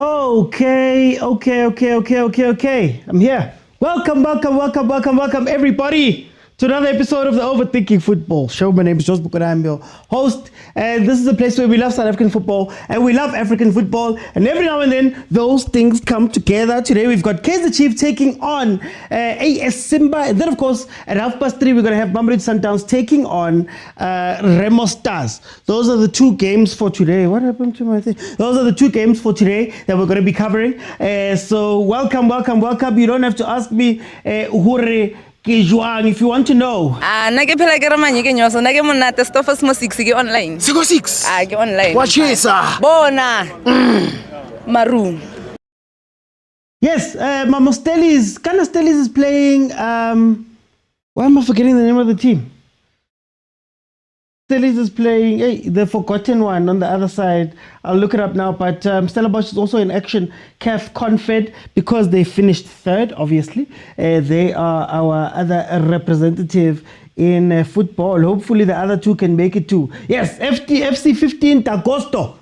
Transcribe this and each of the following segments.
Okay. I'm here. Welcome, everybody, to another episode of the Overthinking Football Show. My name is Joseph Mokwena. I'm your host, and this is a place where we love South African football and we love African football. And every now and then, those things come together. Today, we've got Kaizer Chiefs taking on AS Simba, and then, of course, at 3:30, we're going to have Mamelodi Sundowns taking on Remo Stars. Those are the two games for today. What happened to my thing? Those are the two games for today that we're going to be covering. So, welcome. You don't have to ask me, if you want to know. Nake phela ke ramanye ke nyoso nake monate stuff mo 6 ke online. Siko 6. Ke online. What chesa? Bona. Maroon. Yes, Mama Stellis is playing why am I forgetting the name of the team? Stellis is playing the forgotten one on the other side. I'll look it up now, but Stellenbosch is also in action. CAF Confed, because they finished third, obviously. They are our other representative in football. Hopefully the other two can make it too. Yes, FC 15th Agosto.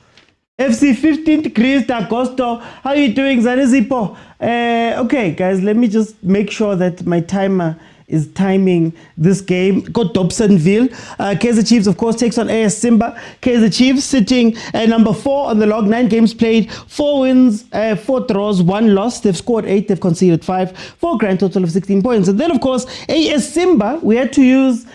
FC 15 degrees Agosto. How are you doing, Zanizipo? Okay, guys, let me just make sure that my timer is timing this game. Got Dobsonville. Kaizer Chiefs, of course, takes on AS Simba. Kaizer Chiefs sitting at number 4 on the log. 9 games played, 4 wins, 4 draws, 1 loss. They've scored 8, they've conceded 5, for a grand total of 16 points. And then, of course, AS Simba, we had to use...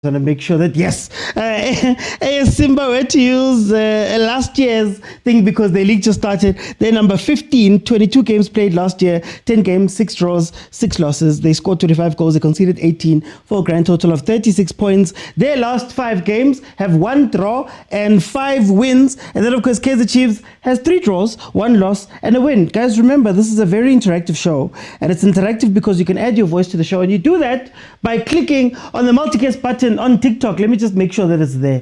Going to make sure that, yes, AS Simba had to use last year's thing because their league just started. They're number 15, 22 games played last year, 10 games, 6 draws, 6 losses. They scored 25 goals, they conceded 18 for a grand total of 36 points. Their last 5 games have 1 draw and 5 wins. And then, of course, Kaizer Chiefs has 3 draws, 1 loss, and a win. Guys, remember, this is a very interactive show. And it's interactive because you can add your voice to the show. And you do that by clicking on the multicast button on TikTok. Let me just make sure that it's there.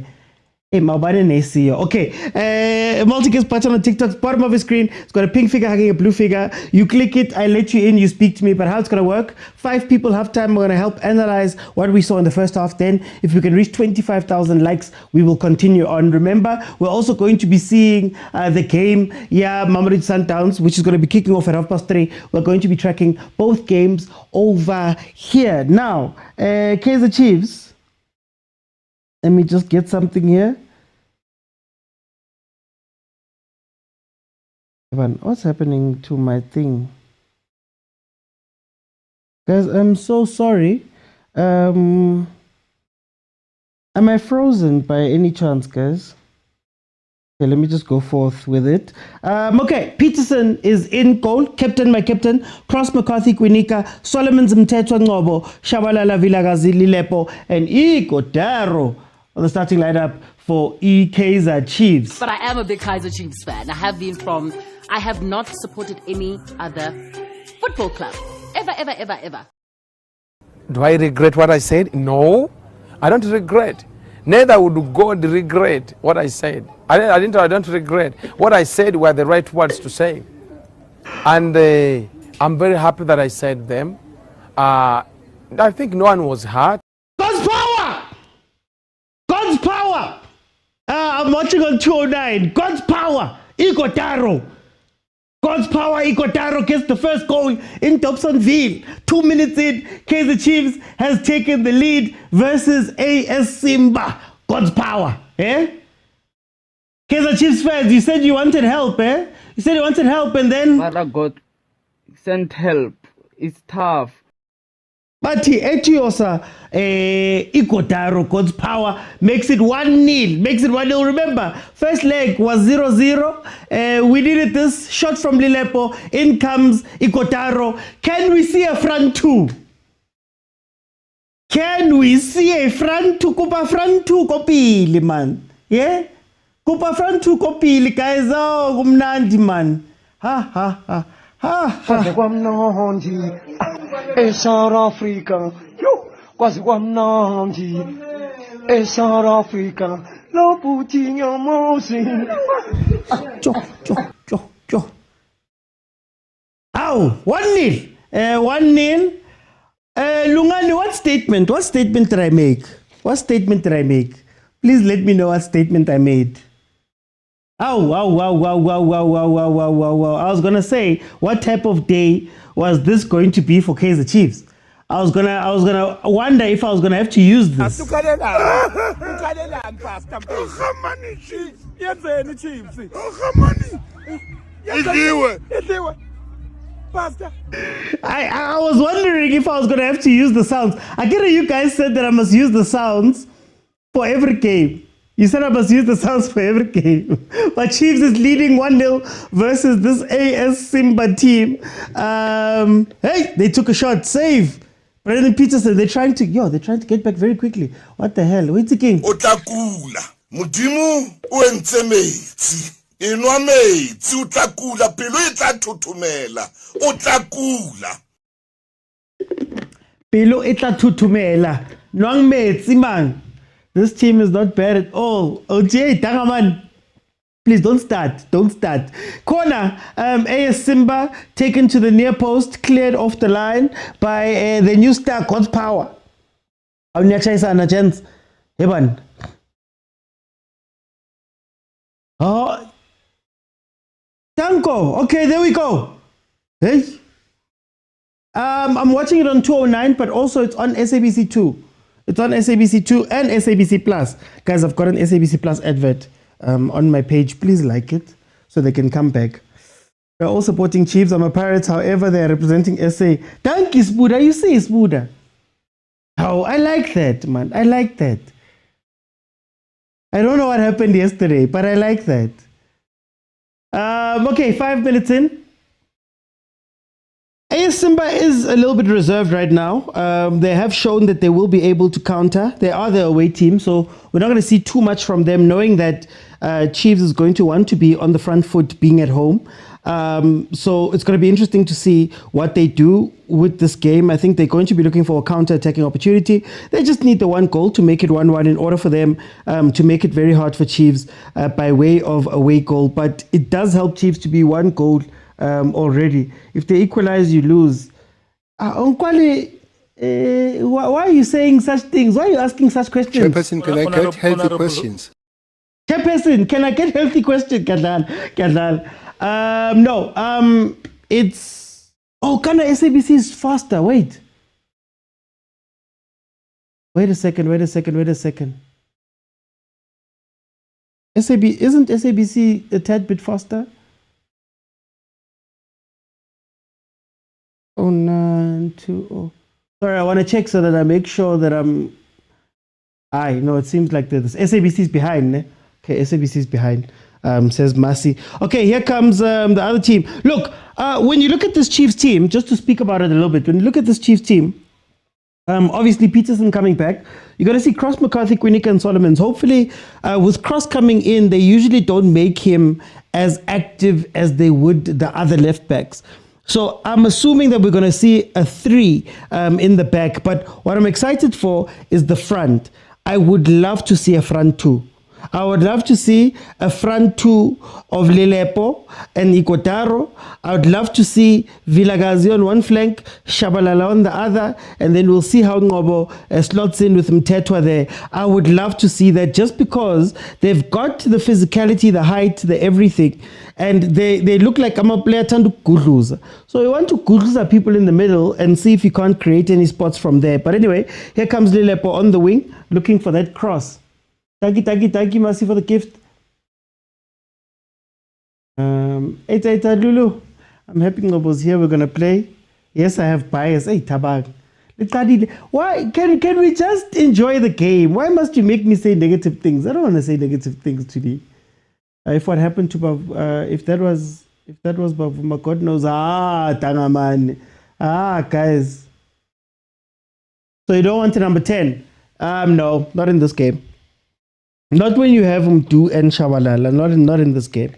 Hey, okay. Multicast button on TikTok's bottom of the screen. It's got a pink figure hugging a blue figure. You click it, I let you in, you speak to me. But how it's going to work? 5 people half time. We're going to help analyze what we saw in the first half. Then, if we can reach 25,000 likes, we will continue on. Remember, we're also going to be seeing the game, Mamelodi Sundowns, which is going to be kicking off at 3:30. We're going to be tracking both games over here. Now, Kaizer Chiefs. Let me just get something here. What's happening to my thing? Guys, I'm so sorry. Am I frozen by any chance, guys? Okay, let me just go forth with it. Okay, Peterson is in goal. Captain, my captain. Cross McCarthy, Kwinika, Solomon Mtetwa Ngobo, Shabalala Vilagazi Lilepo, and Igodaro on the starting lineup for Kaizer Chiefs. But I am a big Kaizer Chiefs fan. I have not supported any other football club. Ever. Do I regret what I said? No, I don't regret. Neither would God regret what I said. I don't regret. What I said were the right words to say. And I'm very happy that I said them. I think no one was hurt. God's power! I'm watching on 209. God's power! Igodaro! God's power! Igodaro gets the first goal in Dobsonville. 2 minutes in, Kaizer Chiefs has taken the lead versus AS Simba. God's power! Kaizer Chiefs fans, you said you wanted help, You said you wanted help and then... Father God sent help. It's tough. But Etiosa, Igodaro, God's power, makes it 1-0. Remember, first leg was 0-0. We needed this shot from Lilepo. In comes Igodaro. Can we see a front two? Can we see a front two? Kupa front two kopili, man. Yeah? Kupa front two kopili, guys. Oh, kumnandi, man. Ha. kwamnandi South Africa kwazi kwamnandi South Africa loputinga mosi cho ow 1-0 1-0 Lungani, what statement did I make? Please let me know what statement I made. Oh, wow, wow, wow, wow, wow, wow, wow, wow, wow, wow. I was going to say, what type of day was this going to be for Kaizer Chiefs? I was gonna wonder if I was gonna have to use this. I was wondering if I was gonna have to use the sounds. I get it, you guys said that I must use the sounds for every game. You said I must use the sounds for every game. But Chiefs is leading 1-0 versus this AS Simba team. Hey, they took a shot. Save. Brendan Peterson, they're trying to get back very quickly. What the hell? Wait a king. Otakula. Mudimu uentse metsi. Inwa metsi utakula pelo itatutumela. Otakula. Pelo itatutumela. Nwang metsi man. This team is not bad at all. OJ, Tangaman. Please don't start. Don't start. Corner. AS Simba taken to the near post, cleared off the line by the new star, God's Power. Oh, Tanko. Okay, there we go. Hey. I'm watching it on 209, but also it's on SABC 2. It's on SABC 2 and SABC Plus. Guys, I've got an SABC Plus advert on my page. Please like it so they can come back. They're all supporting Chiefs. I'm a Pirates. However, they're representing SA. Thank you, Spuda. You see, Spuda. Oh, I like that, man. I like that. I don't know what happened yesterday, but I like that. Okay, 5 minutes in. AS Simba is a little bit reserved right now. They have shown that they will be able to counter. They are the away team, so we're not going to see too much from them, knowing that Chiefs is going to want to be on the front foot being at home. So it's going to be interesting to see what they do with this game. I think they're going to be looking for a counter-attacking opportunity. They just need the one goal to make it 1-1 in order for them to make it very hard for Chiefs by way of away goal. But it does help Chiefs to be one goal already. If they equalize, you lose. Why are you saying such things? Why are you asking such questions? Chairperson, can I get healthy questions? Chairperson, can I get healthy questions, Kadal? No. It's... Oh, Kana SABC is faster. Wait a second. Isn't SABC a tad bit faster? 0920. Sorry, I want to check so that I make sure that I'm... No, it seems like this. SABC is behind. Ne? Okay, SABC is behind, says Masi. Okay, here comes the other team. Look, when you look at this Chiefs team, just to speak about it a little bit, when you look at this Chiefs team, obviously Peterson coming back, you're going to see Cross, McCarthy, Quinnica and Solomons. Hopefully, with Cross coming in, they usually don't make him as active as they would the other left backs. So I'm assuming that we're going to see a 3 in the back. But what I'm excited for is the front. I would love to see a front 2. I would love to see a front 2 of Lelepo and Ikotaro. I would love to see Vilagazi on one flank, Shabalala on the other, and then we'll see how Ngobo slots in with Mtetwa there. I would love to see that just because they've got the physicality, the height, the everything, and they look like I'm a player trying to gudluza. So we want to gudluza people in the middle and see if you can't create any spots from there. But anyway, here comes Lelepo on the wing, looking for that cross. Thank you, Masi, for the gift. Lulu. I'm happy Ngobo's here. We're going to play. Yes, I have bias. Hey, Tabag. Why can we just enjoy the game? Why must you make me say negative things? I don't want to say negative things today. If what happened to if that was Bavuma, God knows. Tangaman. Guys. So you don't want a number 10? No, not in this game. Not when you have Mdu and Shabalala. Not in this game.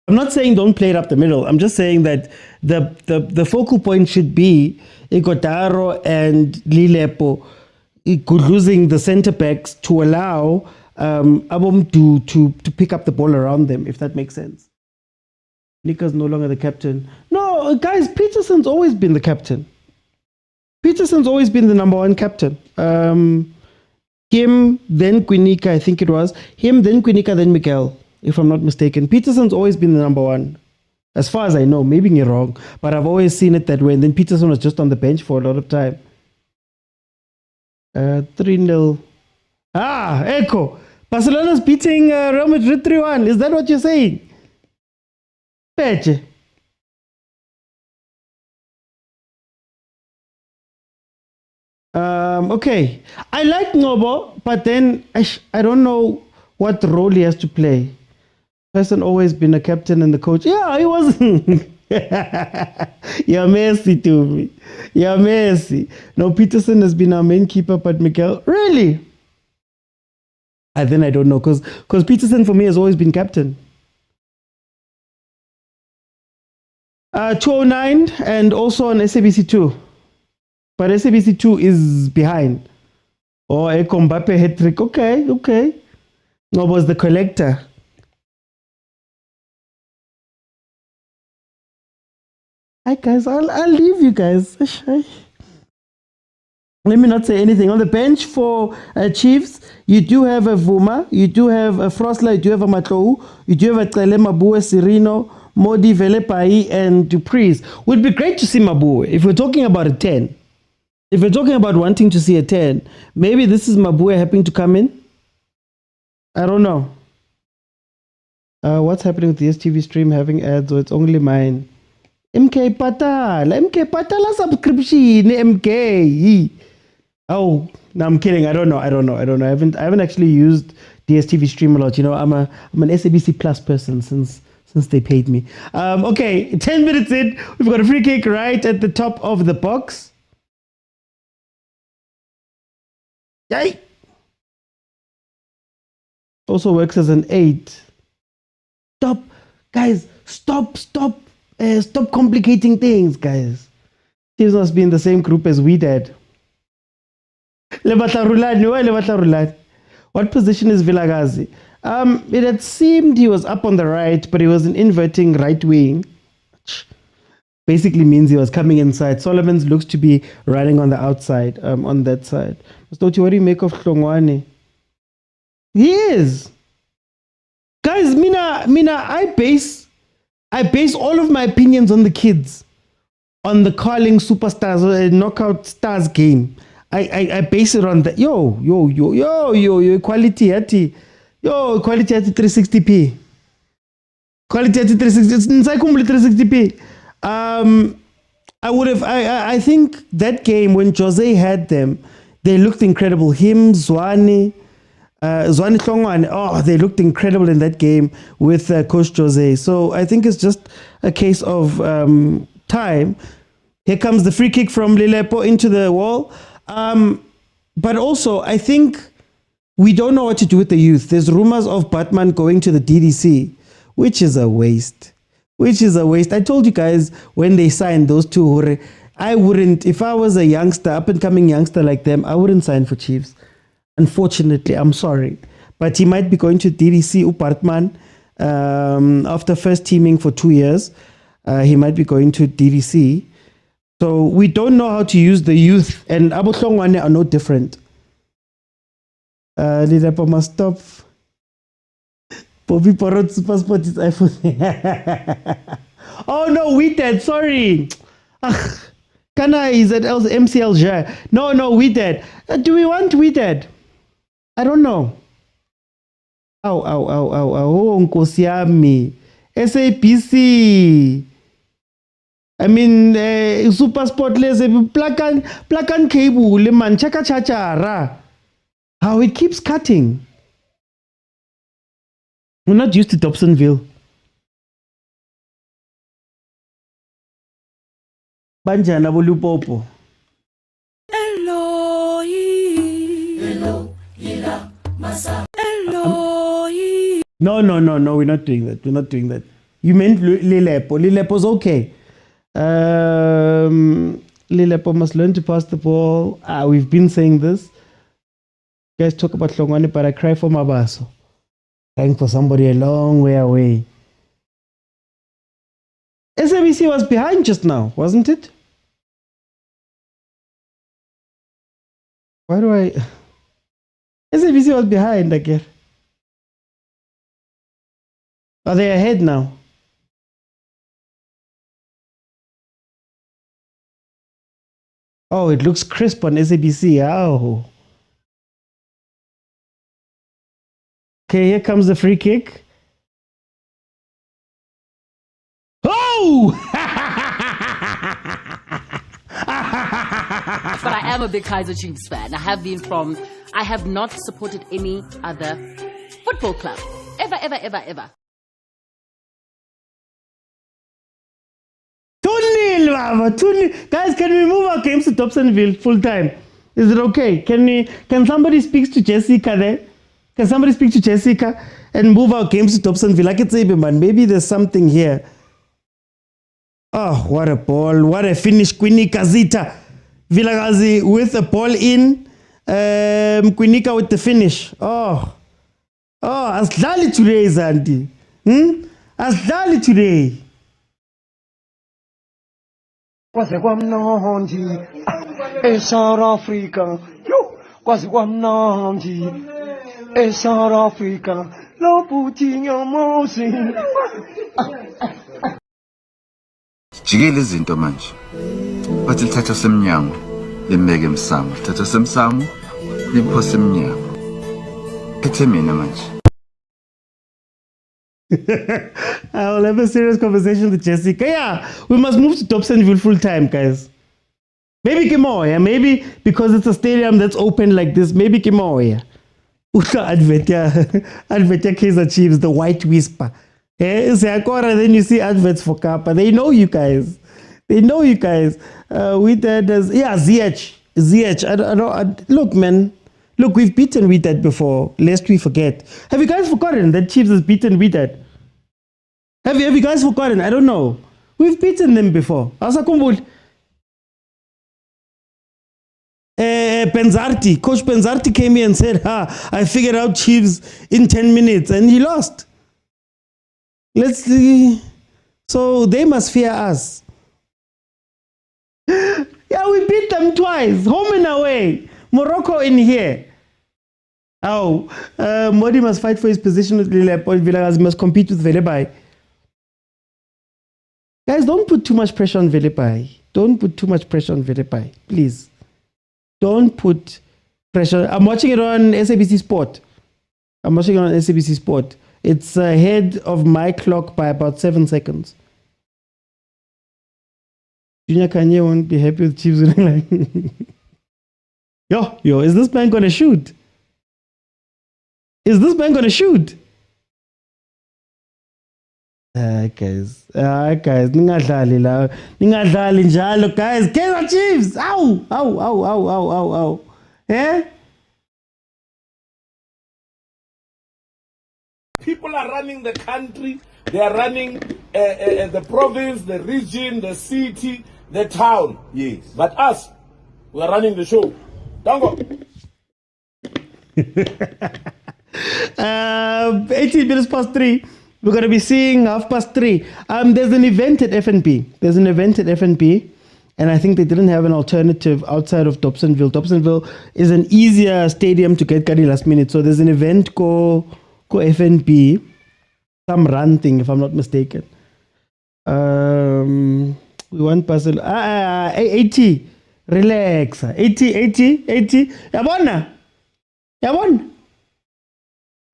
I'm not saying don't play it up the middle. I'm just saying that the focal point should be Ikotaro and Lilepo losing the centre backs to allow Abom to pick up the ball around them, if that makes sense. Nika's no longer the captain. No, guys, Peterson's always been the captain. Peterson's always been the number 1 captain. Him, then Quinica, I think it was. Him, then Quinica, then Miguel, if I'm not mistaken. Peterson's always been the number one. As far as I know, maybe you're wrong, but I've always seen it that way. And then Peterson was just on the bench for a lot of time. 3-0. Echo. Barcelona's beating Real Madrid 3-1. Is that what you're saying? Peche. Okay. I like Ngobo, but then I don't know what role he has to play. Person always been a captain and the coach. Yeah, he wasn't. You're messy to me. You're messy. No, Peterson has been our main keeper, but Miguel, really? And then I don't know, because Peterson for me has always been captain. 209 and also on SABC 2. But SABC 2 is behind. Oh, a Mbappe hat trick. Okay. No, was the collector. Hi guys, I'll leave you guys. Let me not say anything. On the bench for Chiefs, you do have a Vuma, you do have a Frosler, you do have a Matlou, you do have a Tlele Mabue, Serino, Modi, Velepai, and Dupreez. Would be great to see Mabue if we're talking about a 10. If we're talking about wanting to see a 10, maybe this is Mabue happening to come in. I don't know. What's happening with the STV stream having ads, or it's only mine? MK Patala subscription, MK. Oh, no, I'm kidding. I don't know. I haven't actually used DSTV stream a lot. You know, I'm an SABC Plus person since they paid me. Okay, 10 minutes in, we've got a free kick right at the top of the box. Yay! Also works as an 8. Stop, guys. Stop complicating things, guys. Chiefs must be in the same group as we did. What position is Vilagazi? It had seemed he was up on the right, but he was an inverting right wing. Basically means he was coming inside. Solomon's looks to be running on the outside, on that side. What do you make of Hlongwane? He is. Guys, Mina, I base all of my opinions on the kids, on the Carling Superstars Knockout Stars game. I base it on that. Yo, quality at 360p. Quality at 360. It's inside 360p. I think that game when Jose had them, they looked incredible. Him, Zwane Hlongwane, they looked incredible in that game with Coach Jose. So I think it's just a case of time. Here comes the free kick from Lilepo into the wall. But also, I think we don't know what to do with the youth. There's rumors of Batman going to the DDC, which is a waste. I told you guys when they signed those two, I wouldn't, if I was a youngster, up and coming youngster like them, I wouldn't sign for Chiefs. Unfortunately, I'm sorry. But he might be going to DDC, Upartman, after first teaming for 2 years. He might be going to DDC. So we don't know how to use the youth, and Abu Hlongwane are no different. Lilepo must stop. Bobby Porot Supersport is iPhone. Oh no, we did. Sorry. Kana is at MCLJ. No, we did. Do we want we did? I don't know. Oh, Nkosi yami. SABC. I mean, Supersport les plakan cable le man chaka chachara. How it keeps cutting. We're not used to Dobsonville. Banjana Bolupopo. No, we're not doing that. You meant Lilepo. Lilepo's okay. Lilepo must learn to pass the ball. We've been saying this. You guys talk about Hlongwane, but I cry for Mabaso. Crying for somebody a long way away. SABC was behind just now, wasn't it? Why do I... SABC was behind again. Are they ahead now? Oh, it looks crisp on SABC. Oh. Okay, here comes the free kick. Oh! But I am a big Kaizer Chiefs fan. I have been from, I have not supported any other football club. Ever, ever, ever, ever. 2-0, Mama, 2-0. Guys, can we move our games to Dobsonville full time? Is it okay? Can somebody speak to Jessica there? Can somebody speak to Jessica and move our games to Dobsonville? Like it's man. Maybe there's something here. Oh, what a ball. What a finish. Queenie Kazita. Vilagazi with the ball in. Quenica with the finish. Oh, asidlali today, Zanti. Asidlali today. Kwaze kwamnandi eSouth Africa yo kwaze kwamnandi eSouth Africa loputhinya mosi jikile izinto manje bathi lithatha semnyango limeke emsamo lithatha semsamo liphose emnyango ethe mina manje. I will have a serious conversation with Jessica. Yeah, we must move to Dobsonville full time, guys. Maybe Kimo, yeah. Maybe because it's a stadium that's open like this. Maybe Kimo, yeah. Advertia Kaizer Chiefs, the white whisper. Yeah, then you see adverts for Kappa. They know you guys. They know you guys. With that, ZH. Look, man. Look, we've beaten with that before, lest we forget. Have you guys forgotten that Chiefs has beaten with that? Have you guys forgotten? I don't know. We've beaten them before. Asakumbul. Penzarti, Coach Penzarti came here and said, I figured out Chiefs in 10 minutes and he lost. Let's see. So they must fear us. Yeah, we beat them twice, home and away. Morocco in here. Oh, Modi must fight for his position with Villas must compete with Velebai. Guys, don't put too much pressure on Velebai. Don't put too much pressure on Velebai, please. Don't put pressure. I'm watching it on SABC Sport. It's ahead of my clock by about 7 seconds. Junior Khanye won't be happy with Chiefs winning. Yo, is this man gonna shoot? Guys. Ningadlali njalo, guys. Kaizer Chiefs. Ow. Eh? People are running the country. They are running the province, the region, the city, the town. Yes. But us, we are running the show. Don't go. 18 minutes past 3. We're going to be seeing 3:30. There's an event at FNP. And I think they didn't have an alternative outside of Dobsonville. Dobsonville is an easier stadium to get Kari last minute. So there's an event called FNP. Some run thing, if I'm not mistaken. We want Barcelona. 80. Relax. 80. Yabona.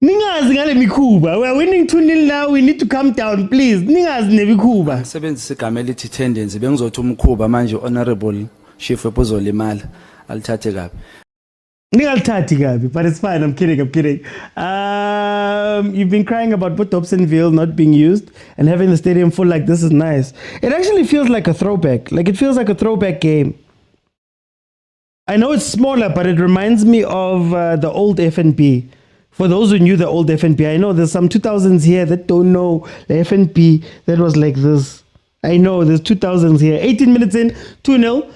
Ningazi ngale mikhuba. We're winning 2-0 now. We need to calm down, please. Ningazi nemikhuba. Sebenzisa igama elithi tendency bengizothi umkhuba manje honorable chief epozolimala alithathe kabi. Ningalthathi kabi, but it's fine. I'm kidding. You've been crying about Dobsonville not being used and having the stadium full like this is nice. It actually feels like a throwback. Like it feels like a throwback game. I know it's smaller, but it reminds me of the old FNP. For those who knew the old FNP, I know there's some 2000s here that don't know the FNP that was like this. I know there's 2000s here. 18 minutes in, 2-0.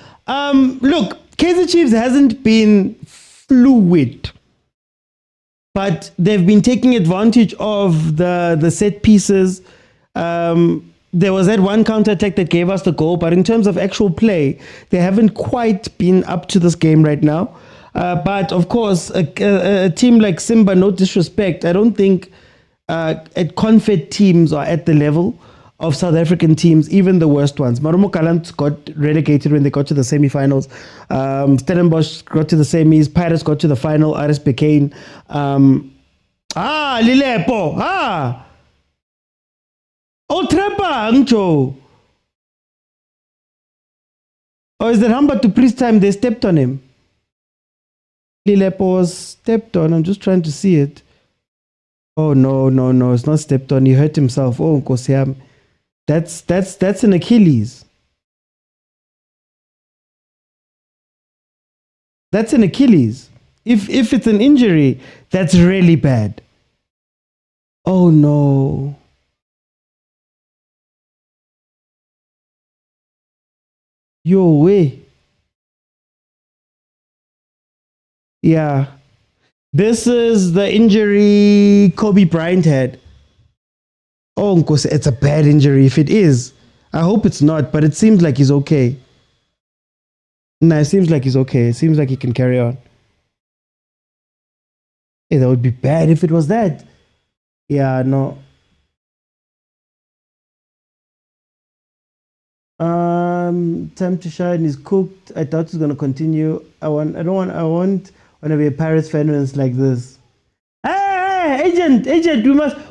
Look, Kaizer Chiefs hasn't been fluid, but they've been taking advantage of the set pieces. There was that one counter-attack that gave us the goal, but in terms of actual play, they haven't quite been up to this game right now. But of course, a team like Simba, no disrespect, I don't think at Confed teams are at the level of South African teams, even the worst ones. Marumo Kalant got relegated when they got to the semi-finals. Stellenbosch got to the semis. Pirates got to the final. RS Bekane. Lilepo. Trepa, Angcho. Or is that Hamba to Priest time they stepped on him? Lilepo was stepped on. I'm just trying to see it. Oh, no. It's not stepped on. He hurt himself. Oh, Nkosiam. That's an Achilles. That's an Achilles. If it's an injury, that's really bad. Oh no. Yo way. Yeah. This is the injury Kobe Bryant had. Oh, it's a bad injury. If it is, I hope it's not, but it seems like he's okay. It seems like he's okay. It seems like he can carry on. Hey, that would be bad if it was that. Yeah, no. Time to shine is cooked. I thought it's gonna continue. I want to be a Paris fan when it's like this. Agent,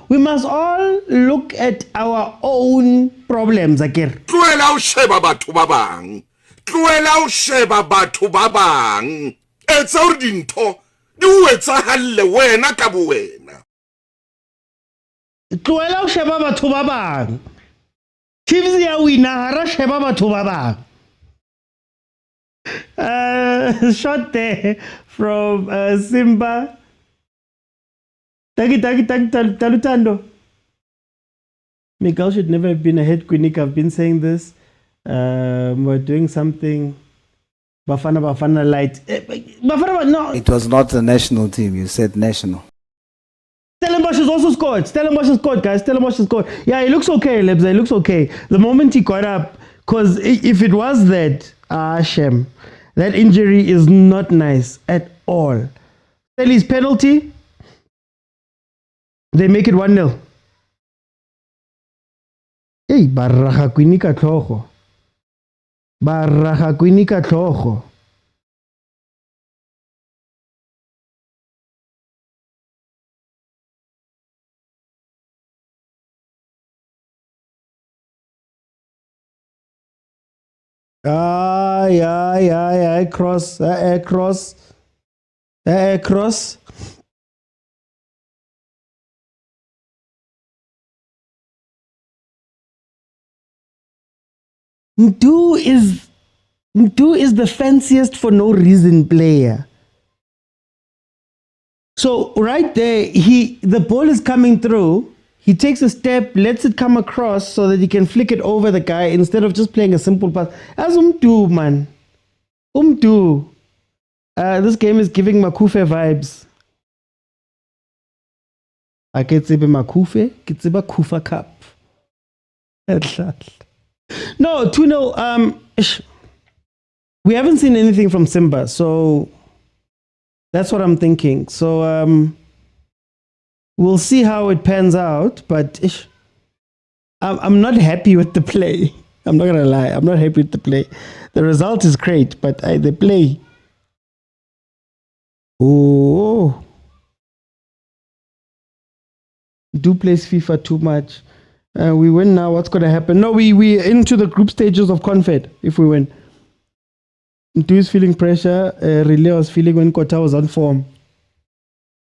we must all look at our own problems, Akir. Tloela o sheba batho ba bang. Tloela o sheba batho ba bang. Etsa hore dintho di o etsahale wena ka bowena. Tloela o sheba batho ba bang. Chiefs ya wina hara sheba batho ba bang. Shot there from Simba. Talutando. Miguel should never have been a head clinic. I've been saying this. We're doing something. Bafana light. Bafana, no. It was not the national team. You said national. Stellenbosch has also scored. Stellenbosch has scored, guys. Stellenbosch has scored. Yeah, it looks okay, Lebza. It looks okay. The moment he got up, because if it was that, Shem, that injury is not nice at all. Stelly's penalty. They make it 1-0. Hey, barraja kuinika tlhogo. Barraja kuinika tlhogo. Cross. Mdu is the fanciest for no reason player. So right there, the ball is coming through. He takes a step, lets it come across so that he can flick it over the guy instead of just playing a simple pass. As Umdu, man. Umdu. This game is giving Makufe vibes. Aketsebe Makufe, Kitseba Kufa Cup. No, 2-0. We haven't seen anything from Simba, so that's what I'm thinking. So we'll see how it pans out, but I'm not happy with the play. I'm not gonna lie, I'm not happy with the play. The result is great, but the play. Oh, do plays FIFA too much. We win now. What's going to happen? No, we into the group stages of Confed if we win. Ntu is feeling pressure. Relay was feeling when Kota was on form.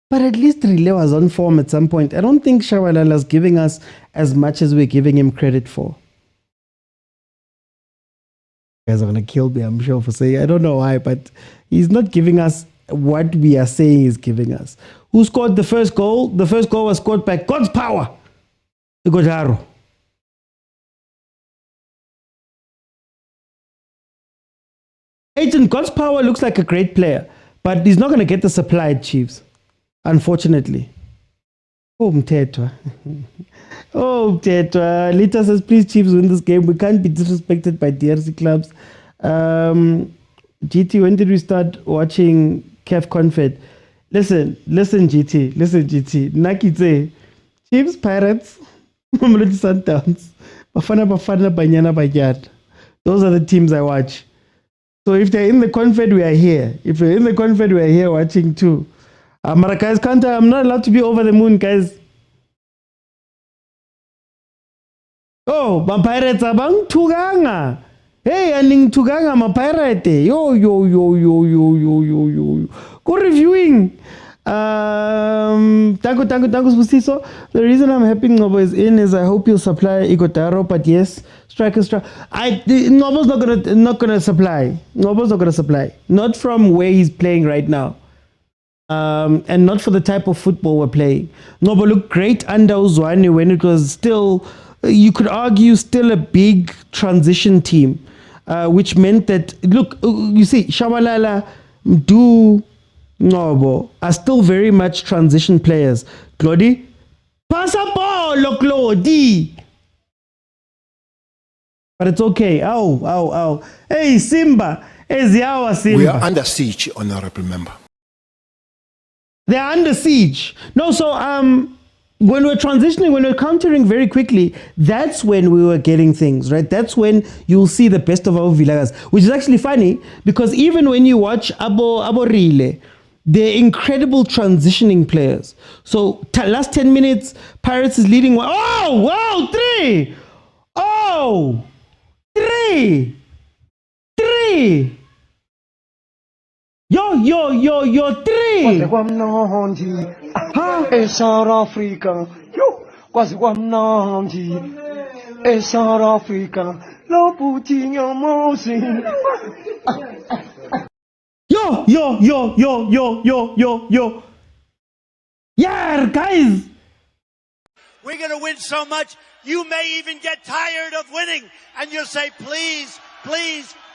But at least Relay was on form at some point. I don't think Shawalala's giving us as much as we're giving him credit for. You guys are going to kill me, I'm sure, for saying, I don't know why, but he's not giving us what we are saying he's giving us. Who scored the first goal? The first goal was scored by God's power. Godaro. Agent God's power looks like a great player, but he's not going to get the supply at Chiefs, unfortunately. Oh, Mtetwa. Oh, Mtetwa. Lita says, please, Chiefs, win this game. We can't be disrespected by DRC clubs. GT, when did we start watching CAF Confed. Listen, GT. Nakite, Chiefs, Pirates, Mamelodi Sundowns, Bafana, Banyana. Those are the teams I watch. So if they're in the Confed, we are here. If you're in the Confed, we are here watching too. Guys, I'm not allowed to be over the moon, guys. Oh, my pirates abang tuganga. Hey, aning tuganga ma pirate. Yo. Go reviewing. Tango Spusiso. The reason I'm happy Ngobo is in is I hope you'll supply Igotaro, but yes, striker. Ngobo's not gonna supply. Ngobo's not gonna supply. Not from where he's playing right now. And not for the type of football we're playing. Ngobo looked great under Uzwani when it was still, you could argue, still a big transition team, which meant that, look, you see, Shabalala, Mdu, Ngobo are still very much transition players. Glody, passa ball, Glody. But it's okay. Ow. Hey, Simba. Simba. We are under siege, honorable member. They're under siege. No, so when we're transitioning, when we're countering very quickly, that's when we were getting things, right? That's when you'll see the best of our Villagas, which is actually funny because even when you watch Abo Rile, they're incredible transitioning players. So last 10 minutes, Pirates is leading. Oh, wow, 3. Oh, 3. Yo, 3. South Africa. Yo, South Africa. Yo. Yeah, guys. We're going to win so much, you may even get tired of winning. And you'll say, please,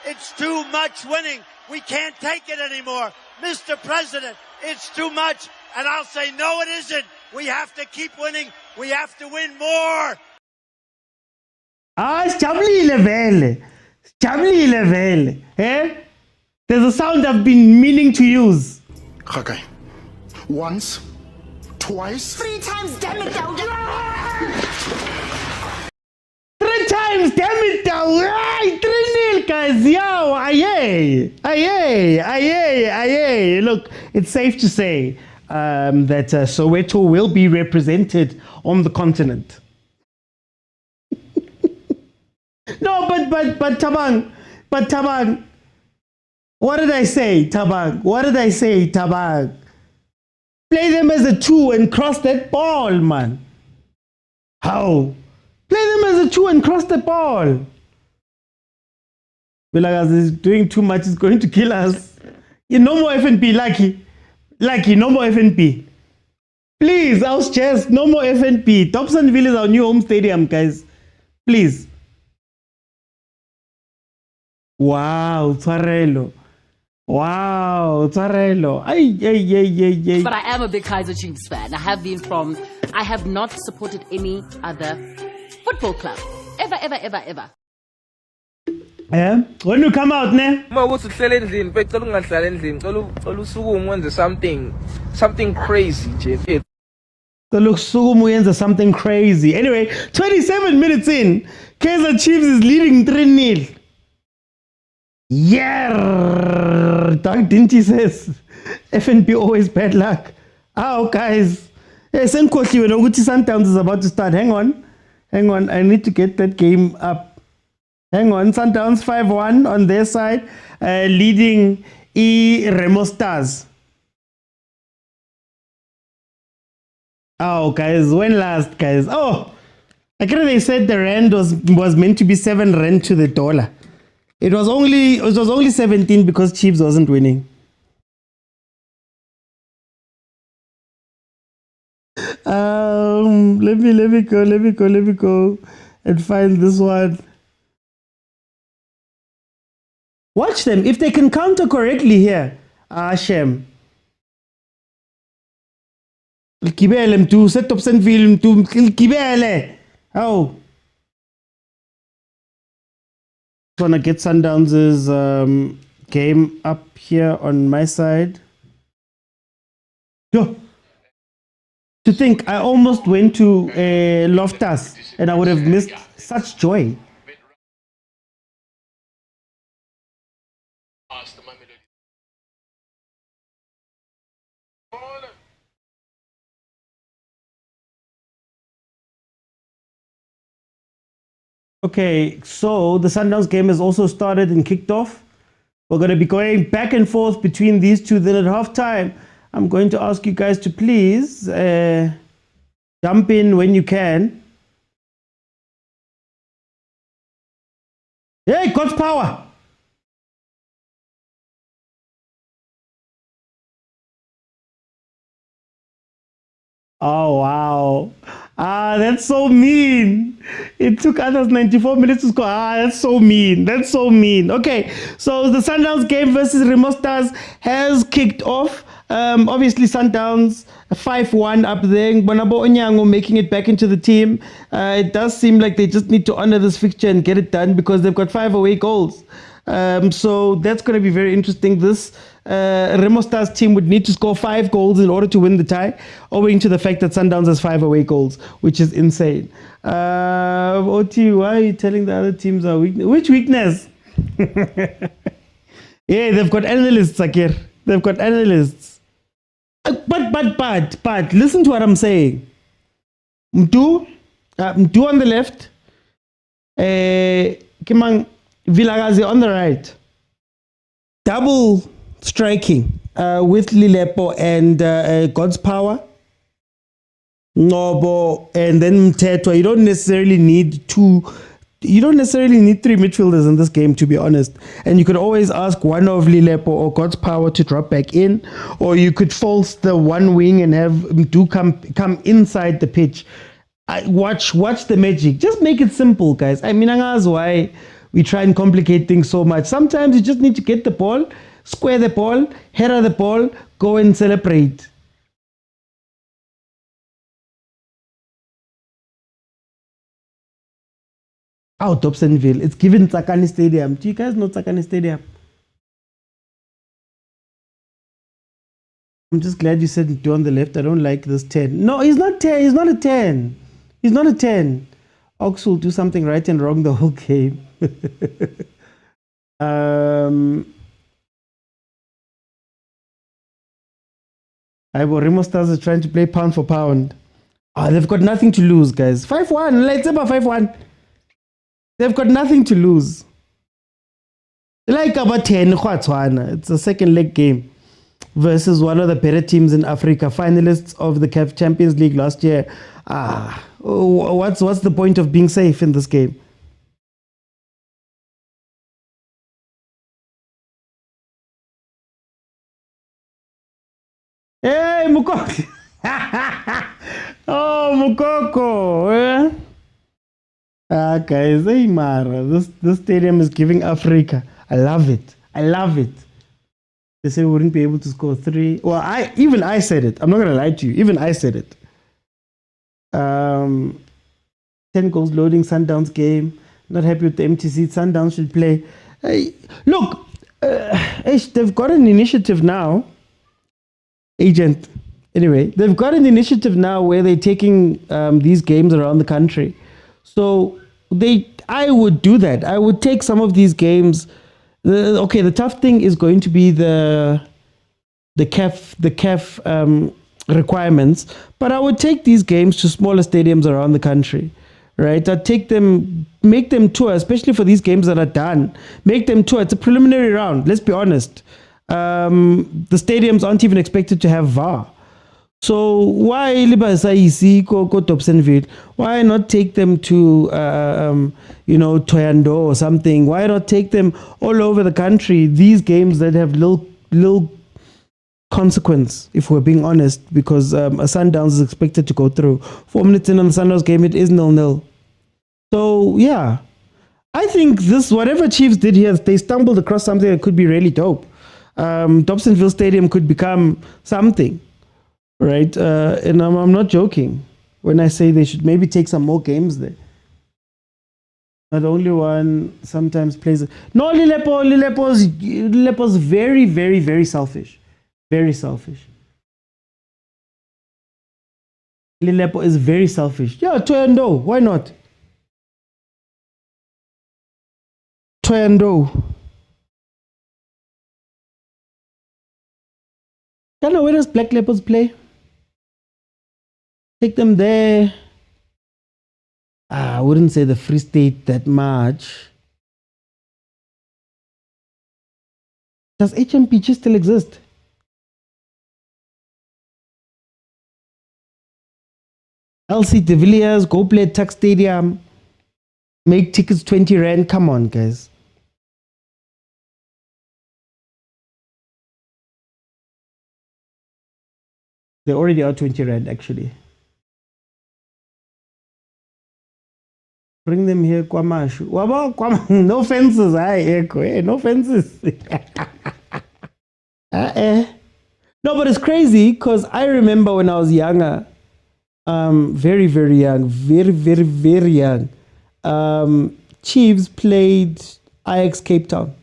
it's too much winning. We can't take it anymore. Mr. President, it's too much. And I'll say, no, it isn't. We have to keep winning. We have to win more. It's Chabli level. Eh? There's a sound I've been meaning to use. Okay. Once, twice, 3 times, damn it, down. 3 times, damn it, down. 3-0, guys. Yo, aye. Look, it's safe to say that Soweto will be represented on the continent. No, but Tabang. What did I say, Tabang? Play them as a 2 and cross that ball, man. How? Play them as a 2 and cross the ball. Villagas is doing too much. It's going to kill us. No more FNP, Lucky, no more FNP. Please, House Chess, no more FNP. Dobsonville is our new home stadium, guys. Please. Wow, Tsarelo. Ay. But I am a big Kaizer Chiefs fan. I have not supported any other football club. Ever. Yeah? When you come out, ne? Something crazy, Something crazy. Anyway, 27 minutes in, Kaizer Chiefs is leading 3-0. Yeah, Doug Dinty says FNP always bad luck. Oh, guys. Senkosi when Oguti Sundowns is about to start. Hang on. I need to get that game up. Hang on. Sundowns 5-1 on their side, leading Remo Stars. Oh, guys. When last, guys? Oh, I guess they said the rand was meant to be 7 rand to the dollar. It was only 17 because Chiefs wasn't winning. Let me go and find this one. Watch them. If they can counter correctly here. Shem. Kibele mtu set up send film to Kibele. Oh. Gonna get Sundowns' game up here on my side. Yo. To think, I almost went to Loftus and I would have missed such joy. Okay, so the Sundowns game has also started and kicked off. We're going to be going back and forth between these two. Then at halftime, I'm going to ask you guys to please jump in when you can. Hey, God's power! Oh, wow. That's so mean. It took others 94 minutes to score. That's so mean. That's so mean. Okay, so the Sundowns game versus Remo Stars has kicked off. Obviously, Sundowns 5-1 up there. Bonabo Onyango making it back into the team. It does seem like they just need to honor this fixture and get it done because they've got 5 away goals. So that's going to be very interesting. This Remo Stars team would need to score 5 goals in order to win the tie, owing to the fact that Sundowns has 5 away goals, which is insane. OT, why are you telling the other teams are weak? Which weakness? Yeah, they've got analysts, Akir. They've got analysts. But listen to what I'm saying. Mtu on the left. Kimang Vilagazi on the right. Double striking with Lilepo and God's Power. Nobo and then Mtetwa. You don't necessarily need 3 midfielders in this game, to be honest. And you could always ask one of Lilepo or God's Power to drop back in, or you could false the one wing and have Mdu come inside the pitch. Watch the magic. Just make it simple, guys. I mean, that's why we try and complicate things so much. Sometimes you just need to get the ball, square the ball, header the ball, go and celebrate. Oh, Dobsonville. It's given Tsakani Stadium. Do you guys know Tsakani Stadium? I'm just glad you said 2 on the left. I don't like this 10. No, he's not 10. He's not a 10. He's not a 10. Ox will do something right and wrong the whole game. Remo Stars is trying to play pound for pound. They've got nothing to lose, guys. 5-1. Let's say 5-1. They've got nothing to lose. Like about 10, it's a second leg game versus one of the better teams in Africa, finalists of the CAF Champions League last year. What's the point of being safe in this game? Hey, Mukoko! Oh, Mukoko! Guys, hey, Mara, this stadium is giving Africa. I love it. I love it. They say we wouldn't be able to score 3. Well, I said it. I'm not gonna lie to you. Even I said it. 10 goals loading Sundowns game. Not happy with the empty seat. Sundowns should play. Hey, look, they've got an initiative now. Agent. Anyway, they've got an initiative now where they're taking these games around the country. So I would do that. I would take some of these games. The tough thing is going to be the CAF requirements, but I would take these games to smaller stadiums around the country, right? I'd take them, make them tour, especially for these games that are done. Make them tour. It's a preliminary round. Let's be honest. The stadiums aren't even expected to have VAR. So why Dobsonville? Why not take them to Toyando or something? Why not take them all over the country? These games that have little consequence, if we're being honest, because a Sundowns is expected to go through. 4 minutes in on the Sundowns game, it is 0-0. So yeah, I think whatever Chiefs did here, they stumbled across something that could be really dope. Dobsonville Stadium could become something. Right, and I'm not joking when I say they should maybe take some more games there. Not only one sometimes plays. No, Lilepo's very, very, very selfish. Very selfish. Lilepo is very selfish. Yeah, Toyando, why not? Toyando. Ghana, where does Black Leopards play? Take them there. I wouldn't say the Free State that much. Does HMPG still exist? LC De Villiers, go play at Tuck Stadium. Make tickets 20 Rand. Come on, guys. They already are 20 Rand, actually. Bring them here, Kwamashu. No fences, no fences. No, but it's crazy because I remember when I was younger, very, very young, very young. Chiefs played Ajax Cape Town.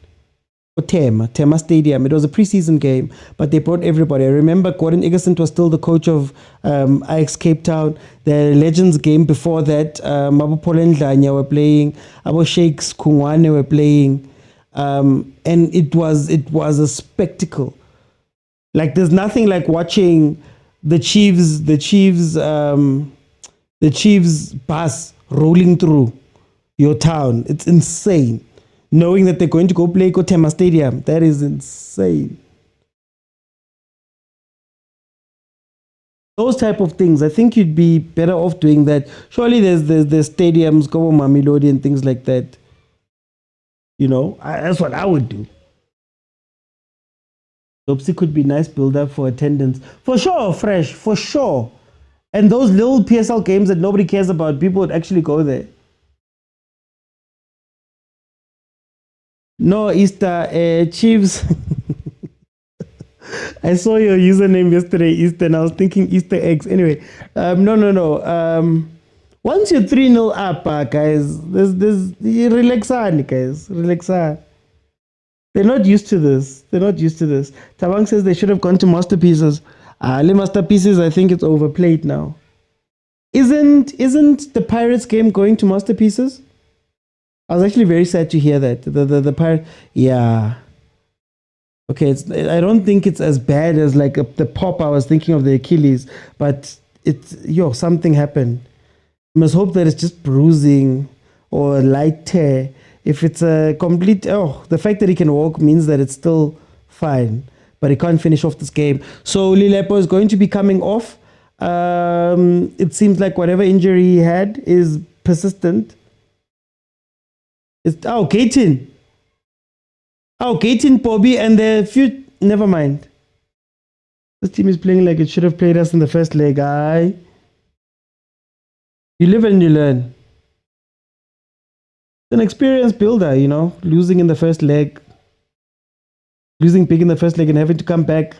Tema Stadium. It was a preseason game, but they brought everybody. I remember Gordon Iggesund was still the coach of Ajax Cape Town. The Legends game before that, Mabo Polendlanya were playing, Abo Sheikhs Kungwane were playing, and it was a spectacle. Like there's nothing like watching the Chiefs bus rolling through your town. It's insane. Knowing that they're going to go play Kotema Stadium, that is insane. Those type of things, I think you'd be better off doing that. Surely there's stadiums, go mamelodi and things like that. You know, that's what I would do. Dopsy could be nice build-up for attendance. For sure, Fresh, for sure. And those little PSL games that nobody cares about, people would actually go there. No, Easter, Chiefs. I saw your username yesterday, Easter, and I was thinking Easter eggs. Anyway, no. Once you're 3-0 up, guys, relax on, guys. Relax on. They're not used to this. Tabang says they should have gone to masterpieces. Masterpieces, I think it's overplayed now. Isn't the Pirates game going to masterpieces? I was actually very sad to hear that. The Pirate, yeah. Okay, I don't think it's as bad as like the pop I was thinking of the Achilles, but something happened. You must hope that it's just bruising or a light tear. If it's a complete, the fact that he can walk means that it's still fine, but he can't finish off this game. So Lilepo is going to be coming off. It seems like whatever injury he had is persistent. Gayton, Bobby, and the few. Never mind. This team is playing like it should have played us in the first leg. You live and you learn. It's an experienced builder, you know, losing in the first leg, losing big in the first leg, and having to come back.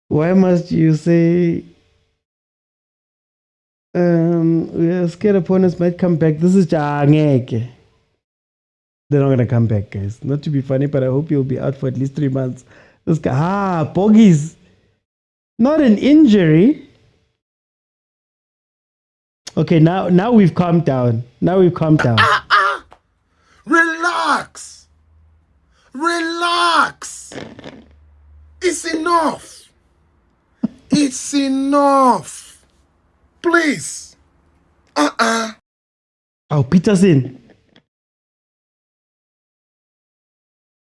Why must you say? We are scared opponents might come back. This is Jangeke. They're not gonna come back, guys. Not to be funny, but I hope you'll be out for at least 3 months. This guy, Bogies. Not an injury. Okay, now we've calmed down. Relax. It's enough. It's enough. Please. Peterson.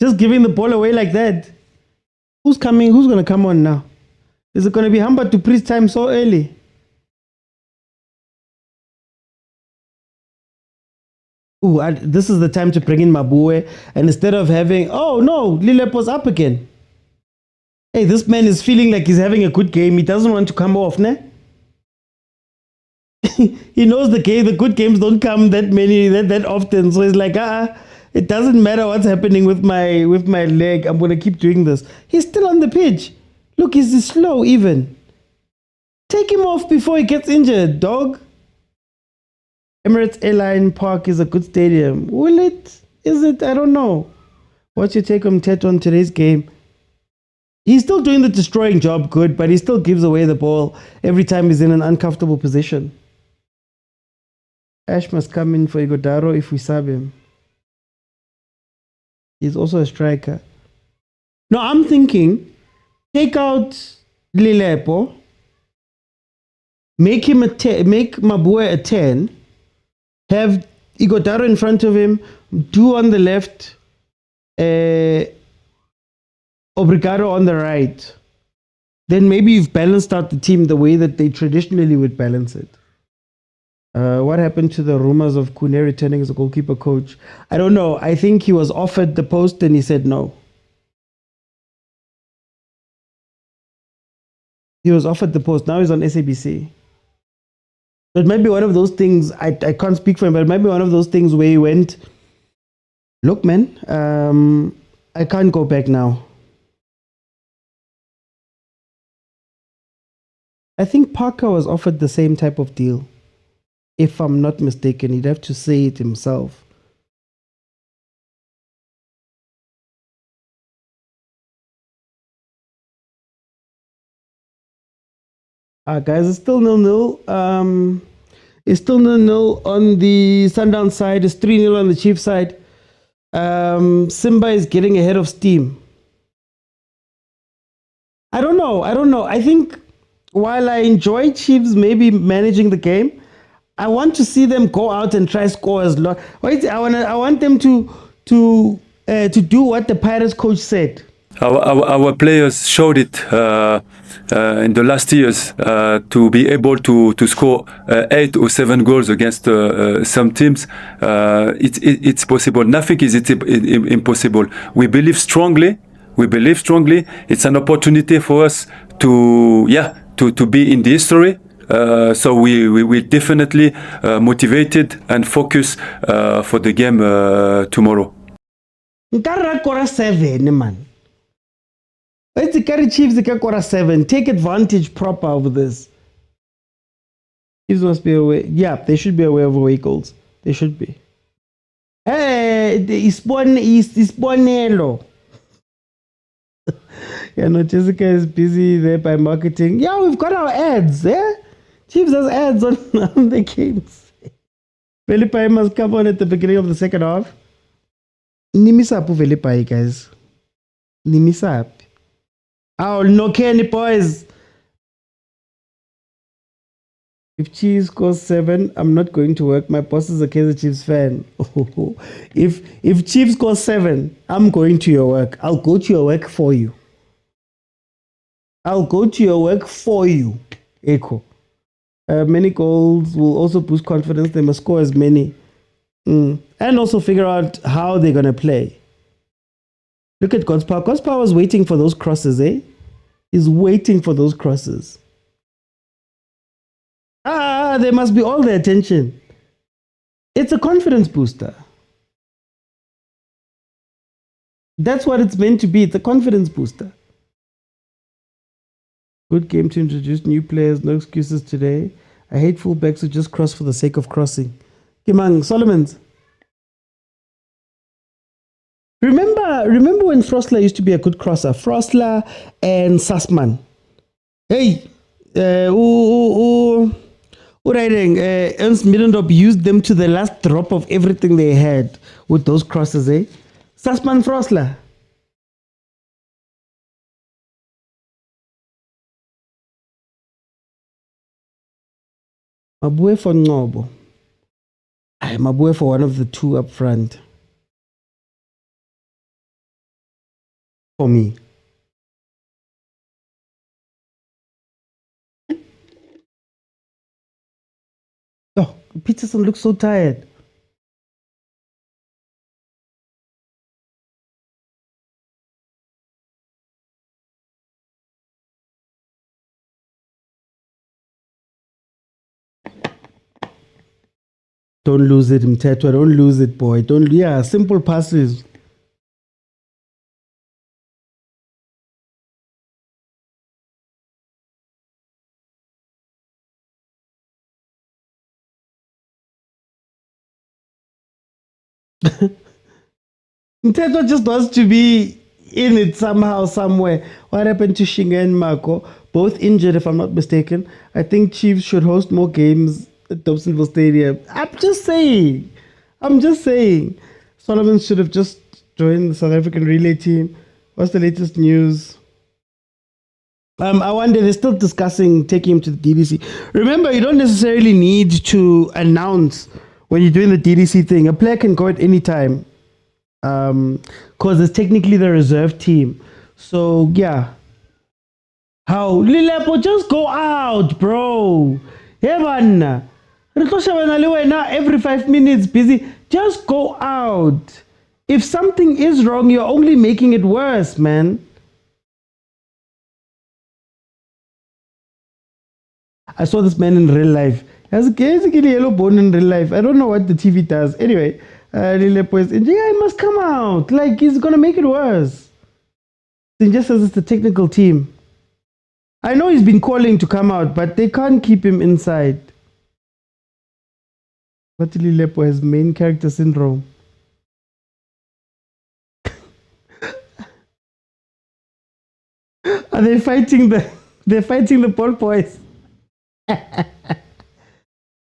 Just giving the ball away like that. Who's coming? Who's going to come on now? Is it going to be Hamba to Priest time so early? This is the time to bring in Mabue. And instead of having, Lilepo's up again. Hey, this man is feeling like he's having a good game. He doesn't want to come off, ne? He knows the good games don't come that often. So he's like, it doesn't matter what's happening with my leg. I'm gonna keep doing this. He's still on the pitch. Look, he's slow even. Take him off before he gets injured, dog. Emirates Airline Park is a good stadium. Will it? Is it? I don't know. What's your take on Tet on today's game? He's still doing the destroying job good, but he still gives away the ball every time he's in an uncomfortable position. Ash must come in for Igodaro if we sub him. He's also a striker. No, I'm thinking, take out Lilepo, make him make Mabue a 10, have Igodaro in front of him, do on the left, Obrigado on the right. Then maybe you've balanced out the team the way that they traditionally would balance it. What happened to the rumors of Kune returning as a goalkeeper coach? I don't know. I think he was offered the post and he said no. He was offered the post. Now he's on SABC. It might be one of those things, I can't speak for him, but it might be one of those things where he went, look, man, I can't go back now. I think Parker was offered the same type of deal. If I'm not mistaken, he'd have to say it himself. Guys, it's still 0-0. It's still 0-0 on the Sundowns side. It's 3-0 on the Chiefs side. Simba is getting ahead of steam. I don't know. I think while I enjoy Chiefs maybe managing the game, I want to see them go out and try score as long. I want them to do what the Pirates coach said. Our players showed it in the last years to be able to score 8 or 7 goals against some teams. It's possible. Nothing is impossible. We believe strongly. It's an opportunity for us to be in the history. So we will definitely motivated and focus for the game tomorrow. Nkarra 7, man. It's the Kaizer Chiefs, the 7. Take advantage proper of this. Chiefs must be aware. Yeah, they should be aware of away goals. They should be. Hey, Isponelo. Yeah, no, Jessica is busy there by marketing. Yeah, we've got our ads, yeah? Chiefs has ads on the games. Velipai must come on at the beginning of the second half. Nimisapu Velipai, guys. Nimisap. Oh, no Kenny boys. If Chiefs scores 7, I'm not going to work. My boss is a Kaizer Chiefs fan. If Chiefs scores 7, I'm going to your work. I'll go to your work for you. Echo. Many goals will also boost confidence. They must score as many. And also figure out how they're going to play. Look at God's power. God's power is waiting for those crosses, eh? He's waiting for those crosses. They must be all the attention. It's a confidence booster. That's what it's meant to be. It's a confidence booster. Good game to introduce new players. No excuses today. I hate fullbacks who just cross for the sake of crossing. Kimang, Solomons. Remember when Frosler used to be a good crosser? Frosler and Sussman. Hey, Ernst Middendorp used them to the last drop of everything they had with those crosses, eh? Sussman, Frosler. Mabue for Ngobo. Mabue for one of the two up front. For me. Oh, Peterson looks so tired. Don't lose it, Mtetwa. Don't lose it, boy. Simple passes. Mtetwa just wants to be in it somehow, somewhere. What happened to Shinga and Marco? Both injured, if I'm not mistaken. I think Chiefs should host more games at Dobsonville Stadium. I'm just saying. Solomon should have just joined the South African relay team. What's the latest news? I wonder, they're still discussing taking him to the DDC. Remember, you don't necessarily need to announce when you're doing the DDC thing. A player can go at any time. Because it's technically the reserve team. So, yeah. How? Lilepo, just go out, bro. Yeah, man. Every 5 minutes, busy. Just go out. If something is wrong, you're only making it worse, man. I saw this man in real life. He has a yellow bone in real life. I don't know what the TV does. Anyway, Lilepo is injured. Yeah, he must come out. Like, he's going to make it worse. He just says it's the technical team. I know he's been calling to come out, but they can't keep him inside. But Lilepo has main character syndrome. Are they fighting they're fighting the ball boys?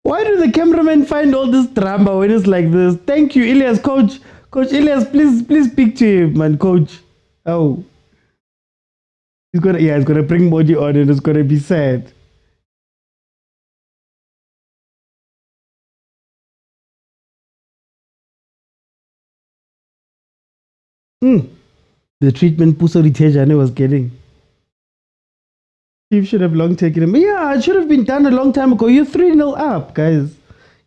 Why do the cameramen find all this drama when it's like this? Thank you, Elias. Coach Elias, please speak to him, man, coach. Oh. He's gonna bring Modi on and it's gonna be sad. The treatment Puso Ritejane was getting. Chief should have long taken him. Yeah, it should have been done a long time ago. You're 3-0 up, guys.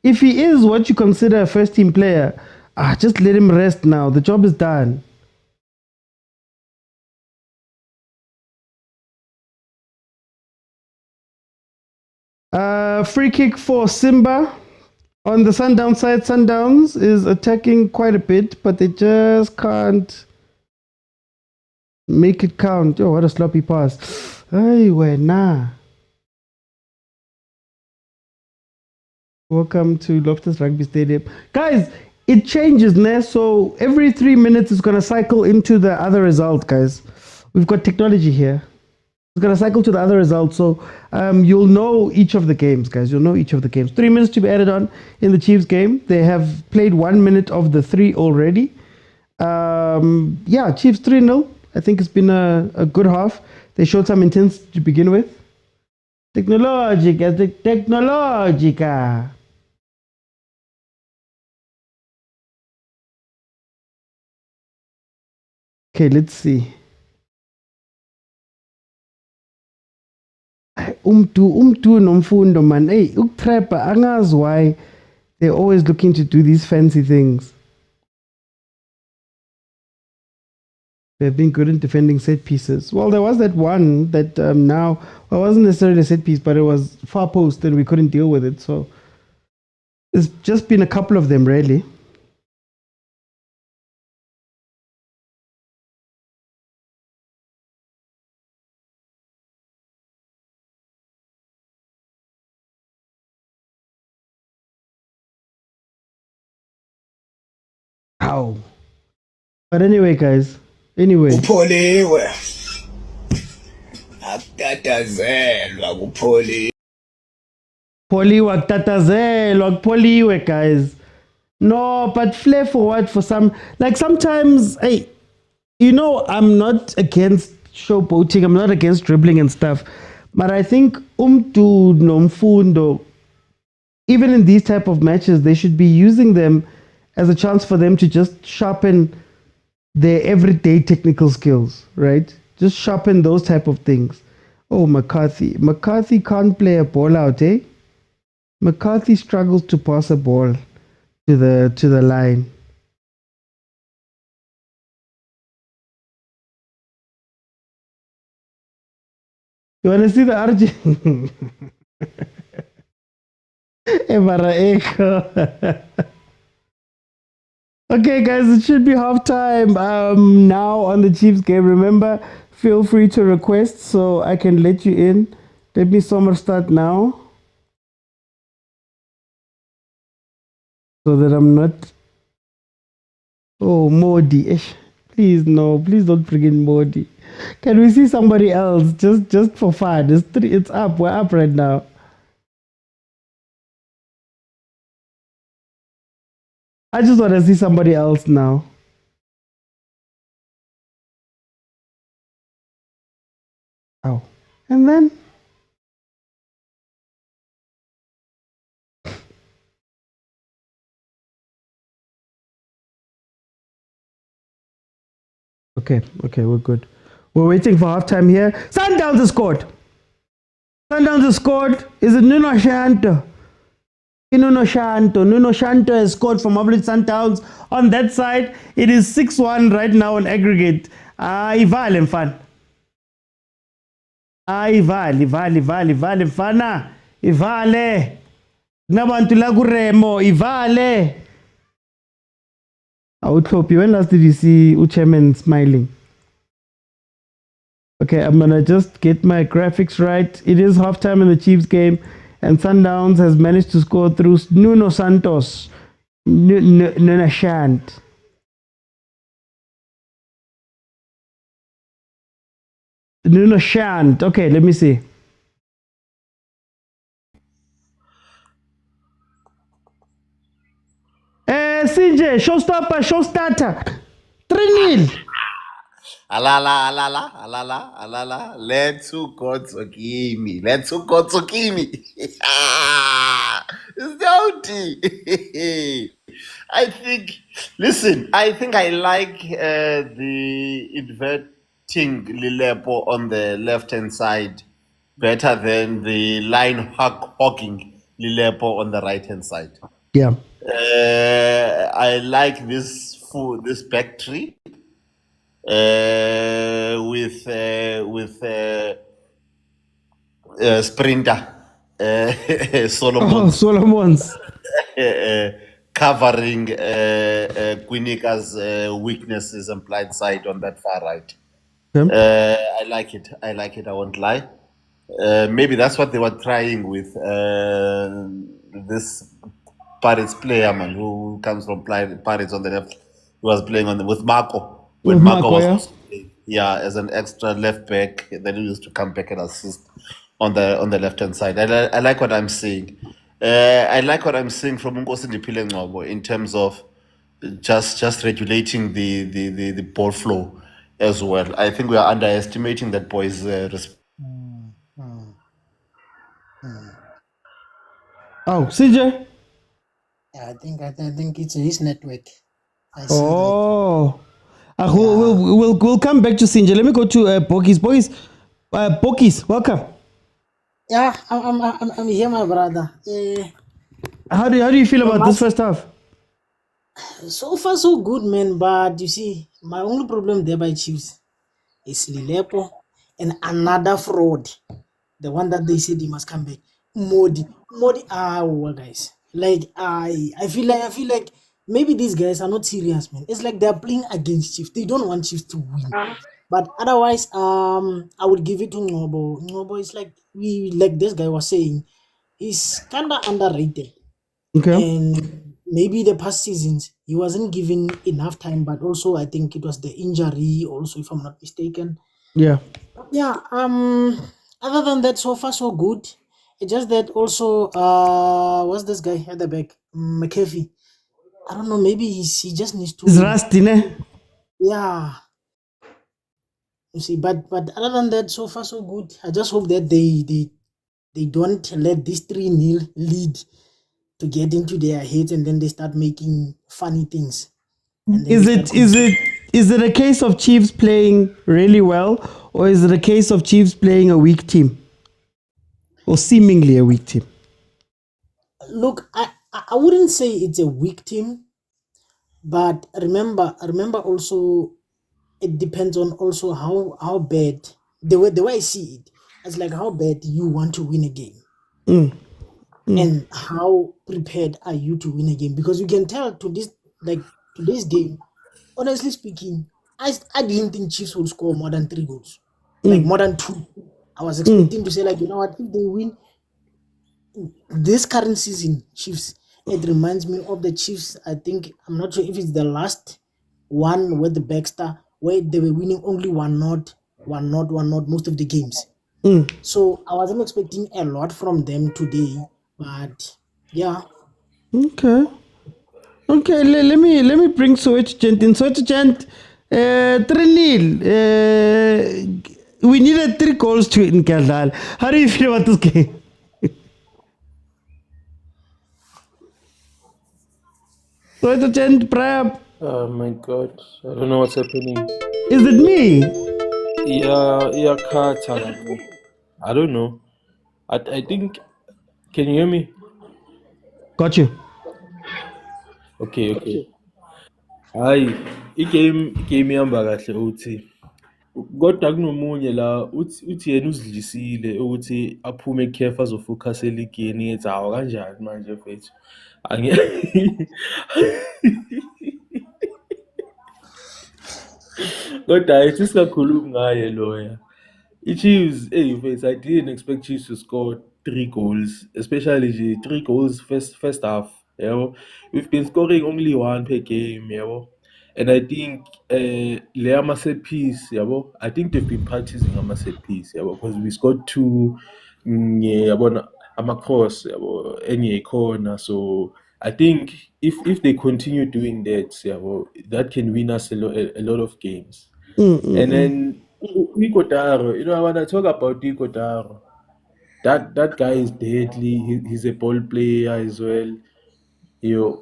If he is what you consider a first team player, just let him rest now. The job is done. Free kick for Simba. On the Sundowns side, Sundowns is attacking quite a bit, but they just can't make it count. Oh, what a sloppy pass. Hey, nah. Welcome to Loftus Rugby Stadium. Guys, it changes, né? So every 3 minutes it's going to cycle into the other result, guys. We've got technology here. It's going to cycle to the other result. So you'll know each of the games, guys. You'll know each of the games. 3 minutes to be added on in the Chiefs game. They have played 1 minute of the 3 already. Yeah, Chiefs 3-0. I think it's been a good half. They showed some intensity to begin with. Technologica. Okay, let's see. Umtu nomfundo man. Hey, uktrapa angas why they're always looking to do these fancy things. They've been good in defending set pieces. Well, there was that one that now, well, it wasn't necessarily a set piece, but it was far post and we couldn't deal with it. So there's just been a couple of them, really. Ow. But anyway, guys. Anyway. Kupholiwe. Akutatazelwa kupholiwe. Poliwe akutatazelwa kupholiwe, guys. No, but flair for what? For some, like sometimes, hey, you know, I'm not against showboating. I'm not against dribbling and stuff. But I think umtu nomfundo, even in these type of matches, they should be using them as a chance for them to just sharpen their everyday technical skills, right? Just sharpen those type of things. Oh, McCarthy. McCarthy can't play a ball out, eh? McCarthy struggles to pass a ball to the line. You want to see the RG? Emara Echo. Okay, guys, it should be halftime now on the Chiefs game. Remember, feel free to request so I can let you in. Let me start now so that I'm not. Oh, Modi. Please, no. Please don't bring in Modi. Can we see somebody else? Just for fun. It's up. We're up right now. I just want to see somebody else now. Oh. And then? Okay, we're good. We're waiting for halftime here. Sundowns has scored. Sundowns has scored. Is it Nuno Shanto? Nuno Shanto has scored for Mamelodi Sundowns. On that side, it is 6-1 right now on aggregate. Ivale mfana. Ivale mfana. Ivale. Nabantu la ku Remo. Ivale. I would hope you. When last did you see Uchairman smiling? Okay, I'm gonna just get my graphics right. It is halftime in the Chiefs game, and Sundowns has managed to score through Nuno Santos. Nuno Shant. Nuno Shant. Okay, let me see. CJ, show starter. 3-0. Alala. Let's go to Kimi. I think I like the inverting Lilepo on the left-hand side better than the line hogging Lilepo on the right-hand side. Yeah. I like this back three with sprinter Solomons covering Quinika's weaknesses and blind side on that far right. I like it. I won't lie. Maybe that's what they were trying with this Pirates player, man, who comes from Pirates on the left. He was playing with Marco. When Marco was as an extra left back, then he used to come back and assist on the left hand side. I like what I'm seeing. I like what I'm seeing from Nkosi Ndipile Ngcobo in terms of just regulating the ball flow as well. I think we are underestimating that boy's Oh, CJ. Yeah, I think it's his network. We'll come back to Sinja. Let me go to Bokis. Bokis, welcome. Yeah, I'm here, my brother. How do you feel about this first half? So far, so good, man. But you see, my only problem there by Chiefs is Lilepo and another fraud. The one that they said he must come back. Modi. Guys. Like I feel like maybe these guys are not serious, man. It's like they're playing against Chiefs. They don't want Chiefs to win. But otherwise, I would give it to Ngobo. Ngobo is like this guy was saying, he's kinda underrated. Okay. And maybe the past seasons he wasn't given enough time, but also I think it was the injury also, if I'm not mistaken. Yeah. Yeah, other than that, so far so good. It's just that also what's this guy at the back? McAfee. I don't know, maybe he just needs to. He's rusty, ne? Yeah. You see, but other than that, so far so good. I just hope that they don't let this 3-0 lead to get into their heads and then they start making funny things. Is it a case of Chiefs playing really well, or is it a case of Chiefs playing a weak team? Or seemingly a weak team? Look, I wouldn't say it's a weak team, but remember also it depends on also how bad the way I see it. It's like how bad you want to win a game. And how prepared are you to win a game? Because you can tell today's game, honestly speaking, I didn't think Chiefs would score more than 3 goals. Like more than 2. I was expecting to say, like, you know what, if they win this current season, Chiefs, it reminds me of the Chiefs. I think, I'm not sure if it's the last one with the Baxter where they were winning only 1-0, 1-0 most of the games. So I wasn't expecting a lot from them today, but yeah. Okay. Okay, let me bring Soweto Gent in. Soweto Gent, 3-0. We needed 3 goals to in Kazal. How do you feel about this game? Soweto Gent, Prab. Oh my God, I don't know what's happening. Is it me? Yeah, I don't know. I think. Can you hear me? Got you. Okay. Hayi, igame ihamba kahle uthi. Kodwa kunomunye la uthi yena uzidlisile ukuthi aphume eCAF azofocus eligini ethi hawo kanjani manje mfethu. Kodwa ayithi singakhulumi ngaye loya. Chiefs, hey, face, I didn't expect Chiefs to score 3 goals, especially 3 goals first half. You know, we've been scoring only 1 per game. You know, and I think Leama set piece. You know, I think they've been practicing a set piece. You know, because we scored 2. I'm across any corner. So I think if they continue doing that, that can win us a lot of games. And then Ikotaro, when I talk about Ikotaro, that guy is deadly. He's a ball player as well. I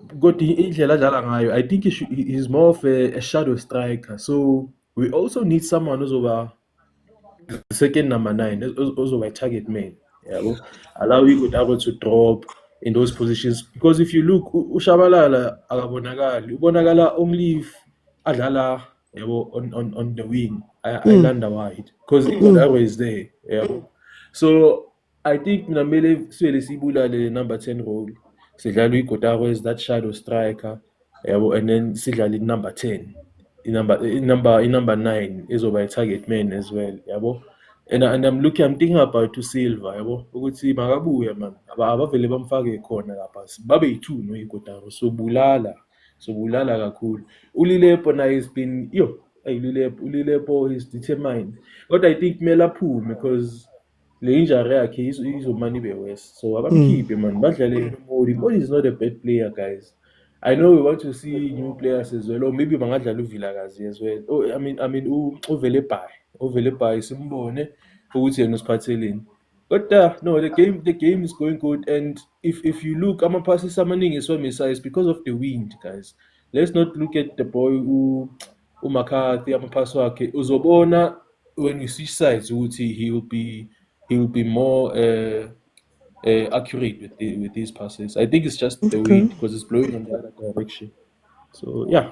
think he's more of a shadow striker. So we also need someone who's over the second number 9, who's over a target man. Allow Ikotaro to drop in those positions. Because if you look, Ushabalala Ubonagala only if Adala on the wing. I land wide because Ikotaro is there. So I think Namele Swele Sibula the number 10 role. Sidlali Ikotaro is that shadow striker, and then Sidlali number 10. In number 9 is over a target man as well. And I'm thinking about to Silva, ukuthi makabuye man abavele bamfake khona lapha babe yi2 no Ikotaro so bulala kakhulu. Ulilepo na has been Ulilepo is determined, but I think Mela Poo because le injury yakhe izomani be worse, so abamkhiphe man badlale Modi is not a bad player, guys. I know we want to see new players as well, or maybe bangadlala uVilakazi as well. Oh, I mean uVelepai simbone ukuthi yena usiphatheleni. But no, the game is going good, and if you look, amapasses amaningi eswamisa is because of the wind, guys. Let's not look at the boy uMcCarthy amapass wakhe. Uzobona when you see sides ukuthi he will be more accurate with these passes. I think it's just the wind because it's blowing in the other direction. So yeah.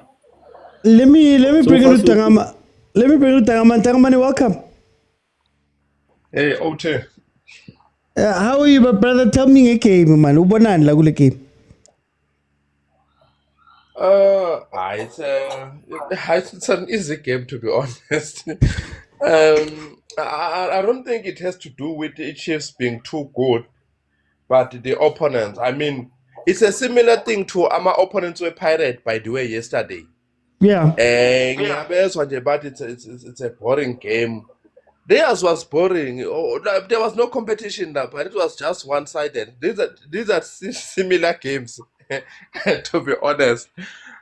Let me bring you Tangama. Let me bring you Tangama. Tangamani, welcome. Hey, Ote. How are you, my brother? Tell me a game, man. Ubonan lagule game. It's an easy game, to be honest. I don't think it has to do with the Chiefs being too good, but the opponents. I mean, it's a similar thing to our opponents were Pirate, by the way, yesterday. Yeah. But it's a boring game. Theirs was boring. There was no competition, but it was just one-sided. These are similar games, to be honest.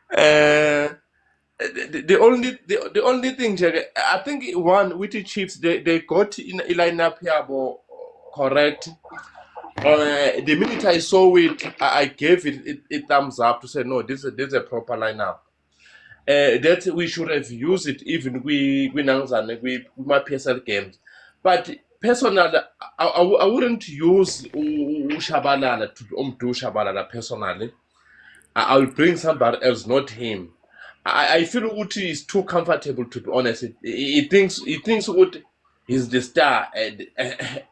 The only thing, I think one with the Chiefs, they got in a lineup here, correct. The minute I saw it, I gave it a thumbs up to say no, this is a proper lineup. That we should have used it even with my PSL games. But personally, I wouldn't use Shabalala to do Shabalala personally. I will bring somebody else, not him. I feel Uti is too comfortable, to be honest. He thinks Uti is the star and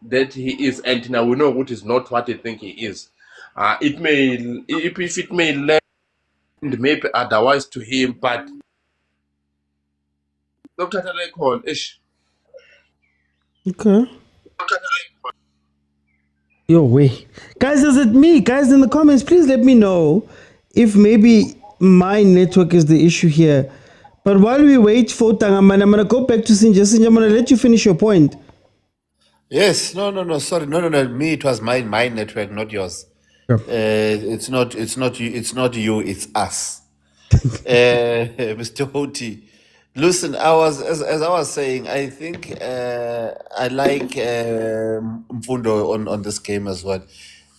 that he is, and now we know Uti is not what he think he is. It may lend maybe otherwise to him, but Dr. Talekon, ish. Okay. Yo, wait. Guys, is it me? Guys, in the comments, please let me know if maybe my network is the issue here. But while we wait for Tangaman, I'm gonna go back to Sinja. Sinja, I'm gonna let you finish your point. Yes, no, sorry, no. Me, it was my network, not yours. It's not you, it's us. Mr. Hoti, listen, as I was saying, I think I like Mfundo on this game as well.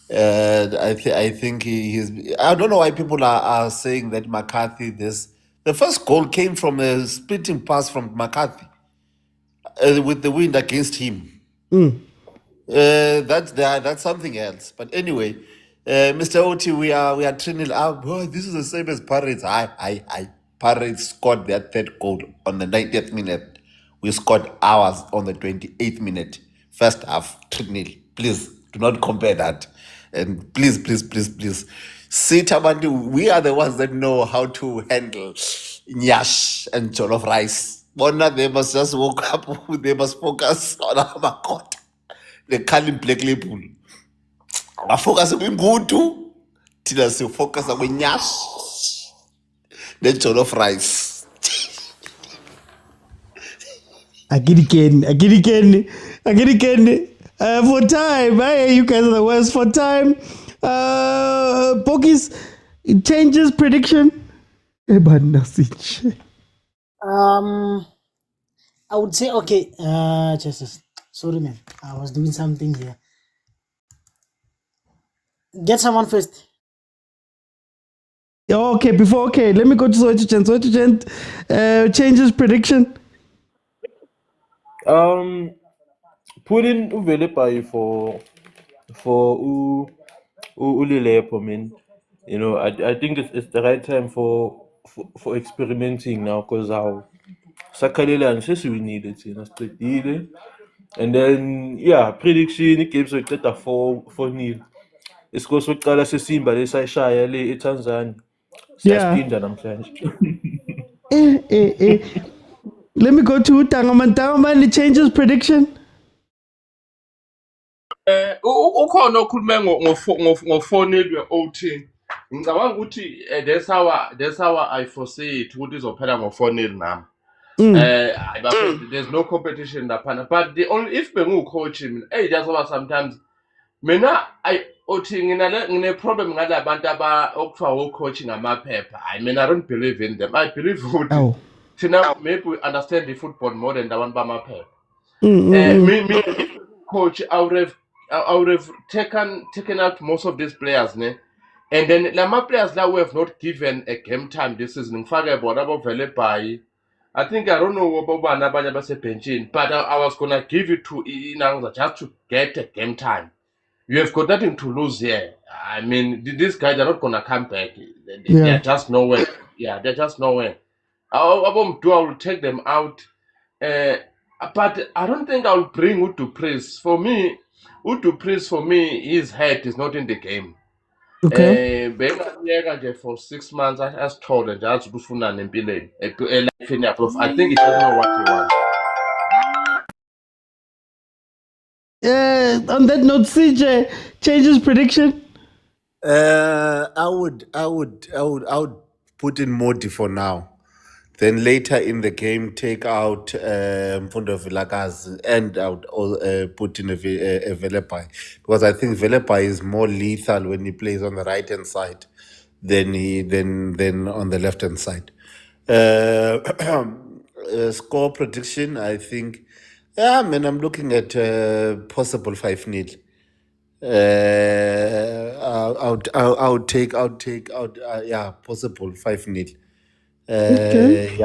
I think he's. I don't know why people are saying that McCarthy. The first goal came from a splitting pass from McCarthy with the wind against him. That's something else. But anyway, Mr. Oti, we are 3-0 up. Oh, this is the same as Pirates. I Pirates scored their third goal on the 90th minute. We scored ours on the 28th minute. First half, 3-0. Please do not compare that. And please. See, Tabandu, we are the ones that know how to handle nyash and jollof rice. Bona, they must just woke up. They must focus on our court. The Kalim Black Label. I focus on Ngutu. Till I focus on nyash. The jollof rice. I get again. For time, you guys are the worst. For time, Pokis changes prediction. I would say okay. Jesus, sorry, man. I was doing something here. Get someone first. Okay, let me go to Soitichent. Changes prediction. Put in Uvelepai for Ulilepo, man. You know, I think it's the right time for experimenting now, because how Sakalele and Sesi we need it, you know, straight deal. And then prediction it games with that 4-0. It's because we call us Simba, they say Shaya le Tanzania. Siyasiphinda namhlanje. Let me go to Tangaman changes prediction. Ukhona okhulume ngo-4-0 we-OT. Ngicabanga ukuthi that's how I foresee it ukuthi izophela ngo-4-0 nami. There's no competition laphana, but the only if bengu-coach mina just about sometimes mina uthi ngine problem ngala bantu okuthiwa wo-coach ngamaphepha. I mean, I don't believe in them. I believe ukuthi thina maybe we understand the football more than the one bamaphepha. Me coach, I would have taken out most of these players, ne? And then lama players that we have not given a game time this season. Ngifake bona abovele by I don't know about abanye basebenchini, but I was gonna give it to Inangza just to get a game time. You have got nothing to lose here. I mean, these guys are not gonna come back. They're just nowhere. Yeah, they're just nowhere. I will take them out. But I don't think I'll bring Utu For me, his head is not in the game. Okay. For 6 months, I was told that I think he doesn't know what he wants. On that note, CJ changes prediction. I would put in Modi for now. Then later in the game, take out Mfundo Vilakazi and put in a Velepai. Because I think Velepai is more lethal when he plays on the right-hand side than on the left-hand side. Score prediction, I think, I'm looking at possible 5-0. I'll take possible 5-0. Okay.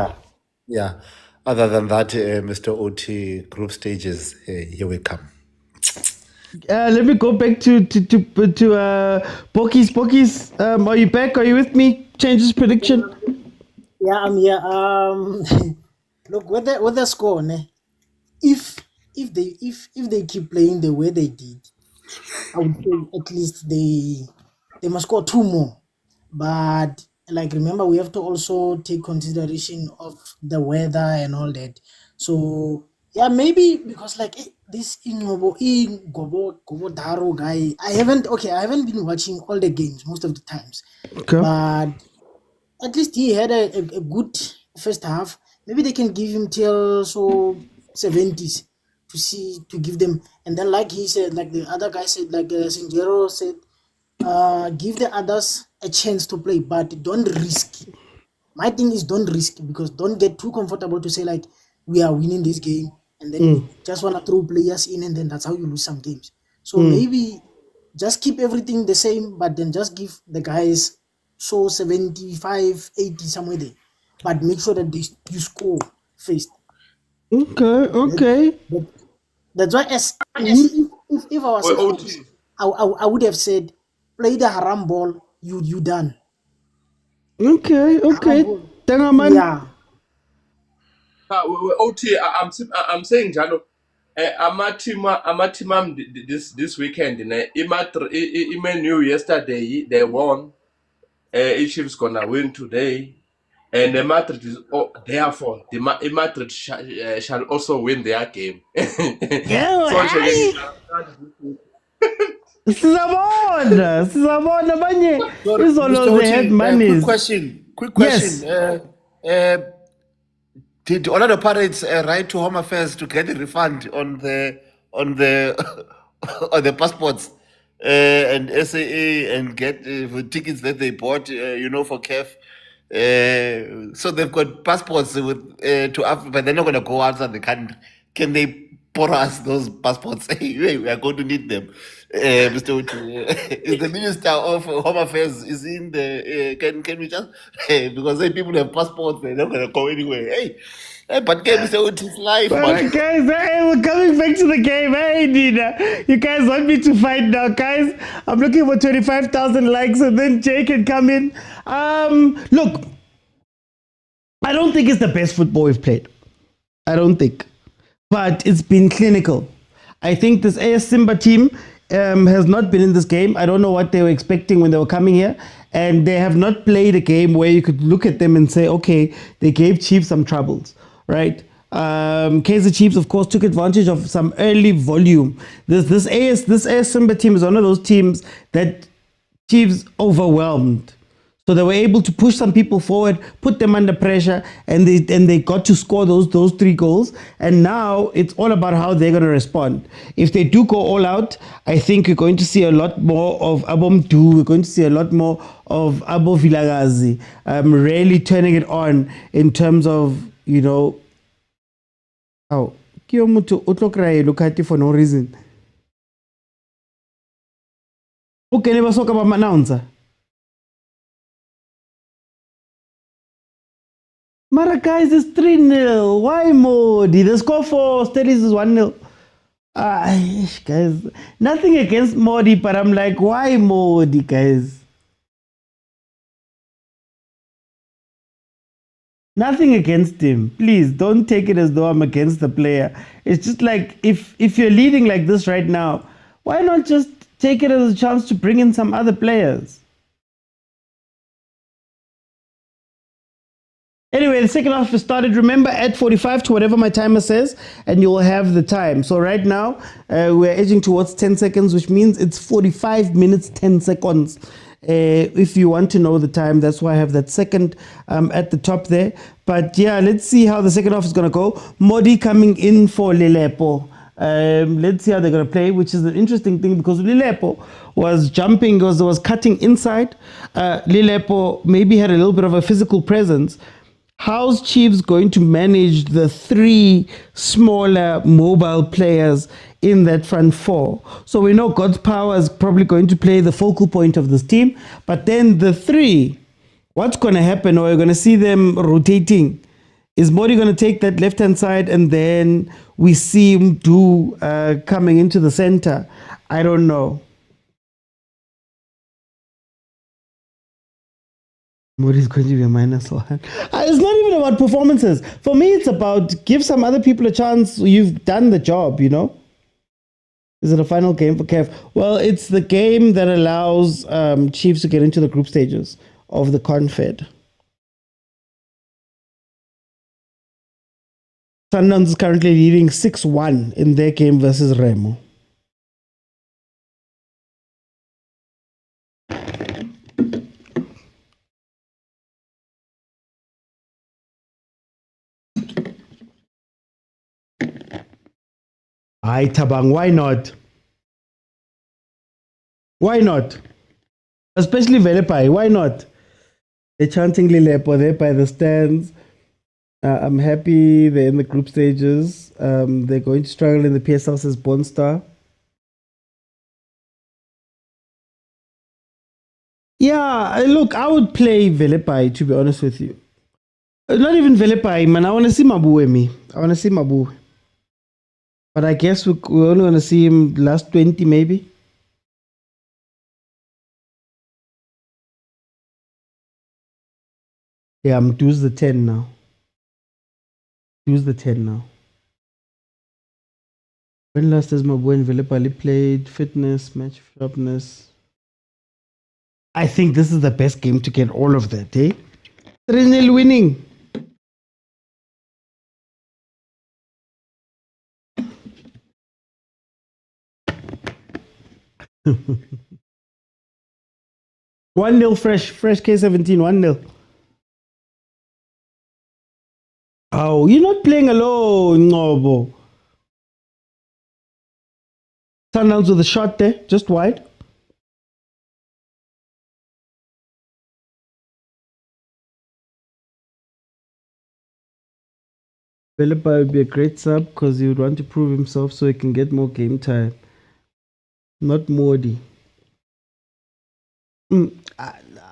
Yeah. Other than that, Mr. OT group stages, here we come. Let me go back to Pokis. Pokis, are you back? Are you with me? Changes prediction. Yeah, I'm here. Look, with the score, ne? If they keep playing the way they did, I would say at least they must score 2 more. But like, remember, we have to also take consideration of the weather and all that. So yeah, maybe because like this Gobo Daro guy, I haven't been watching all the games most of the times. Okay. But at least he had a good first half. Maybe they can give him till 70s to give them, and then like he said, like the other guy said, like Sinjero said, give the others a chance to play, but don't risk. My thing is don't risk, because don't get too comfortable to say like we are winning this game and then you just want to throw players in, and then that's how you lose some games. So maybe just keep everything the same, but then just give the guys 75, 80 somewhere there, but make sure that you score first. Okay. That's why if I was a coach, I would have said play the haram ball. You done. Okay. Tangaman. Yeah. OT, I'm saying Jalo. Amatimam this weekend, Imenu yesterday they won. Chiefs gonna win today, and the Madrid is therefore the Madrid shall also win their game. Sizabona abanye Sorry, izolo Mr. they had Oti, monies. quick question. Yes. Did Orlando Pirates write to Home Affairs to get a refund on the on the passports and SAA and get the tickets that they bought, for CAF? So they've got passports with to Africa, but they're not going to go outside the country. Can they borrow us those passports? We are going to need them. Mr. Oti, is the Minister of Home Affairs is in the? Can we just because people have passports, they're not going to go anywhere. But Mr. Oti's life, man. Guys, we're coming back to the game. Hey, Nina, you guys want me to fight now, guys? I'm looking for 25,000 likes, and then Jay can come in. Look, I don't think it's the best football we've played. I don't think, but it's been clinical. I think this AS Simba team has not been in this game. I don't know what they were expecting when they were coming here, and they have not played a game where you could look at them and say, okay, they gave Chiefs some troubles. Right, Kaizer Chiefs, of course, took advantage of some early volume. This AS Simba team is one of those teams that Chiefs overwhelmed. So they were able to push some people forward, put them under pressure, and they got to score those 3 goals. And now it's all about how they're going to respond. If they do go all out, I think we're going to see a lot more of Abomdu. We're going to see a lot more of Abo Vilagazi really turning it on in terms of, look at it for no reason. Okay, never talk about my announcer. Mara guys, it's 3-0. Why Modi? The score for Steadies is 1-0. Guys, nothing against Modi, but I'm like, why Modi, guys? Nothing against him. Please don't take it as though I'm against the player. It's just like if you're leading like this right now, why not just take it as a chance to bring in some other players? Anyway, the second half has started. Remember, add 45 to whatever my timer says, and you'll have the time. So right now, we're edging towards 10 seconds, which means it's 45 minutes, 10 seconds. If you want to know the time, that's why I have that second at the top there. But yeah, let's see how the second half is going to go. Modi coming in for Lilepo. Let's see how they're going to play, which is an interesting thing because Lilepo was jumping, was cutting inside. Lilepo maybe had a little bit of a physical presence. How's Chiefs going to manage the 3 smaller mobile players in that front 4? So we know God's power is probably going to play the focal point of this team. But then the 3, what's going to happen? Or you're going to see them rotating. Is Modi going to take that left-hand side and then we see him coming into the center? I don't know. Modi's going to be a -1. It's not even about performances. For me, it's about give some other people a chance. You've done the job, Is it a final game for CAF? Well, it's the game that allows Chiefs to get into the group stages of the Confed. Sundowns is currently leading 6-1 in their game versus Remo. Hi, Tabang, why not? Why not? Especially Velepai, why not? They're chanting Lilepo there by the stands. I'm happy they're in the group stages. They're going to struggle in the PSL, says Bonstar. Yeah, look, I would play Velepai, to be honest with you. Not even Velepai, man. I want to see Mabu me. I want to see Mabu. But I guess we're only going to see him last 20, maybe. Yeah, I'm Do's the 10 now. Do's the 10 now. When last has Mabu and Velepai played? Fitness, match sharpness. I think this is the best game to get all of that, eh? 3-0 winning. One 0 fresh K17, 1-0. Oh, you're not playing alone, no. Sundowns with a shot there, just wide. Philippa would be a great sub because he would want to prove himself so he can get more game time. Not Modi.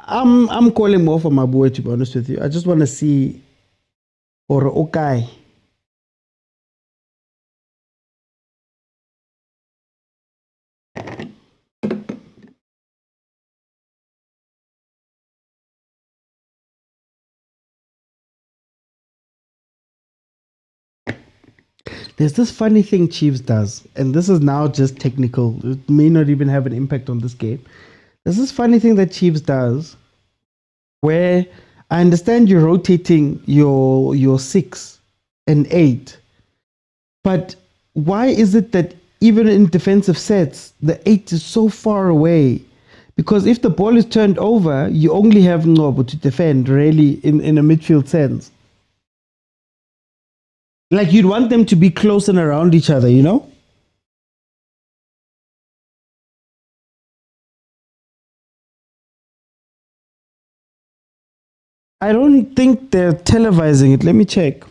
I'm calling more for my boy, to be honest with you. I just want to see or okay. There's this funny thing Chiefs does, and this is now just technical. It may not even have an impact on this game. There's this funny thing that Chiefs does where I understand you're rotating your 6 and 8, but why is it that even in defensive sets, the 8 is so far away? Because if the ball is turned over, you only have Ngobo to defend, really, in a midfield sense. Like you'd want them to be close and around each other, you know? I don't think they're televising it. Let me check.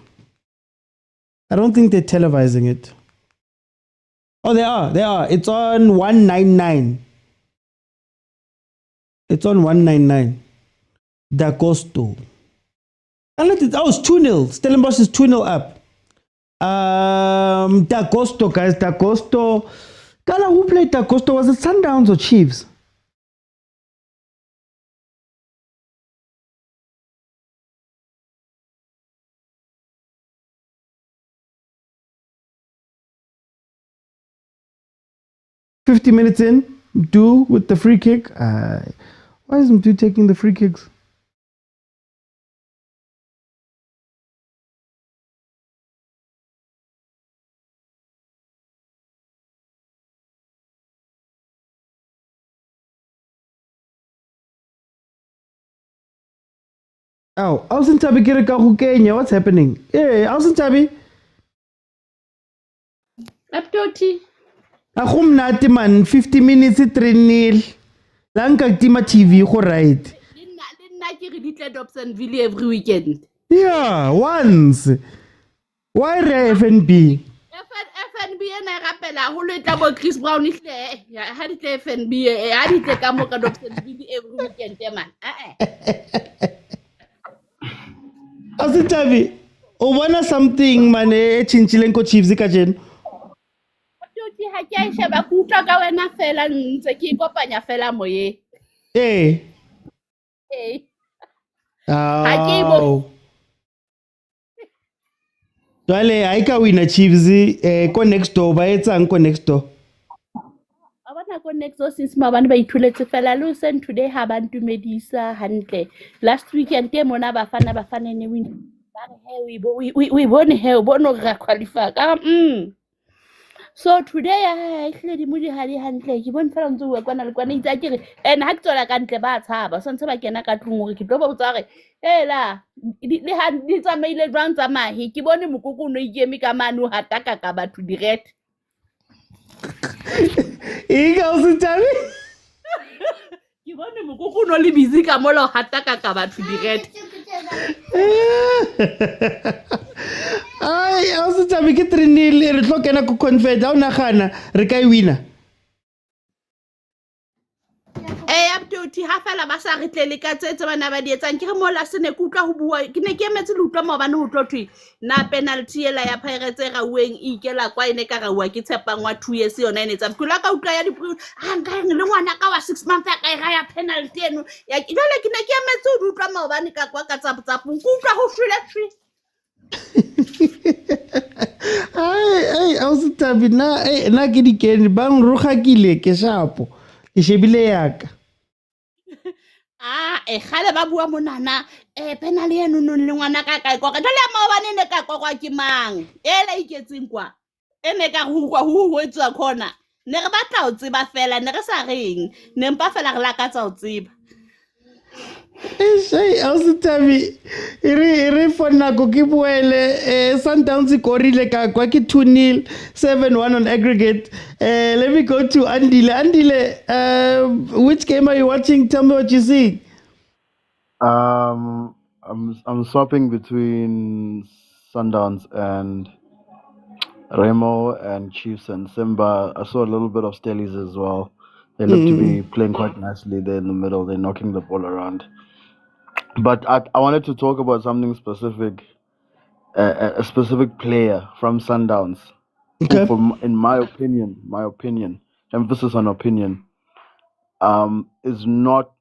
I don't think they're televising it. Oh, they are. They are. It's on 199. It's on 199. D'Agosto. Oh, it's 2-0. Stellenbosch is 2-0 up. D'Agosto, guys. D'Agosto. Gala, who played D'Agosto? Was it Sundowns or Chiefs? $50 minutes in, Do with the free kick. Why isn't Do taking the free kicks? Oh, Ausintabi Kirika Kenya, what's happening? Hey, Ausintabi. Aptoti. Ahum nati man, 50 minutes, 3-0. Lanka Tima TV, go right. Didn't I get Dobson Ville every weekend? Yeah, once. Why FNB? FNB and I rappella who let about Chris Brown is there. I had it FNB, I did take a mocha Dobson Ville every weekend, man. Ausintabi, Owana something, man, Chinchilenko Chiefs, Kajen. Hey. Hey. Oh. Dale, aika wina Chiefs ko next door ba etsang ko next door. Abana go next door since mabana ba ithuletse fela lo send today ha ba ntumedisa hantle. Last weekend ke mona bafana ne win. We won here, we no qualify. So today ehlile di modi ha di hantle ke bone fela ntse o kwana le kwana itse ke re and ha ke tswela ka ntle ba tshaba so ntse ba kena ka tlung hore ke tlo ba botsa re la le ha di tsamaile jwang tsa mahe ke bone mokokono ikeme ka mane ha taka ka batho direct Usitabi ke bone mokokono le busy ka mola ha taka ka batho direct Ai, usitabi ke 3-0 re tlo kena ku confed ha o nagana re ka wina. Abduti ha fela ba sa re tlele ka tse bana ba di etsang ke re mola se ne ke utlwa ho bua ke ne ke emetse le utlwa maobane ho tlotwe na penalty ela ya Pirates e rauweng ikela kwa ene ka raua ke tshepang wa 2 years yona ene tsa kula ka utlwa ya di hanga le ngwana ka wa 6 months ka e ya penalty eno ya jole ke ne ke emetse ho utlwa maobane ka kwa ka tsapung ke utlwa ho hlile three Ai, usitabi na ke di kene bang rugakile ke shapo ke shebile yaka. Gale ba bua monana penalty eno no le ngwana ka ka kwa jole maobane ne ka kwa ke mang ela iketseng kwa ene ka ho etswa khona ne re batla ho tseba fela ne re sa reng ne mpa fela re lakatsa ho tseba Usitabi re for nako ke boele Sundowns korile ka kwa ke 2-0 7-1 on aggregate. Let me go to Andile, which game are you watching? Tell me what you see. I'm swapping between Sundowns and Remo and Chiefs and Simba. I saw a little bit of Stellies as well. They look to be playing quite nicely there in the middle. They're knocking the ball around. But I wanted to talk about something specific, a specific player from Sundowns. Okay. Who, in my opinion, emphasis on opinion, is not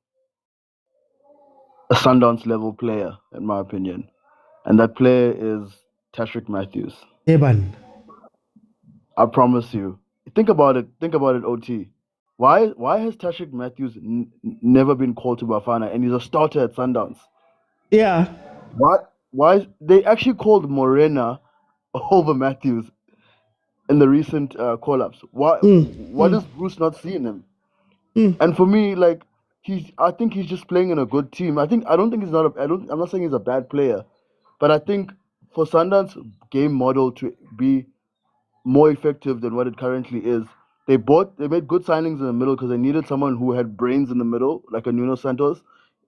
a Sundowns level player, in my opinion. And that player is Tashrik Matthews. Eban. I promise you. Think about it, OT. Why has Tashrik Matthews never been called to Bafana and he's a starter at Sundowns? Yeah. Why they actually called Morena over Matthews in the recent call-ups? Why does Bruce not see in him? And for me, like I think he's just playing in a good team. I'm not saying he's a bad player, but I think for Sundowns game model to be more effective than what it currently is, they made good signings in the middle because they needed someone who had brains in the middle, like a Nuno Santos,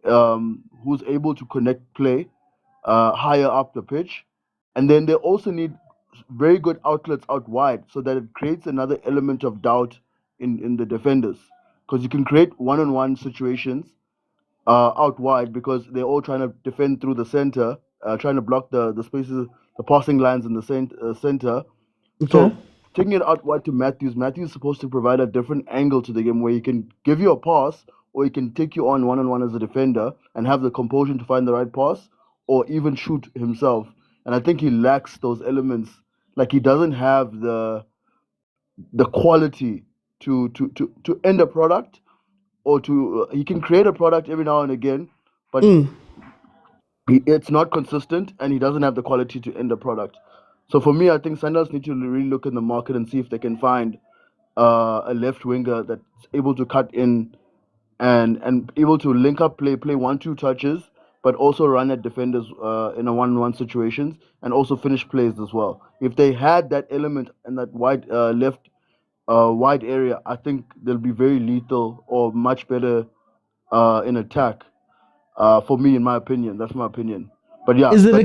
who's able to connect play higher up the pitch. And then they also need very good outlets out wide so that it creates another element of doubt in the defenders. Because you can create one-on-one situations out wide because they're all trying to defend through the center, trying to block the spaces, the passing lines in the center. Okay. So taking it out wide to Matthews is supposed to provide a different angle to the game where he can give you a pass or he can take you on one-on-one as a defender and have the composure to find the right pass or even shoot himself. And I think he lacks those elements. Like he doesn't have the quality to end a product or to he can create a product every now and again, but it's not consistent and he doesn't have the quality to end a product. So for me, I think Sundowns need to really look in the market and see if they can find a left winger that's able to cut in and able to link up play 1-2 touches, but also run at defenders in a 1-1 situations and also finish plays as well. If they had that element in that wide left wide area, I think they'll be very lethal or much better in attack. For me, in my opinion, that's my opinion. But yeah, Is it a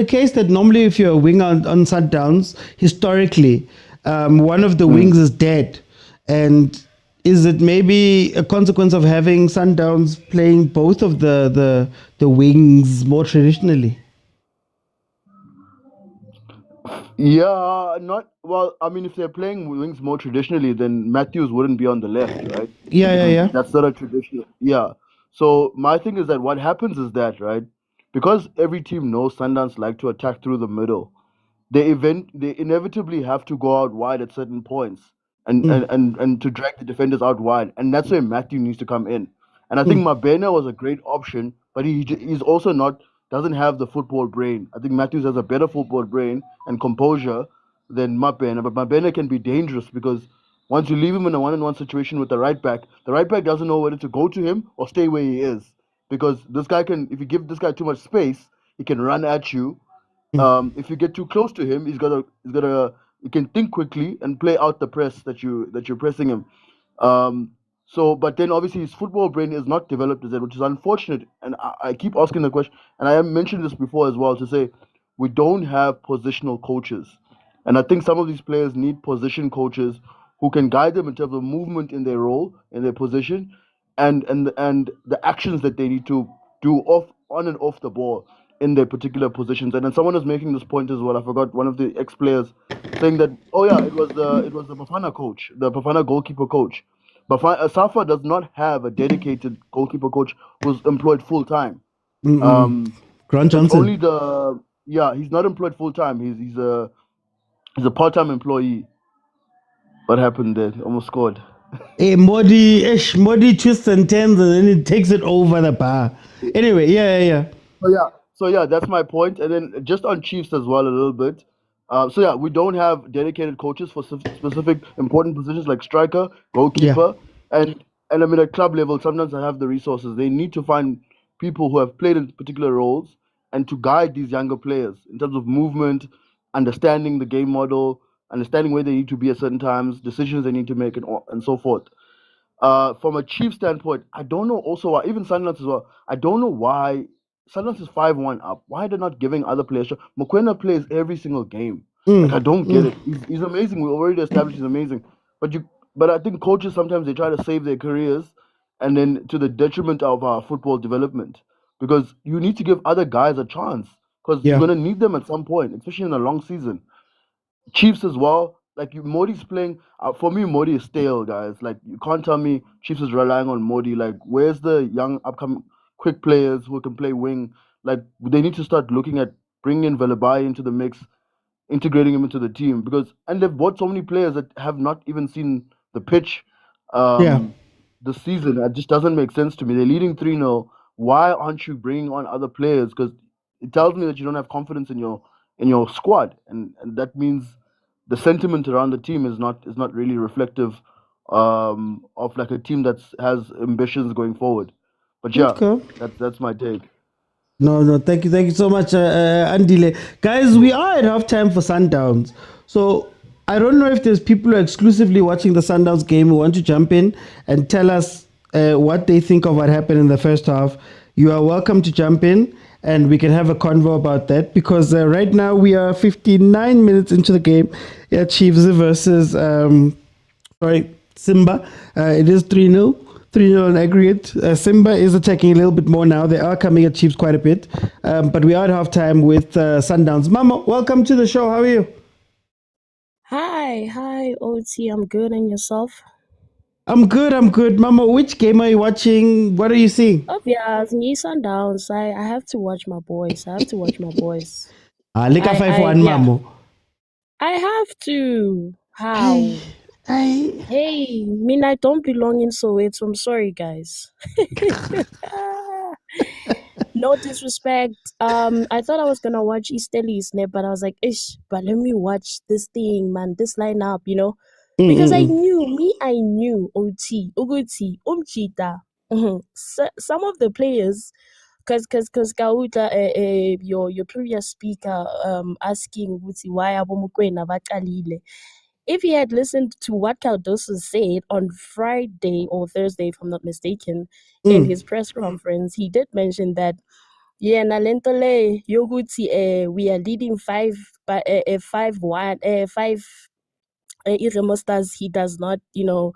case that normally if you're a winger on Sundowns, historically, one of the wings is dead, and is it maybe a consequence of having Sundowns playing both of the wings more traditionally? Yeah, not well. I mean, if they're playing wings more traditionally, then Matthews wouldn't be on the left, right? Yeah. That's not a traditional. Yeah. So my thing is that what happens is that, right, because every team knows Sundowns like to attack through the middle, they inevitably have to go out wide at certain points and to drag the defenders out wide, and that's where Matthew needs to come in. And I think Mabena was a great option, but he's also doesn't have the football brain. I think Matthews has a better football brain and composure than Mabena. But Mabena can be dangerous because once you leave him in a one-on-one situation with the right back doesn't know whether to go to him or stay where he is. Because this guy can, if you give this guy too much space, he can run at you. If you get too close to him, he can think quickly and play out the press that you're pressing him. But then obviously his football brain is not developed as yet, which is unfortunate. And I keep asking the question, and I have mentioned this before as well, to say we don't have positional coaches. And I think some of these players need position coaches who can guide them in terms of movement in their role, in their position, and the actions that they need to do on and off the ball in their particular positions. And then someone was making this point as well. I forgot, one of the ex-players saying that, oh yeah, it was the Bafana coach, the Bafana goalkeeper coach. Safa does not have a dedicated goalkeeper coach who's employed full time. Grant Johnson. Only he's not employed full time. He's a part-time employee. What happened there? Almost scored. Hey, Modi twists and turns and then it takes it over the bar. Anyway, yeah. So yeah, that's my point. And then just on Chiefs as well a little bit. We don't have dedicated coaches for specific important positions like striker, goalkeeper, and I mean at club level sometimes I have the resources. They need to find people who have played in particular roles and to guide these younger players in terms of movement, understanding the game model, understanding where they need to be at certain times, decisions they need to make, and so forth. From a Chief standpoint, I don't know also why, even Sundowns as well, I don't know why Sundowns is 5-1 up. Why they're not giving other players? Mokwena plays every single game. Like I don't get it. He's amazing. We already established he's amazing. But I think coaches sometimes they try to save their careers and then to the detriment of our football development. Because you need to give other guys a chance. Because you're gonna need them at some point, especially in a long season. Chiefs as well. Like Modi's playing. For me, Modi is stale, guys. Like you can't tell me Chiefs is relying on Modi. Like where's the young upcoming quick players who can play wing? Like they need to start looking at bringing in Velabai into the mix, integrating him into the team and they've bought so many players that have not even seen the pitch this season. It just doesn't make sense to me. They're leading 3-0. Why aren't you bringing on other players? Because it tells me that you don't have confidence in your squad, and that means the sentiment around the team is not really reflective of like a team that has ambitions going forward. But that's my take. No, thank you so much, Andile. Guys, we are at halftime for Sundowns. So I don't know if there's people who are exclusively watching the Sundowns game who want to jump in and tell us what they think of what happened in the first half. You are welcome to jump in and we can have a convo about that because right now we are 59 minutes into the game. Yeah, Chiefs versus Simba. It is 3-0. 3-0 in aggregate. Simba is attacking a little bit more now. They are coming at Chiefs quite a bit. But we are at halftime with Sundowns. Mama, welcome to the show. How are you? Hi, OT. I'm good. And yourself? I'm good. Mama, which game are you watching? What are you seeing? Obviously, Sundowns. I have to watch my boys. Lika 5-1, Mamo. I have to. How? Hey, I don't belong in Soweto. I'm sorry, guys. No disrespect. I thought I was gonna watch Easterly's net, but I was like, but let me watch this thing, man, this lineup, because I knew OT, Uguti, Umchita, some of the players, because Kauta, your previous speaker, asking Uguti why Mokwena Vakalile. If he had listened to what Cardoso said on Friday or Thursday, if I'm not mistaken, in his press conference, he did mention that, Nalentole Yoguti, we are leading 5-1, 5 Remo stars. He does not, I don't know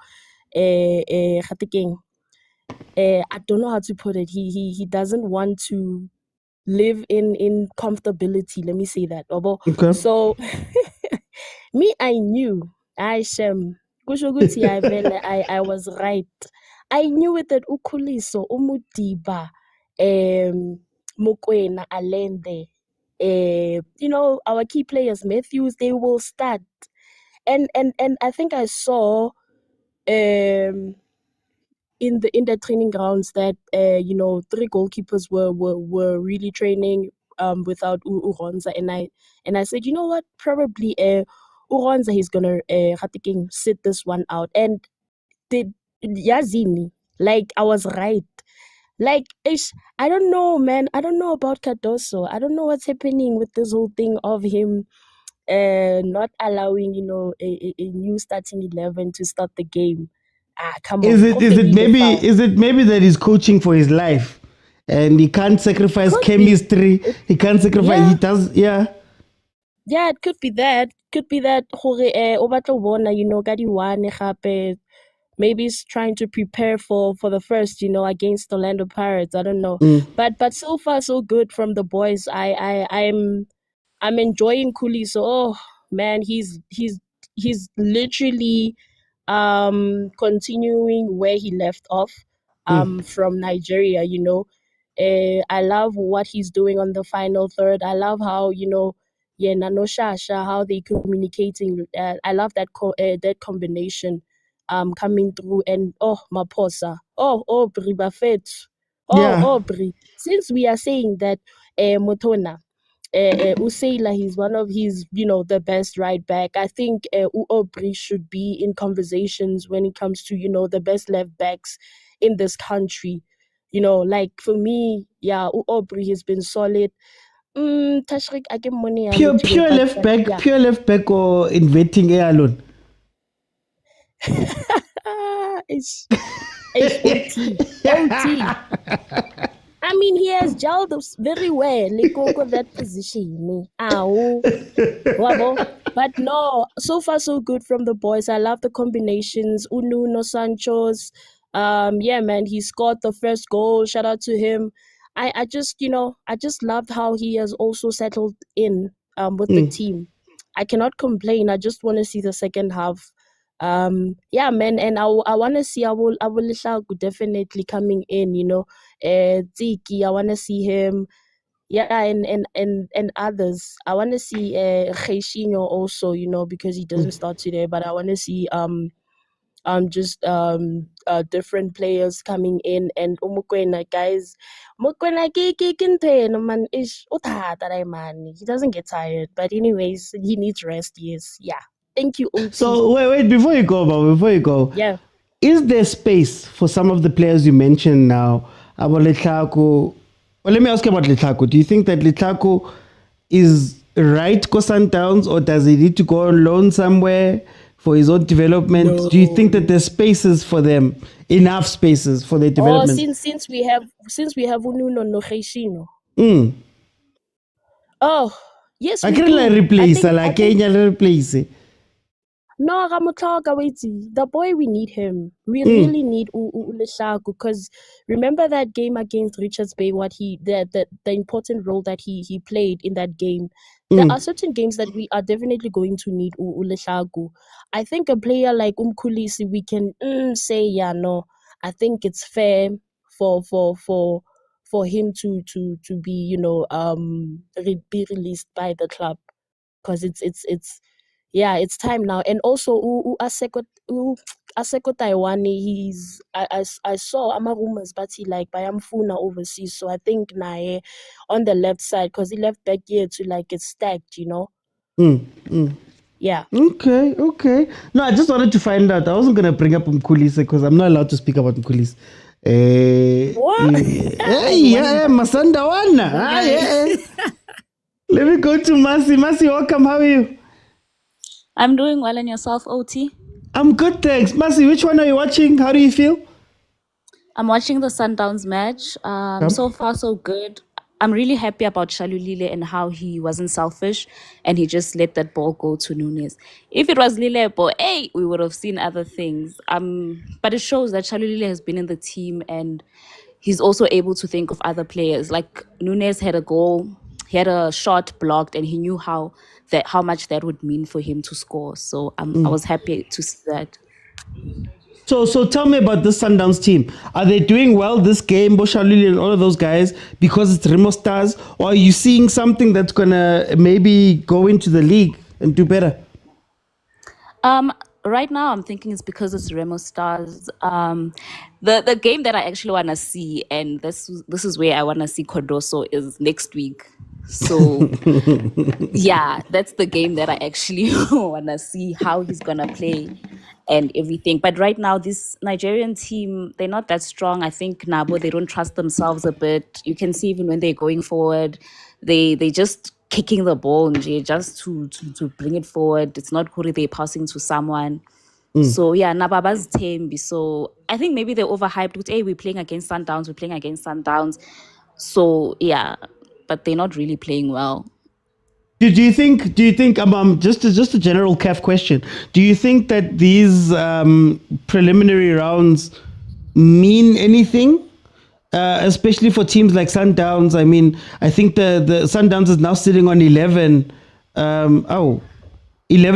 how to put it. He doesn't want to live in comfortability. Let me say that. Okay. So I knew. Kusho ukuthi I was right. I knew it that Ukhuliso, Umudiba, Mokwena, Alende, our key players, Matthews, they will start. And I think I saw in the training grounds that 3 goalkeepers were really training without Uronza, and I said, you know what, probably Uronza he's gonna sit this one out. And did Yazini, like I was right. Like I don't know, man. I don't know about Cardoso. I don't know what's happening with this whole thing of him not allowing, a new starting 11 to start the game. Come on. Is it maybe that he's coaching for his life and he can't sacrifice chemistry? He can't sacrifice. He does. Yeah. Yeah, it could be that. Could be that. O batla ho bona, ka di-one gape. Maybe he's trying to prepare for the first, against Orlando Pirates. I don't know. But so far so good from the boys. I'm enjoying Kuli. So man, he's literally continuing where he left off from Nigeria. I love what he's doing on the final third. I love how Nano Shasha, how they communicating. I love that that combination coming through. And Maposa, Bri Buffett, Bri. Since we are saying that Motona Usaila, he's one of his, the best right back. I think Aubrey should be in conversations when it comes to, the best left backs in this country. Like for me, Aubrey has been solid. Tashrik, I get money. Pure left back or inventing alone. It's OT. I mean, he has gelled very well. Like that position. But no, so far so good from the boys. I love the combinations. No Sancho's. Yeah, man, he scored the first goal. Shout out to him. I just loved how he has also settled in with the team. I cannot complain. I just want to see the second half. Yeah, man, and I want to see I will definitely coming in, Ziki, I want to see him, and others. I want to see Kheshinho also, because he doesn't start today, but I want to see different players coming in. And Mokwena, guys, Mokwena man is man, he doesn't get tired, but anyways, he needs rest. Yes, yeah. Thank you, OT. So wait, before you go, yeah, is there space for some of the players you mentioned now? About Letlaku. Well, let me ask you about Letlaku. Do you think that Letlaku is right to Sundowns, or does he need to go on loan somewhere for his own development? No. Do you think that there's spaces for them, enough spaces for their development? Since we have Ununo no Kheshino. Oh, yes. I can replace replace. No, the boy, we need him. We really need Uleshaku, because remember that game against Richards Bay, the important role that he played in that game. There are certain games that we are definitely going to need Uleshaku. I think a player like Kulisi, we can say I think it's fair for him to be be released by the club, because it's time now. And also Aseko Taiwane, I saw rumors, but he like Bayamfuna overseas. So I think Nae on the left side, because he left back here to get stacked, Yeah. Okay. No, I just wanted to find out. I wasn't gonna bring up Mkulise because I'm not allowed to speak about Mkulise. What? Yeah, Masanda Wana. Yeah. Let me go to Masi. Masi, welcome. How are you? I'm doing well, and yourself, OT? I'm good, thanks. Masi, which one are you watching? How do you feel? I'm watching the Sundowns match. So far, so good. I'm really happy about Shalulile and how he wasn't selfish and he just let that ball go to Nunes. If it was Lilepo, we would have seen other things. But it shows that Shalulile has been in the team and he's also able to think of other players. Like Nunes had a goal, he had a shot blocked, and he knew how much that would mean for him to score. So I was happy to see that. So tell me about this Sundowns team. Are they doing well this game, Boshaluli and all of those guys, because it's Remo Stars? Or are you seeing something that's going to maybe go into the league and do better? Right now, I'm thinking it's because it's Remo Stars. The game that I actually want to see, and this is where I want to see Cardoso, is next week. So yeah, that's the game that I actually want to see how he's going to play and everything. But right now, this Nigerian team, they're not that strong. I think Nabo, they don't trust themselves a bit. You can see even when they're going forward, they just kicking the ball just to bring it forward. It's not Kuri, they're passing to someone. So yeah, Nababa's team. So I think maybe they're overhyped with, hey, we're playing against Sundowns. So yeah, but they're not really playing well. Do you think just a general CAF question, do you think that these preliminary rounds mean anything, especially for teams like Sundowns? I mean, I think the Sundowns is now sitting on 11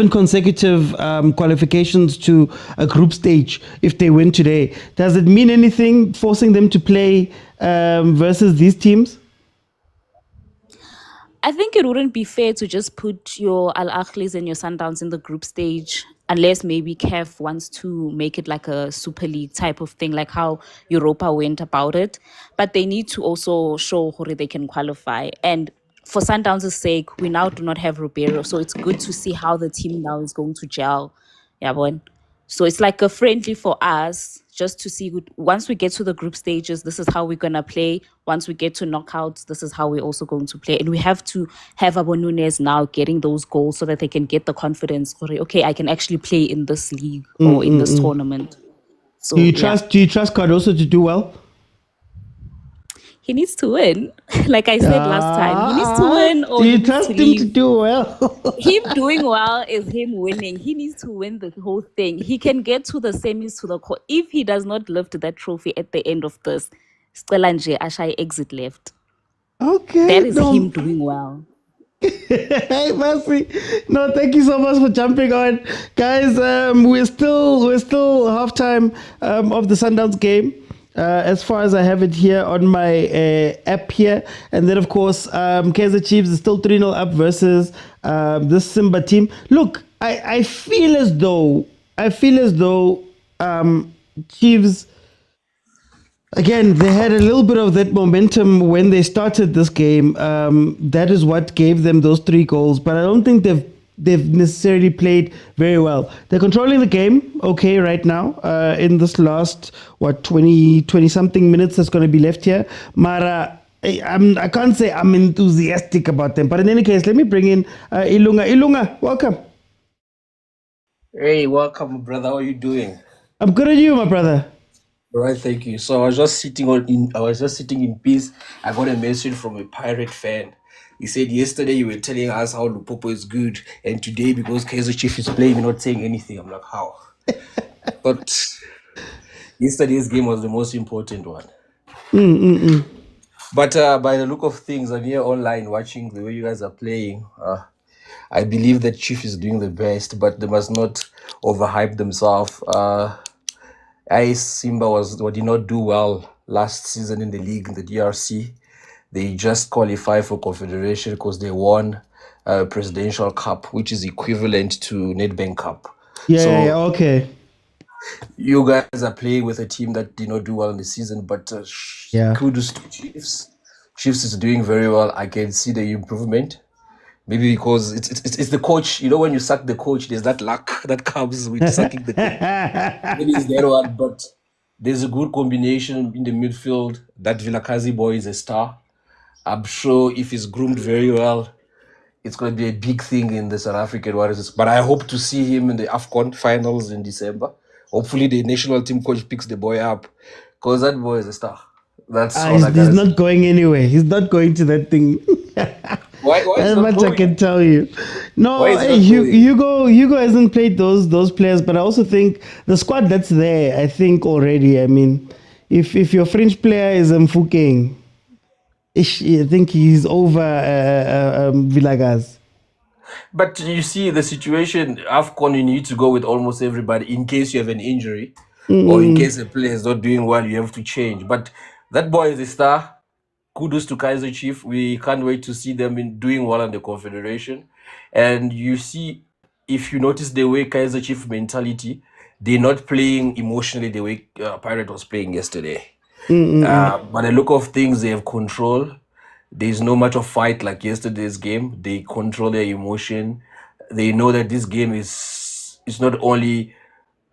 consecutive qualifications to a group stage if they win today. Does it mean anything forcing them to play versus these teams? I think it wouldn't be fair to just put your Al Ahlis and your Sundowns in the group stage unless maybe CAF wants to make it like a Super League type of thing, like how Europa went about it. But they need to also show how they can qualify. And for Sundowns' sake, we now do not have Ribeiro, so it's good to see how the team now is going to gel. Yeah, boy. So it's like a friendly for us, just to see once we get to the group stages, this is how we're going to play. Once we get to knockouts, this is how we're also going to play. And we have to have Abo Nunes now getting those goals so that they can get the confidence for, okay, I can actually play in this league or in this tournament. So do you trust Cardoso to do well? He needs to win. Like I said last time, he needs to win. Or Do you trust him to do well? Him doing well is him winning. He needs to win the whole thing. He can get to the semis, to the court. If he does not lift that trophy at the end of this, Stellenbosch Ashai exit left. Okay. That is him doing well. Hey, Mercy. No, thank you so much for jumping on. Guys, we're still halftime of the Sundowns game. As far as I have it here on my app here. And then, of course, Kaizer Chiefs is still 3-0 up versus this Simba team. Look, I feel as though Chiefs, again, they had a little bit of that momentum when they started this game. That is what gave them those 3 goals. But I don't think they've necessarily played very well. They're controlling the game okay right now in this last 20 something minutes that's going to be left here. Mara, I can't say I'm enthusiastic about them, but in any case, let me bring in Ilunga, welcome. Hey, welcome, brother. How are you doing? I'm good, and you, my brother? All right, thank you. So I was just sitting in peace. I got a message from a Pirate fan. He said yesterday you were telling us how Lupopo is good, and today because Kaizer Chiefs is playing, you're not saying anything. I'm like, how? But yesterday's game was the most important one. But by the look of things, I'm here online watching the way you guys are playing. I believe that Chief is doing the best, but they must not overhype themselves. Simba did not do well last season in the league in the DRC. They just qualified for Confederation because they won Presidential Cup, which is equivalent to Nedbank Cup. Yeah, okay. You guys are playing with a team that did not do well in the season, but kudos to Chiefs. Chiefs is doing very well. I can see the improvement. Maybe because it's the coach. You know, when you suck the coach, there's that luck that comes with sucking the coach. Maybe it's that one, but there's a good combination in the midfield. That Vilakazi boy is a star. I'm sure if he's groomed very well, it's going to be a big thing in the South African Warriors. But I hope to see him in the AFCON finals in December. Hopefully the national team coach picks the boy up because that boy is a star. That's all I got. He's not going anywhere. He's not going to that thing. Why as much going? I can tell you. No, Hugo hasn't played those players, but I also think the squad that's there, I think already, I mean, if your French player is Mfukeng, I think he's over Villagaz. But you see the situation, AFCON, you need to go with almost everybody in case you have an injury or in case a player is not doing well, you have to change. But that boy is a star. Kudos to Kaizer Chiefs. We can't wait to see them doing well in the Confederation. And you see, if you notice the way Kaizer Chiefs mentality, they're not playing emotionally the way Pirate was playing yesterday. By the look of things, they have control. There's no much of fight like yesterday's game. They control their emotion. They know that this game is not only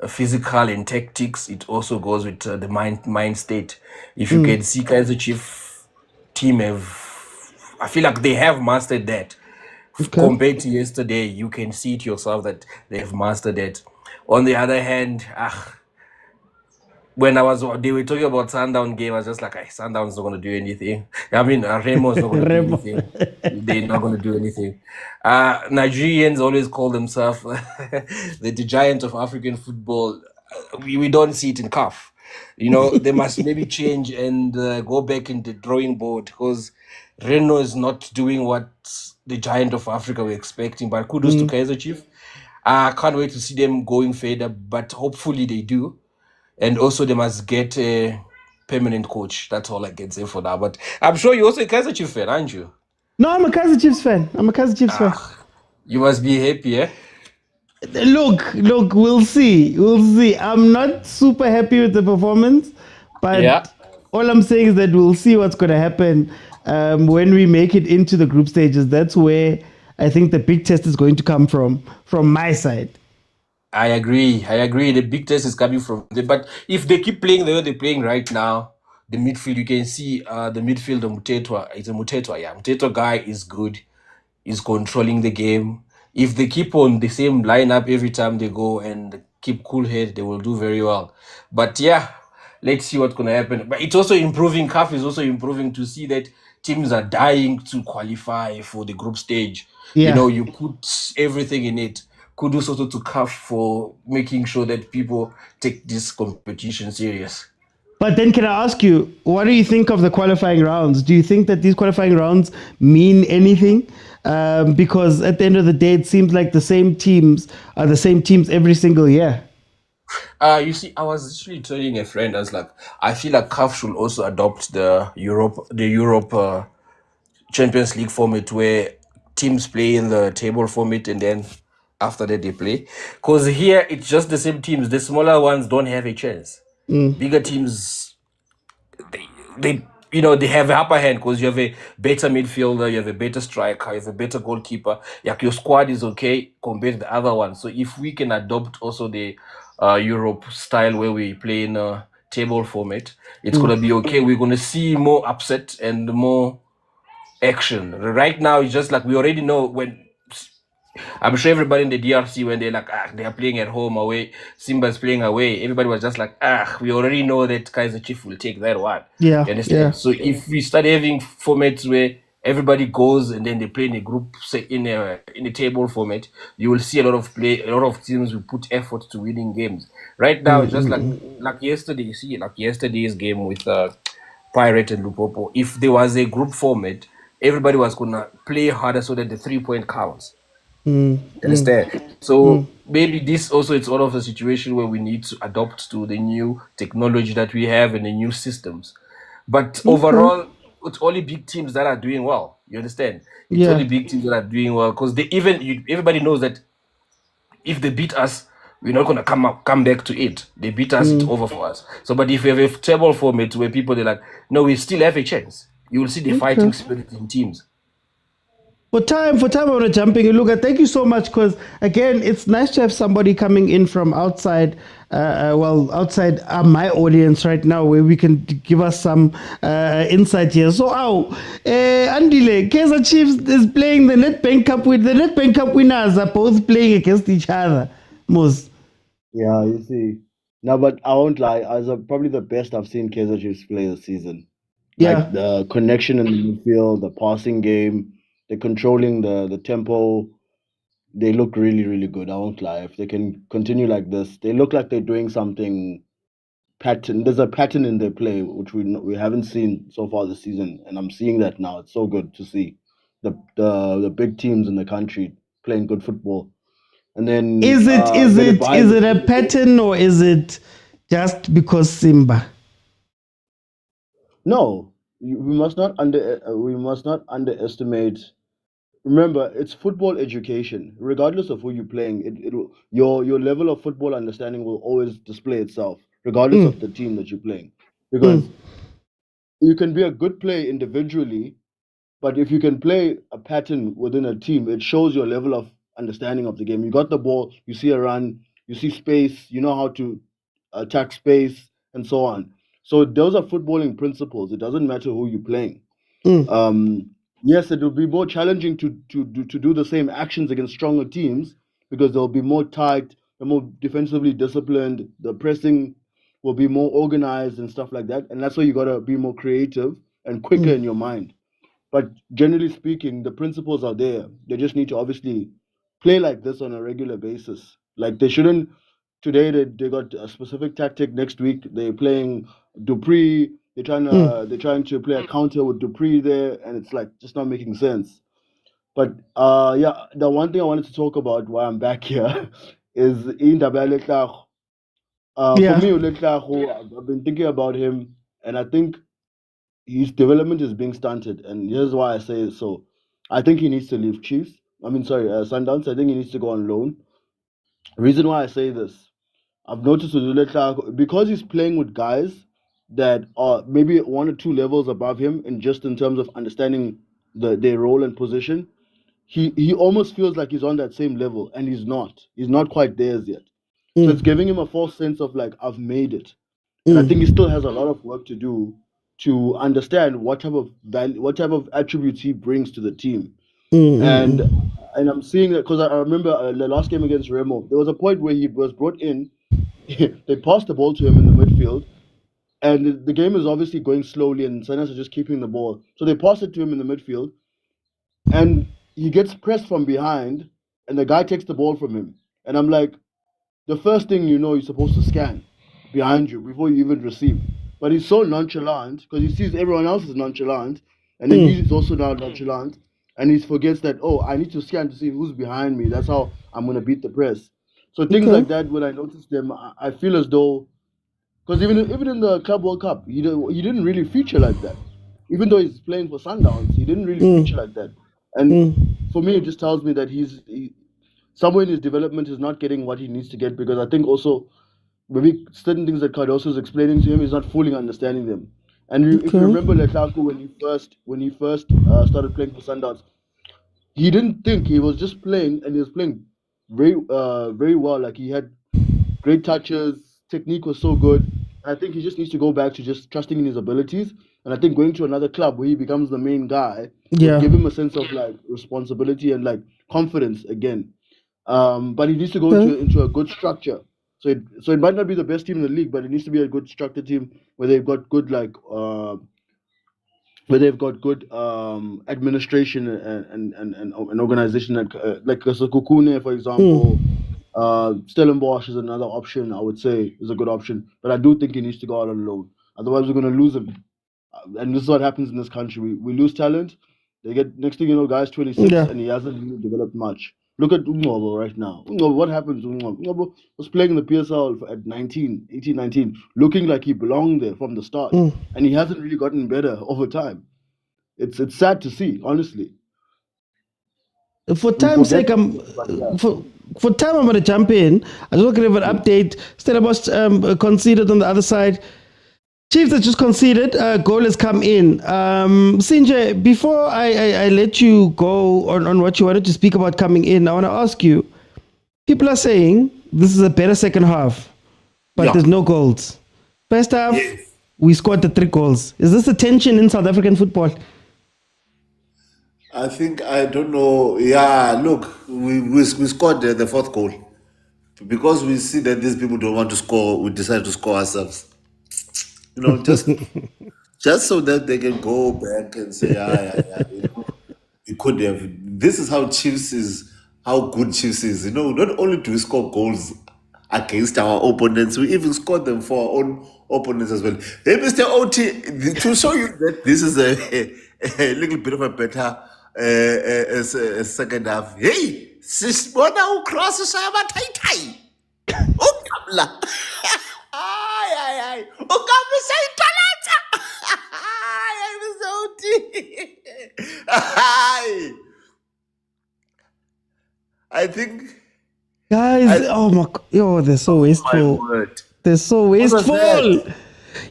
physical and tactics, it also goes with the mind state. If you can see Kaizer Chief team I feel like they have mastered that. Compared to yesterday, you can see it yourself that they have mastered it. On the other hand, when they were talking about Sundown game, I was just like, Sundown's not going to do anything. I mean, Remo's not going to do anything. They're not going to do anything. Nigerians always call themselves the giant of African football. We don't see it in CAF. They must maybe change and go back in the drawing board, because Reno is not doing what the giant of Africa were expecting. But kudos to Kaizer Chief. I can't wait to see them going further, but hopefully they do. And also they must get a permanent coach. That's all I can say for now. But I'm sure you're also a Kaizer Chiefs fan, aren't you? No, I'm a Kaizer Chiefs fan. fan. You must be happy, eh? Look, we'll see. I'm not super happy with the performance, but all I'm saying is that we'll see what's going to happen when we make it into the group stages. That's where I think the big test is going to come from my side. I agree. The big test is coming from them. But if they keep playing the way they're playing right now, the midfield, you can see the midfield of Mutetwa. It's a Mutetwa, yeah. Mutetwa guy is good. He's controlling the game. If they keep on the same lineup every time they go and keep cool head, they will do very well. But yeah, let's see what's going to happen. But it's also improving. CAF is also improving to see that teams are dying to qualify for the group stage. Yeah. You put everything in it. Kudos also to CAF for making sure that people take this competition serious. But then can I ask you, what do you think of the qualifying rounds? Do you think that these qualifying rounds mean anything? Because at the end of the day, it seems like the same teams are the same teams every single year. You see, I was actually telling a friend, I was like, I feel like CAF should also adopt the Europe Champions League format, where teams play in the table format and then after that they play. Because here it's just the same teams. The smaller ones don't have a chance. Bigger teams, they have a upper hand because you have a better midfielder, you have a better striker, you have a better goalkeeper. Like your squad is okay compared to the other one. So if we can adopt also the Europe style where we play in a table format, it's gonna be okay. We're gonna see more upset and more action. Right now, it's just like we already know when. I'm sure everybody in the DRC, when they're like, they are playing at home away, Simba's playing away, everybody was just like, we already know that Kaizer Chiefs will take that one. Yeah. You understand? Yeah. So if we start having formats where everybody goes and then they play in a group, say in a table format, you will see a lot of teams will put effort to winning games. Right now, it's just like yesterday, you see, like yesterday's game with Pirate and Lupopo. If there was a group format, everybody was gonna play harder so that the 3-point counts. Understand? So maybe this also it's all of a situation where we need to adopt to the new technology that we have and the new systems. But overall, it's only big teams that are doing well. You understand? It's only big teams that are doing well because everybody knows that if they beat us, we're not gonna come back to it. They beat us, it's over for us. So, but if you have a table format where people they're like, no, we still have a chance. You will see the fighting spirit in teams. For time, I want to jump in. Look, thank you so much because, again, it's nice to have somebody coming in from outside, outside my audience right now where we can give us some insight here. So, Andile, Kaizer Chiefs is playing the Nedbank Cup the Nedbank Cup winners are both playing against each other. Moz. Yeah, you see. No, but I won't lie. Probably the best I've seen Kaizer Chiefs play this season. Yeah. Like the connection in the midfield, the passing game, they're controlling the tempo. They look really, really good. I won't lie. If they can continue like this, they look like they're doing something pattern. There's a pattern in their play which we haven't seen so far this season, and I'm seeing that now. It's so good to see the big teams in the country playing good football. And then is it a pattern or is it just because Simba? No, we must not underestimate. Remember, it's football education. Regardless of who you're playing, your level of football understanding will always display itself, regardless of the team that you're playing. Because you can be a good player individually, But if you can play a pattern within a team, it shows your level of understanding of the game. You got the ball, you see a run, you see space, you know how to attack space, and so on. So those are footballing principles. It doesn't matter who you're playing. Yes, it will be more challenging to do the same actions against stronger teams because they'll be more tight, they're more defensively disciplined, the pressing will be more organized and stuff like that. And that's why you gotta be more creative and quicker in your mind. But generally speaking, the principles are there. They just need to obviously play like this on a regular basis. Like they shouldn't. Today they got a specific tactic. Next week they're playing Dupree. They're trying to play a counter with Dupree there, and it's like just not making sense. But yeah, the one thing I wanted to talk about while I'm back here is Indaba Letlago. For me, Letlago, I've been thinking about him, and I think his development is being stunted, and here's why I say so. I think he needs to leave Sundowns. I think he needs to go on loan. Reason why I say this, I've noticed with Uleta, because he's playing with guys that are maybe 1 or 2 levels above him, and just in terms of understanding their role and position, he almost feels like he's on that same level, and he's not. He's not quite there yet. So it's giving him a false sense of like, I've made it. And I think he still has a lot of work to do to understand what type of value, what type of attributes he brings to the team. And I'm seeing that because I remember the last game against Remo, there was a point where he was brought in, they passed the ball to him in the midfield, and the game is obviously going slowly, and Sunderland are just keeping the ball. So they pass it to him in the midfield, and he gets pressed from behind, and the guy takes the ball from him. And I'm like, the first thing you know, you're supposed to scan behind you before you even receive. But he's so nonchalant because he sees everyone else is nonchalant, and then he's also now nonchalant, and he forgets that, oh, I need to scan to see who's behind me. That's how I'm going to beat the press. So things like that, when I notice them, I feel as though, because even in the Club World Cup, he didn't really feature like that. Even though he's playing for Sundowns, he didn't really feature like that. And for me, it just tells me that he's somewhere in his development is not getting what he needs to get, because I think also maybe certain things that Cardoso is explaining to him, he's not fully understanding them. And if you remember Letlago when he first started playing for Sundowns, he didn't think, he was just playing, and he was playing very well. Like he had great touches, technique was so good. And I think he just needs to go back to just trusting in his abilities. And I think going to another club where he becomes the main guy will give him a sense of like responsibility and like confidence again. But he needs to go into a good structure. So it might not be the best team in the league, but it needs to be a good structured team where they've got good administration and organization, like Kukune, for example. Stellenbosch is another option, I would say, is a good option. But I do think he needs to go out on loan. Otherwise, we're going to lose him. And this is what happens in this country. We lose talent. They get, next thing you know, guy's 26 and he hasn't really developed much. Look at Ungobo right now. Ungobo, what happened to Ungobo? Ungobo was playing in the PSL at 18, 19, looking like he belonged there from the start. And he hasn't really gotten better over time. It's sad to see, honestly. For time's sake, for time, I'm going to jump in. I just want to give an update. Stellenbosch conceded on the other side. Chiefs have just conceded. Goal has come in. Sinjay, before I let you go on what you wanted to speak about coming in, I want to ask you, people are saying this is a better second half, but there's no goals. First half, we scored the 3 goals. Is this a tension in South African football? I think, I don't know. Yeah, look, we scored the 4th goal. Because we see that these people don't want to score, we decided to score ourselves. You know, just so that they can go back and say, we could have. This is how Chiefs is, how good Chiefs is. You know, not only do we score goals against our opponents, we even score them for our own opponents as well. Hey, Mr. OT, to show you that this is a little bit of a better second half. Hey, sisibona uCross shaya tai. Ukamla. Ay. Ukamla sayithalatha. Ay, Mr. OT. I think, guys, oh my God, they're so wasteful. They're so wasteful.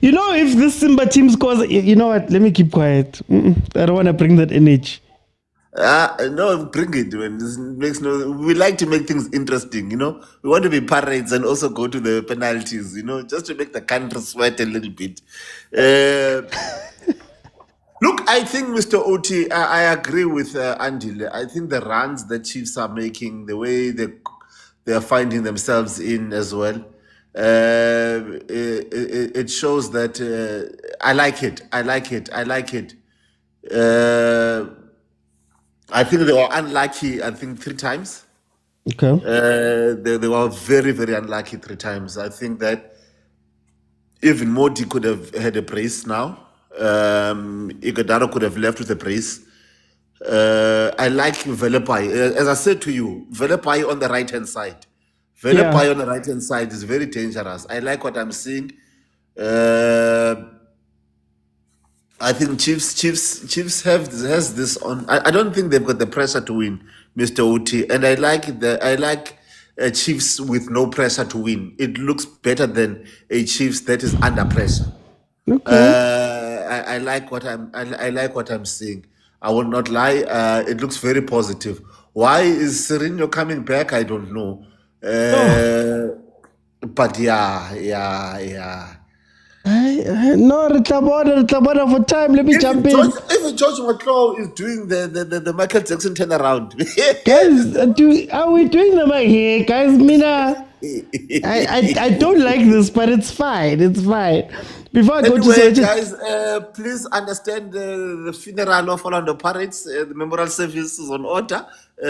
You know, if this Simba team scores, you know what? Let me keep quiet. I don't want to bring that image. No, bring it. Man. This makes no. We like to make things interesting. You know, we want to be pirates and also go to the penalties. You know, just to make the country sweat a little bit. Look, I think Mr. Oti, I agree with Angela. I think the runs the Chiefs are making, the way they are finding themselves in as well, it shows that I like it. I like it. I like it. I think they were unlucky, I think 3 times. Okay. They were very, very unlucky 3 times. I think that even Modi could have had a brace now. Iguodaro could have left with a brace. I like Velepai. As I said to you, Velepai on the right-hand side. Velepai on the right-hand side is very dangerous. I like what I'm seeing. I think Chiefs has this on. I don't think they've got the pressure to win, Mr. Oti, and I like Chiefs with no pressure to win. It looks better than a Chiefs that is under pressure. I like what I'm seeing. I will not lie. It looks very positive. Why is Sereno coming back? I don't know. But yeah. No, Ritabona for time. Let me jump in. Even George McClaw is doing the Michael Jackson turnaround. Guys, are we doing the mic here? Guys, Mina, I don't like this, but it's fine. It's fine. Before I go Anyway, to guys, please understand the funeral of Orlando Pirates. The memorial service is on order.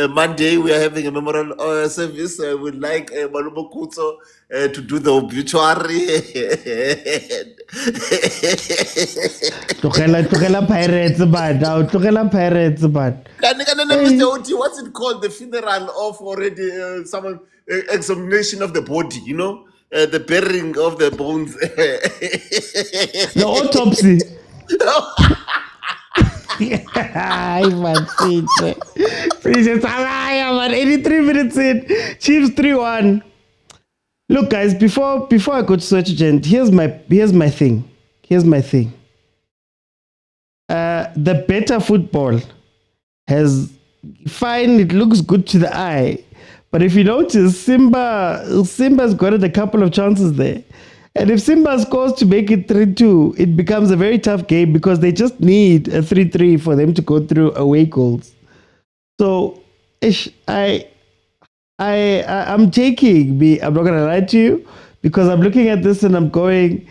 Monday, we are having a memorial service. We'd like Malumo Kuto to do the obituary. Tugela Pirates, but. Mr. Oti, what's it called? The funeral of already someone examination of the body, you know? The burying of the bones. The autopsy. Man, 83 minutes in. Chiefs 3-1. Look, guys, before I go to search agent, here's my thing. The better football has fine. It looks good to the eye. But if you notice, Simba's got a couple of chances there. And if Simba scores to make it 3-2, it becomes a very tough game because they just need a 3-3 for them to go through away goals. So, I'm taking I'm not going to lie to you, because I'm looking at this and I'm going,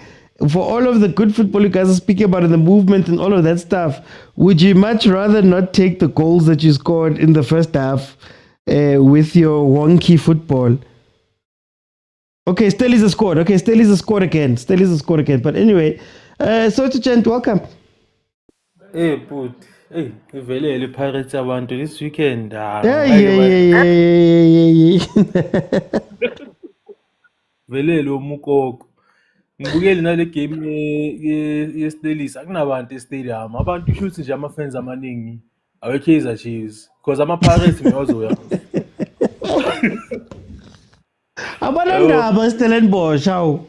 for all of the good football you guys are speaking about and the movement and all of that stuff, would you much rather not take the goals that you scored in the first half with your wonky football? Okay, Stellies scored. Okay, Stellies scored again. But anyway, Soto Chant, welcome. Hey, but hey, Velele Pirates abantu this weekend. Yeah. Velele omukoko. Ngibukele nale game yeStellis akunabantu estadium. Abantu shoot nje ama-fans amaningi awe Kaizer Chiefs because ama-Pirates meyozoya. Abanandaba Stellenbosch how?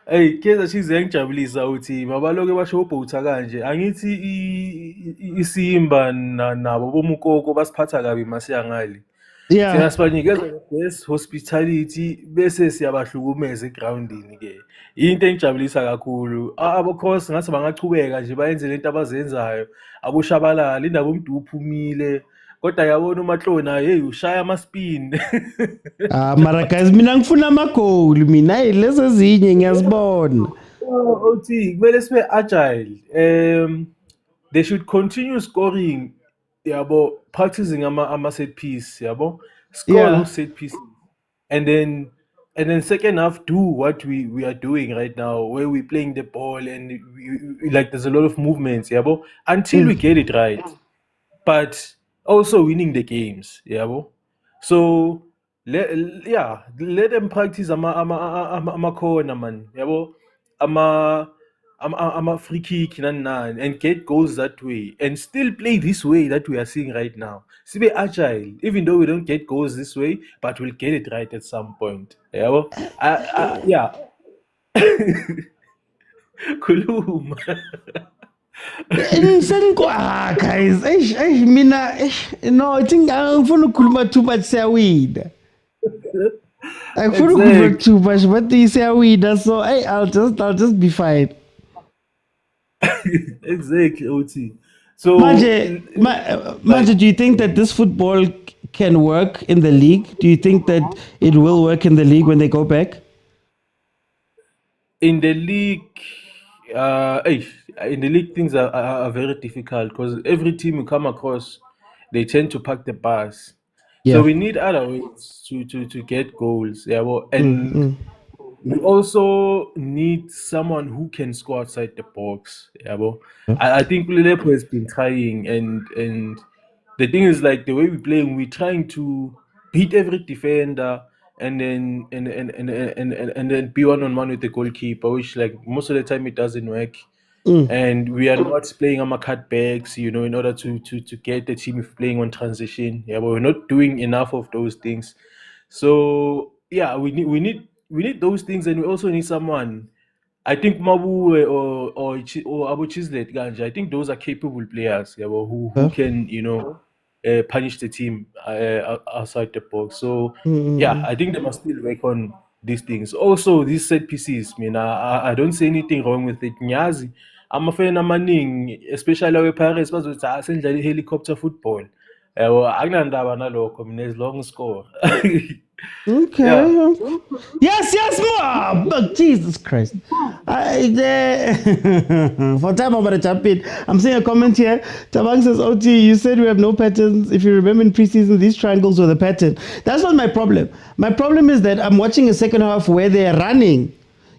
Hey, Kaizer Chiefs yangijabulisa uthi mabaloke basho ubhutha kanje. Angithi iSimba nabo bomukoko basiphatha kabi masiyangali. Yeah. Siyasibanikeza best hospitality bese siyabahlukumeza egroundini ke. Into engijabulisa kakhulu. Abokhosi ngathi bangachubeka nje bayenze lento abazenzayo. Aboshabalala indaba umuntu uphumile. Kodwa yabona uMahlona hey ushaya ama-spin. Mara guys mina ngifuna ama-goal mina lezi ezinye ngiyazibona. Uthi kumele sibe agile. They should continue scoring. Yabo practicing ama set piece, yabo score set pieces, and then second half do what we are doing right now, where we're playing the ball and like there's a lot of movements, yabo, until we get it right, but also winning the games, yabo. So let them practice ama corner man, yabo, ama free kick and get goals that way and still play this way that we are seeing right now. So be agile, even though we don't get goals this way, but we'll get it right at some point. Yeah. Khuluma. Guys, no, I think I'm going to kuluma too much. Say I couldn't exactly. Too much, but they say so hey, I'll just be fine. Exactly, OT. So, Manje, do you think that this football can work in the league? Do you think that it will work in the league when they go back? In the league, things are very difficult because every team you come across, they tend to pack the bus. Yeah. So we need other ways to get goals. Yeah, well, and we also need someone who can score outside the box. Yeah, well, I think Lepo has been trying, and the thing is, like, the way we're playing, we're trying to beat every defender and then be one-on-one with the goalkeeper, which, like, most of the time it doesn't work. And we are not playing on cutbacks, in order to get the team playing on transition. Yeah, but we're not doing enough of those things. So yeah, we need those things, and we also need someone. I think Mabu or Abu Chislet Ganja. I think those are capable players. Yeah, who can punish the team outside the box. So yeah, I think they must still work on these things. Also, these set pieces. I don't see anything wrong with it. Nyazi, I'm a fan of Manning, especially with Paris, but it's essentially helicopter football. As long score. Okay. Yeah. Yes, more. But Jesus Christ. For time, I'm going to jump in. I'm seeing a comment here. Tabang says, OT, you said we have no patterns. If you remember in preseason, these triangles were the pattern. That's not my problem. My problem is that I'm watching a second half where they're running.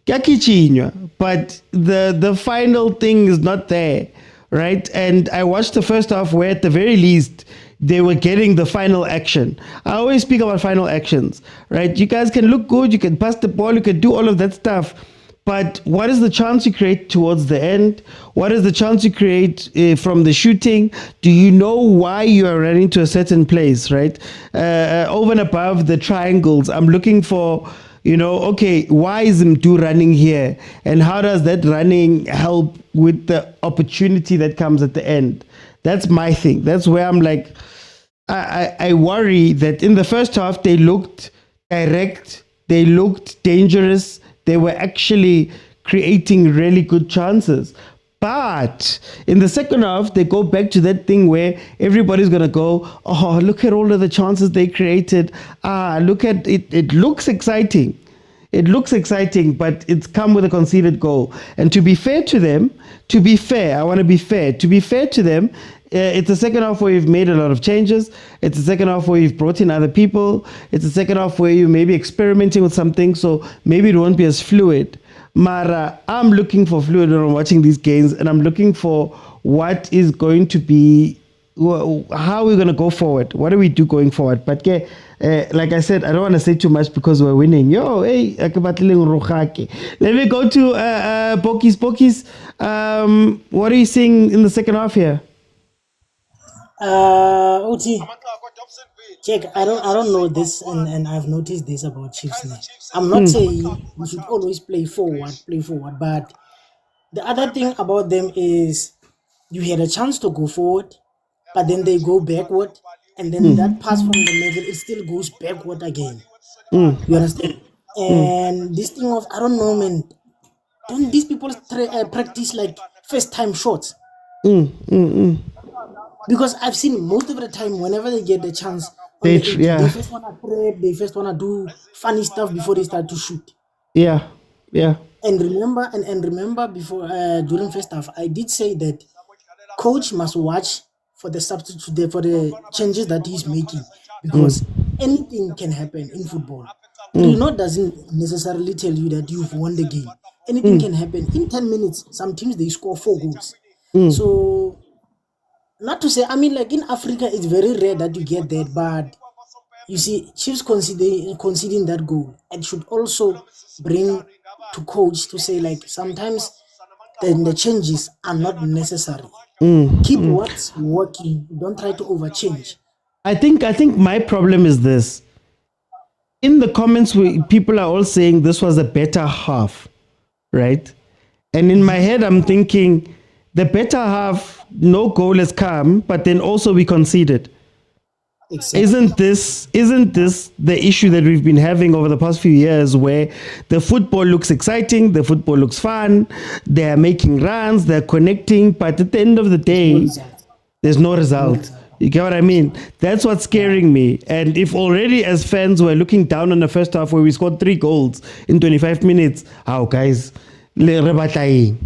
But the final thing is not there, right? And I watched the first half where at the very least, they were getting the final action. I always speak about final actions, right? You guys can look good, you can pass the ball, you can do all of that stuff. But what is the chance you create towards the end? What is the chance you create from the shooting? Do you know why you are running to a certain place, right? Over and above the triangles, I'm looking for, okay, why is Mdu running here? And how does that running help with the opportunity that comes at the end? That's my thing. That's where I'm like, I worry that in the first half, they looked direct, they looked dangerous, they were actually creating really good chances. But in the second half, they go back to that thing where everybody's going to go, oh, look at all of the chances they created. Look at it. It looks exciting. It looks exciting, but it's come with a conceded goal. And to be fair to them, I want to be fair. To be fair to them, it's a second half where you've made a lot of changes. It's a second half where you've brought in other people. It's a second half where you may be experimenting with something, so maybe it won't be as fluid. Mara, I'm looking for fluid when I'm watching these games, and I'm looking for what is going to be, how we're going to go forward. What do we do going forward? But like I said, I don't want to say too much because we're winning. Let me go to Pokis. What are you seeing in the second half here? OT, check. I don't know this, and I've noticed this about Chiefs now. I'm not saying we should always play forward, but the other thing about them is you had a chance to go forward, but then they go backward, and then that pass from the middle, it still goes backward again. You understand? And this thing of, I don't know, man, don't these people practice like first time shots? Because I've seen most of the time, whenever they get the chance, they first want to prep, they first want to do funny stuff before they start to shoot. Yeah. And remember before during first half, I did say that coach must watch for the substitute, for the changes that he's making, because anything can happen in football. 3-0 doesn't necessarily tell you that you've won the game. Anything can happen. In 10 minutes, some teams they score 4 goals. So, not to say, I mean, like in Africa, it's very rare that you get that, but you see, Chiefs conceding that goal, it should also bring to coach to say, like, sometimes then the changes are not necessary. Keep what's working. Don't try to overchange. I think my problem is this. In the comments, people are all saying this was a better half. right? And in my head, I'm thinking the better half, no goal has come, but then also we conceded. Exactly. Isn't this the issue that we've been having over the past few years, where the football looks exciting, the football looks fun, they're making runs, they're connecting, but at the end of the day, there's no result. You get what I mean? That's what's scaring me. And if already as fans we're looking down on the first half where we scored 3 goals in 25 minutes, how guys? Exactly.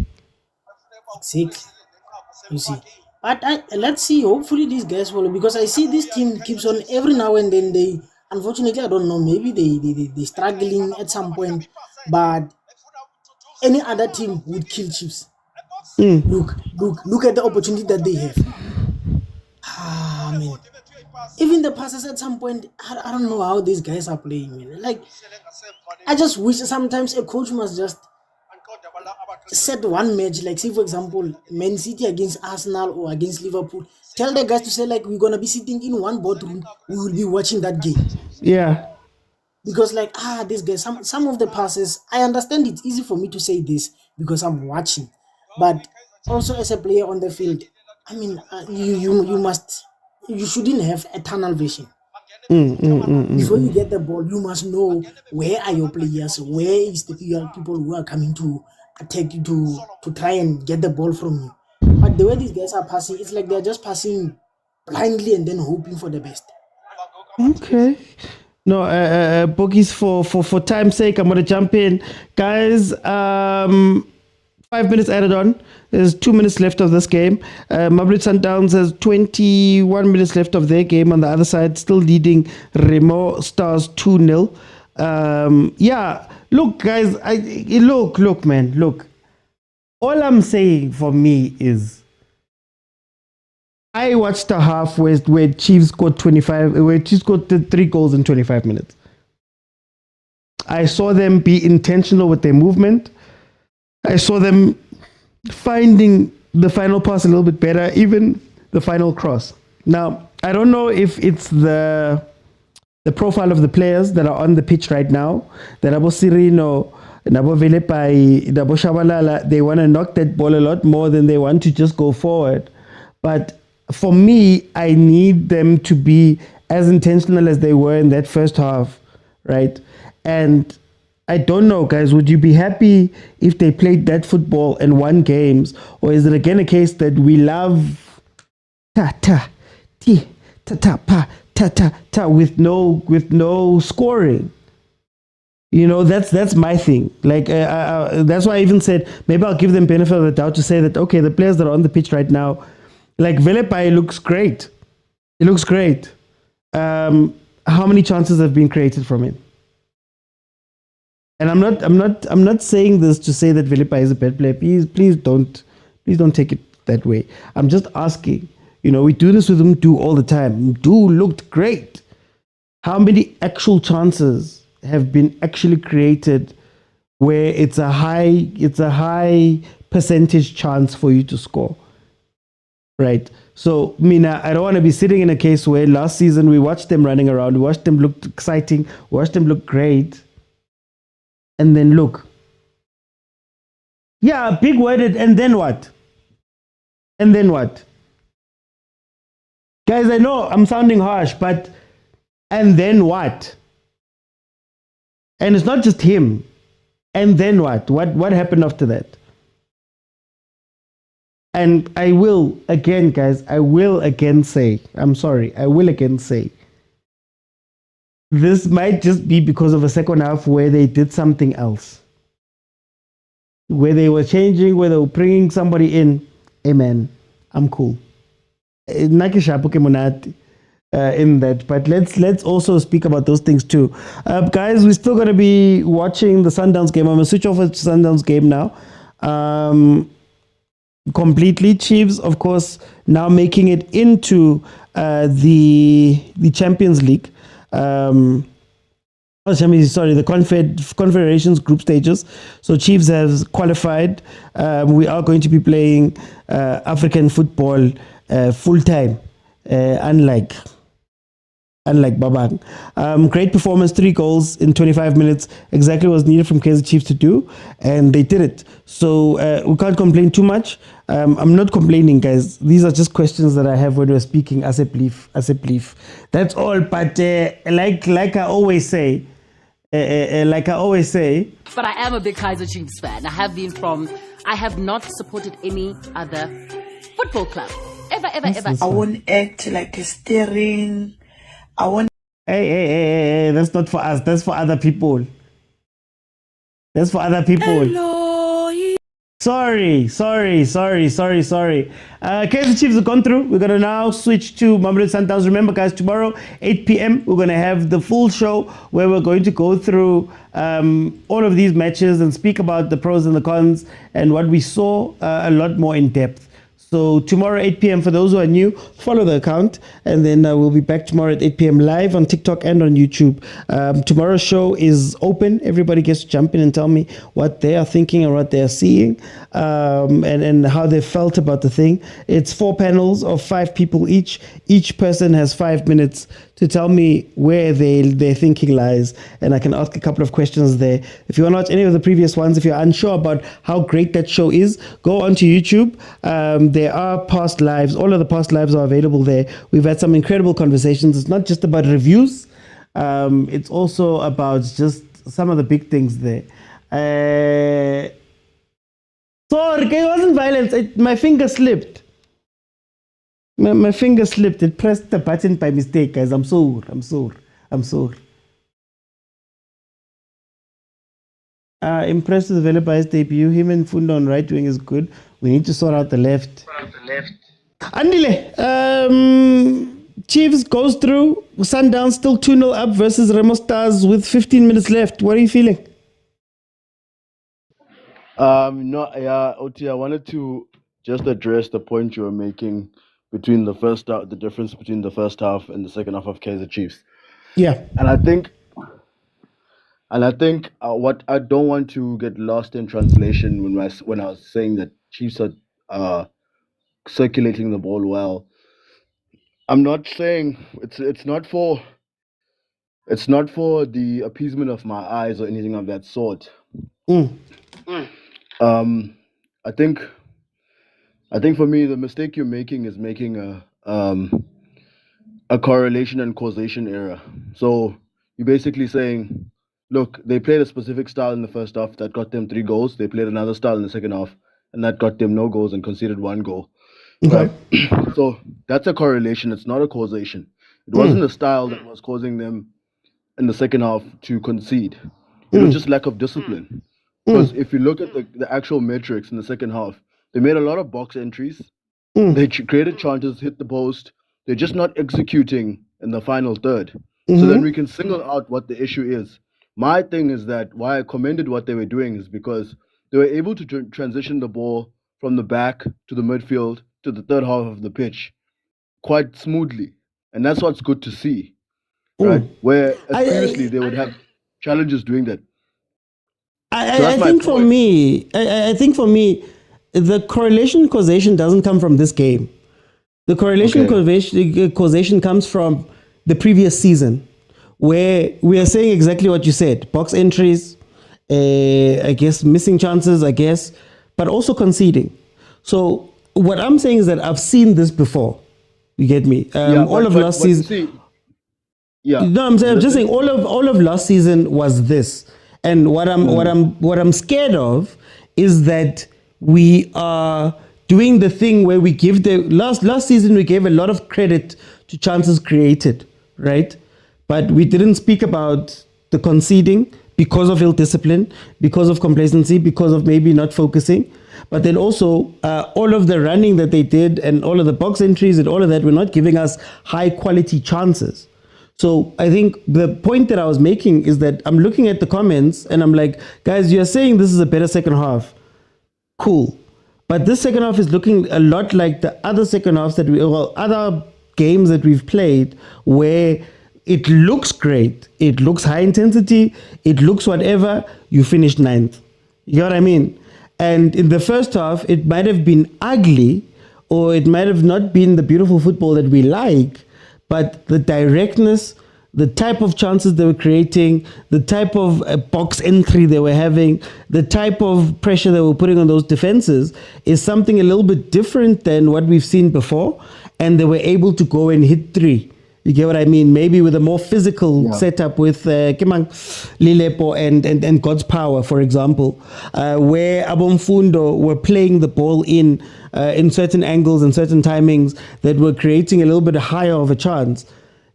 You see. But let's see. Hopefully these guys will, because I see this team keeps on every now and then. They, unfortunately, I don't know. Maybe they struggling at some point. But any other team would kill Chiefs. Look at the opportunity that they have. I mean, even the passes at some point. I don't know how these guys are playing. Man. Like, I just wish sometimes a coach must just set one match, like say for example Man City against Arsenal or against Liverpool, tell the guys to say like we're gonna be sitting in one boardroom, we will be watching that game. Yeah. Because like this guy, some of the passes, I understand it's easy for me to say this because I'm watching, but also as a player on the field, I mean you shouldn't have a tunnel vision. Before you get the ball, you must know where are your players, where is the people who are coming to attack you to try and get the ball from you. But the way these guys are passing, it's like they're just passing blindly and then hoping for the best. Okay. No, Boogies, for time's sake, I'm going to jump in. Guys, 5 minutes added on. There's 2 minutes left of this game. Mamelodi Sundowns has 21 minutes left of their game on the other side, still leading Remo Stars 2-0. Yeah, look, guys, look, man, look. All I'm saying for me is I watched a half where Chiefs scored 3 goals in 25 minutes. I saw them be intentional with their movement. I saw them finding the final pass a little bit better, even the final cross. Now, I don't know if it's the profile of the players that are on the pitch right now, that Abo Sirino, Nabo Velepai, Nabo Shabalala, they want to knock that ball a lot more than they want to just go forward. But for me, I need them to be as intentional as they were in that first half, right? And I don't know, guys, would you be happy if they played that football and won games? Or is it again a case that we love with no scoring? You know, that's my thing. Like, that's why I even said, maybe I'll give them benefit of the doubt to say that, okay, the players that are on the pitch right now, like Velepai looks great. It looks great. How many chances have been created from him? And I'm not saying this to say that Velepai is a bad player. Please don't take it that way. I'm just asking. You know, we do this with Mdu all the time. Mdu looked great. How many actual chances have been actually created where it's a high percentage chance for you to score? Right. So, Mina, I don't want to be sitting in a case where last season we watched them running around, we watched them look exciting, watched them look great. And then look. Yeah, big worded, and then what? And then what? Guys, I know I'm sounding harsh, but and then what? And it's not just him. And then what? What happened after that? And I will again, guys, I will again say, this might just be because of a second half where they did something else. Where they were changing, where they were bringing somebody in. Amen. I'm cool. In that, but let's also speak about those things too. Guys, we're still going to be watching the Sundowns game. I'm going to switch off the Sundowns game now. Completely. Chiefs, of course, now making it into the Champions League. The Confederations group stages. So Chiefs have qualified. We are going to be playing African football full time, unlike unlike Babang. Great performance, 3 goals in 25 minutes, exactly what was needed from Kaizer Chiefs to do, and they did it. So we can't complain too much. I'm not complaining, guys. These are just questions that I have when we're speaking as a belief. That's all. But like I always say, but I am a big Kaizer Chiefs fan. I have been from. I have not supported any other football club ever. I won't act like a steering. I won't. Hey, that's not for us. That's for other people. Hello. Sorry. Kaizer Chiefs have gone through. We're going to now switch to Mamelodi Sundowns. Remember, guys, tomorrow, 8 p.m., we're going to have the full show where we're going to go through all of these matches and speak about the pros and the cons and what we saw a lot more in depth. So tomorrow, 8 p.m., for those who are new, follow the account. And then we'll be back tomorrow at 8 p.m. live on TikTok and on YouTube. Tomorrow's show is open. Everybody gets to jump in and tell me what they are thinking and what they are seeing and how they felt about the thing. It's 4 panels of 5 people each. Each person has 5 minutes to tell me where their thinking lies. And I can ask a couple of questions there. If you want to watch any of the previous ones, if you're unsure about how great that show is, go onto YouTube. There are past lives. All of the past lives are available there. We've had some incredible conversations. It's not just about reviews. It's also about just some of the big things there. Sorry, it wasn't violence. My finger slipped. My finger slipped. It pressed the button by mistake, guys. I'm sorry. Impressed with Velepa's debut. Him and Funda on right wing is good. We need to sort out the left. Andile, Chiefs goes through. Sundowns still 2-0 up versus Remo Stars with 15 minutes left. What are you feeling? Oti, I wanted to just address the point you were making between the difference between the first half and the second half of Kaizer Chiefs. Yeah. And I think what I don't want to get lost in translation when I was saying that Chiefs are circulating the ball well. I'm not saying it's not for the appeasement of my eyes or anything of that sort. I think for me the mistake you're making is making a correlation and causation error. So you're basically saying, look, they played a specific style in the first half that got them 3 goals. They played another style in the second half, and that got them no goals and conceded 1 goal. Okay. Right? So that's a correlation. It's not a causation. It wasn't the style that was causing them in the second half to concede. It was just lack of discipline. Because if you look at the actual metrics in the second half, they made a lot of box entries. They created chances, hit the post. They're just not executing in the final third. So then we can single out what the issue is. My thing is that why I commended what they were doing is because they were able to transition the ball from the back to the midfield to the third half of the pitch quite smoothly. And that's what's good to see. Right? Where previously they would have challenges doing that. I think for me, the correlation causation doesn't come from this game. The correlation causation comes from the previous season, where we are saying exactly what you said: box entries, I guess missing chances, but also conceding. So what I'm saying is that I've seen this before. You get me? All of last season. I'm just saying all of last season was this. And what I'm scared of is that we are doing the thing where we give the last season we gave a lot of credit to chances created, right? But we didn't speak about the conceding because of ill discipline, because of complacency, because of maybe not focusing. But then also all of the running that they did and all of the box entries and all of that were not giving us high quality chances. So I think the point that I was making is that I'm looking at the comments and I'm like, guys, you're saying this is a better second half. Cool. But this second half is looking a lot like the other second halves other games that we've played where it looks great. It looks high intensity. It looks whatever. You finish 9th. You know what I mean? And in the first half, it might have been ugly or it might have not been the beautiful football that we like. but the directness, the type of chances they were creating, the type of box entry they were having, the type of pressure they were putting on those defenses is something a little bit different than what we've seen before. And they were able to go and hit 3. You get what I mean? Maybe with a more physical setup with Kimang Lilepo and God's Power, for example, where Abomfundo were playing the ball in certain angles and certain timings that were creating a little bit higher of a chance.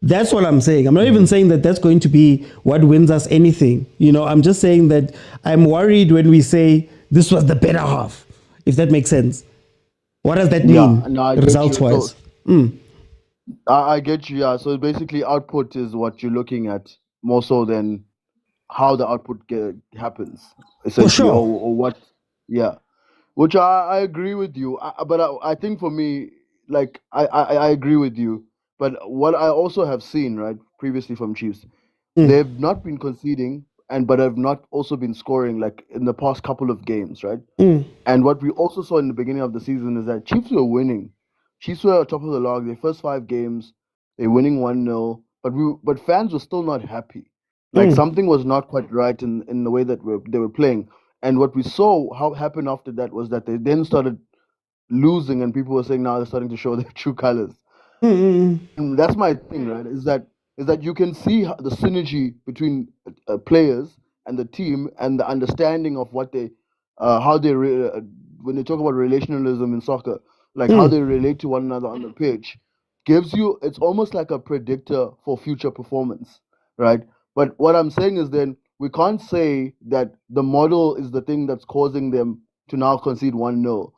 That's what I'm saying. I'm not even saying that that's going to be what wins us anything. You know, I'm just saying that I'm worried when we say this was the better half, if that makes sense. What does that mean, results-wise? I get you, yeah. So basically, output is what you're looking at more so than how the output happens, essentially, or what, yeah. Which I agree with you, but I think for me, like I agree with you. But what I also have seen, right, previously from Chiefs, they've not been conceding, but have not also been scoring like in the past couple of games, right? And what we also saw in the beginning of the season is that Chiefs were winning. Chiefs were top of the log. Their first 5 games, they're winning 1-0, but fans were still not happy. Like something was not quite right in the way that they were playing. And what we saw how happened after that was that they then started losing, and people were saying now they're starting to show their true colors. And that's my thing, right? Is that you can see the synergy between players and the team and the understanding of what they, how they when they talk about relationalism in soccer, like how they relate to one another on the pitch, gives you, it's almost like a predictor for future performance, right? But what I'm saying is then we can't say that the model is the thing that's causing them to now concede 1-0.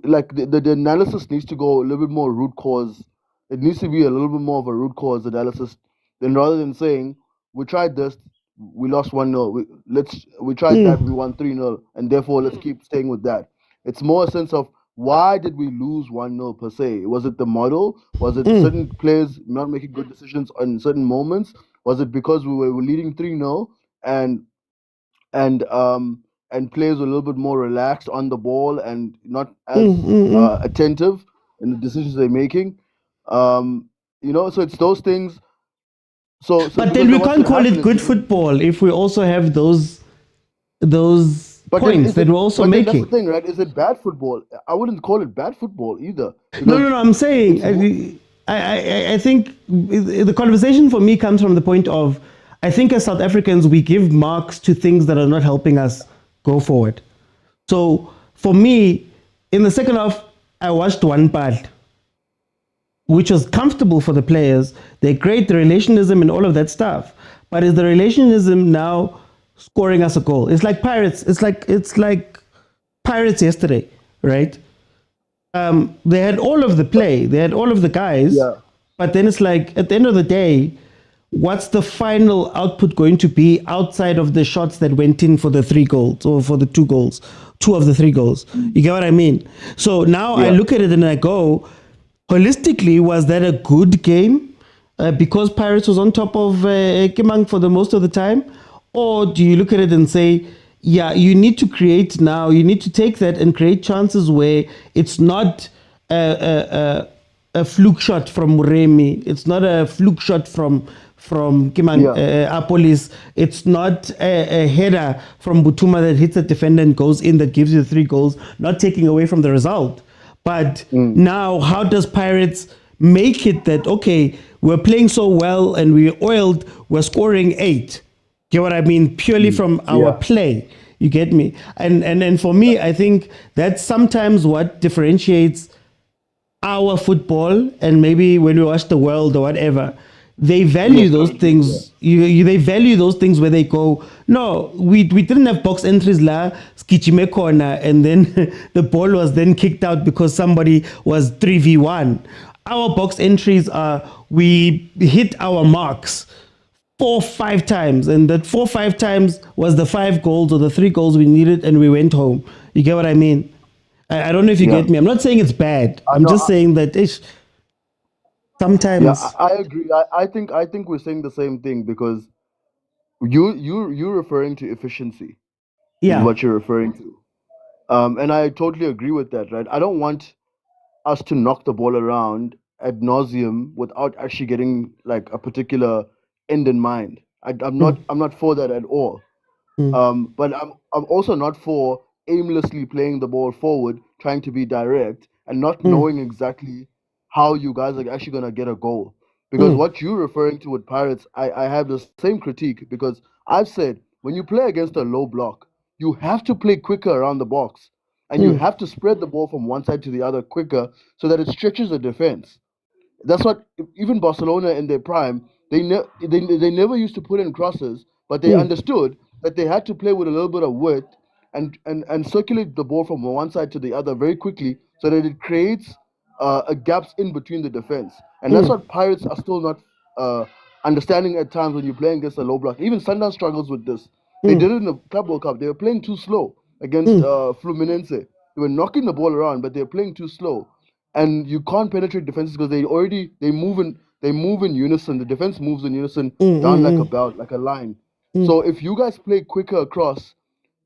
Like the analysis needs to go a little bit more root cause. It needs to be a little bit more of a root cause analysis than rather than saying we tried this, we lost 1-0. We tried that, we won 3-0, and therefore let's keep staying with that. It's more a sense of why did we lose 1-0 per se? Was it the model? Was it certain players not making good decisions on certain moments? Was it because we were leading 3-0 and players were a little bit more relaxed on the ball and not as attentive in the decisions they're making? You know, so it's those things. But then we can't call it good football if we also have those points that we're also making. That's the thing, right? Is it bad football? I wouldn't call it bad football either. No. I'm saying I think the conversation for me comes from the point of, I think as South Africans we give marks to things that are not helping us go forward. So for me, in the second half, I watched one part, which was comfortable for the players. They create the relationism and all of that stuff. But is the relationism now scoring us a goal? It's like Pirates. It's like Pirates yesterday, right? They had all of the play. They had all of the guys. Yeah. But then it's like, at the end of the day, what's the final output going to be outside of the shots that went in for the 3 goals or for the 2 goals, 2 of the 3 goals? You get what I mean? So now I look at it and I go, holistically, was that a good game because Pirates was on top of Kimang for the most of the time? Or do you look at it and say, yeah, you need to create now, you need to take that and create chances where it's not a fluke shot from Remy, it's not a fluke shot from Kimang Apolis, it's not a header from Butuma that hits a defender and goes in that gives you 3 goals, not taking away from the result. But now, how does Pirates make it that, okay, we're playing so well and we're oiled, we're scoring 8? Get what I mean? Purely from our play. You get me? And for me, I think that's sometimes what differentiates our football, and maybe when we watch the world or whatever, they value those things. They value those things where they go, no, we didn't have box entries la skichime corner, and then the ball was then kicked out because somebody was 3v1. Our box entries are, we hit our marks 4-5 times, and that 4-5 times was the 5 goals or the 3 goals we needed, and we went home. You get what I mean? I don't know if you get me. I'm not saying it's bad. I'm just saying that sometimes. Yeah, I agree. I think we're saying the same thing, because you're referring to efficiency. Yeah. Is what you're referring to. And I totally agree with that, right? I don't want us to knock the ball around ad nauseum without actually getting like a particular end in mind. I'm not for that at all. But I'm also not for aimlessly playing the ball forward, trying to be direct, and not knowing exactly how you guys are actually gonna get a goal. Because what you're referring to with Pirates, I have the same critique because I've said when you play against a low block, you have to play quicker around the box. And you have to spread the ball from one side to the other quicker so that it stretches the defense. That's what even Barcelona in their prime, they never used to put in crosses, but they understood that they had to play with a little bit of width and circulate the ball from one side to the other very quickly so that it creates a gaps in between the defense. And that's what Pirates are still not understanding at times when you're playing against a low block. Even Sundowns struggles with this. They did it in the Club World Cup. They were playing too slow against Fluminense. They were knocking the ball around, but they were playing too slow. And you can't penetrate defenses because they move in unison. The defense moves in unison down like a belt, like a line. So if you guys play quicker across,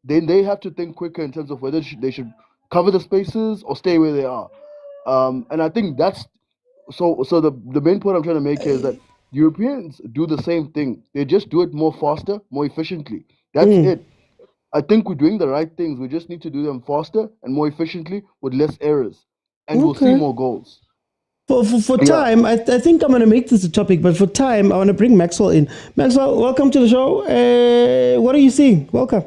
then they have to think quicker in terms of whether they should cover the spaces or stay where they are. And I think that's so. So the main point I'm trying to make here is that Europeans do the same thing. They just do it more faster, more efficiently. That's it. I think we're doing the right things. We just need to do them faster and more efficiently with less errors, and we'll see more goals. For time, I think I'm going to make this a topic, but for time, I want to bring Maxwell in. Maxwell, welcome to the show. What are you seeing? Welcome.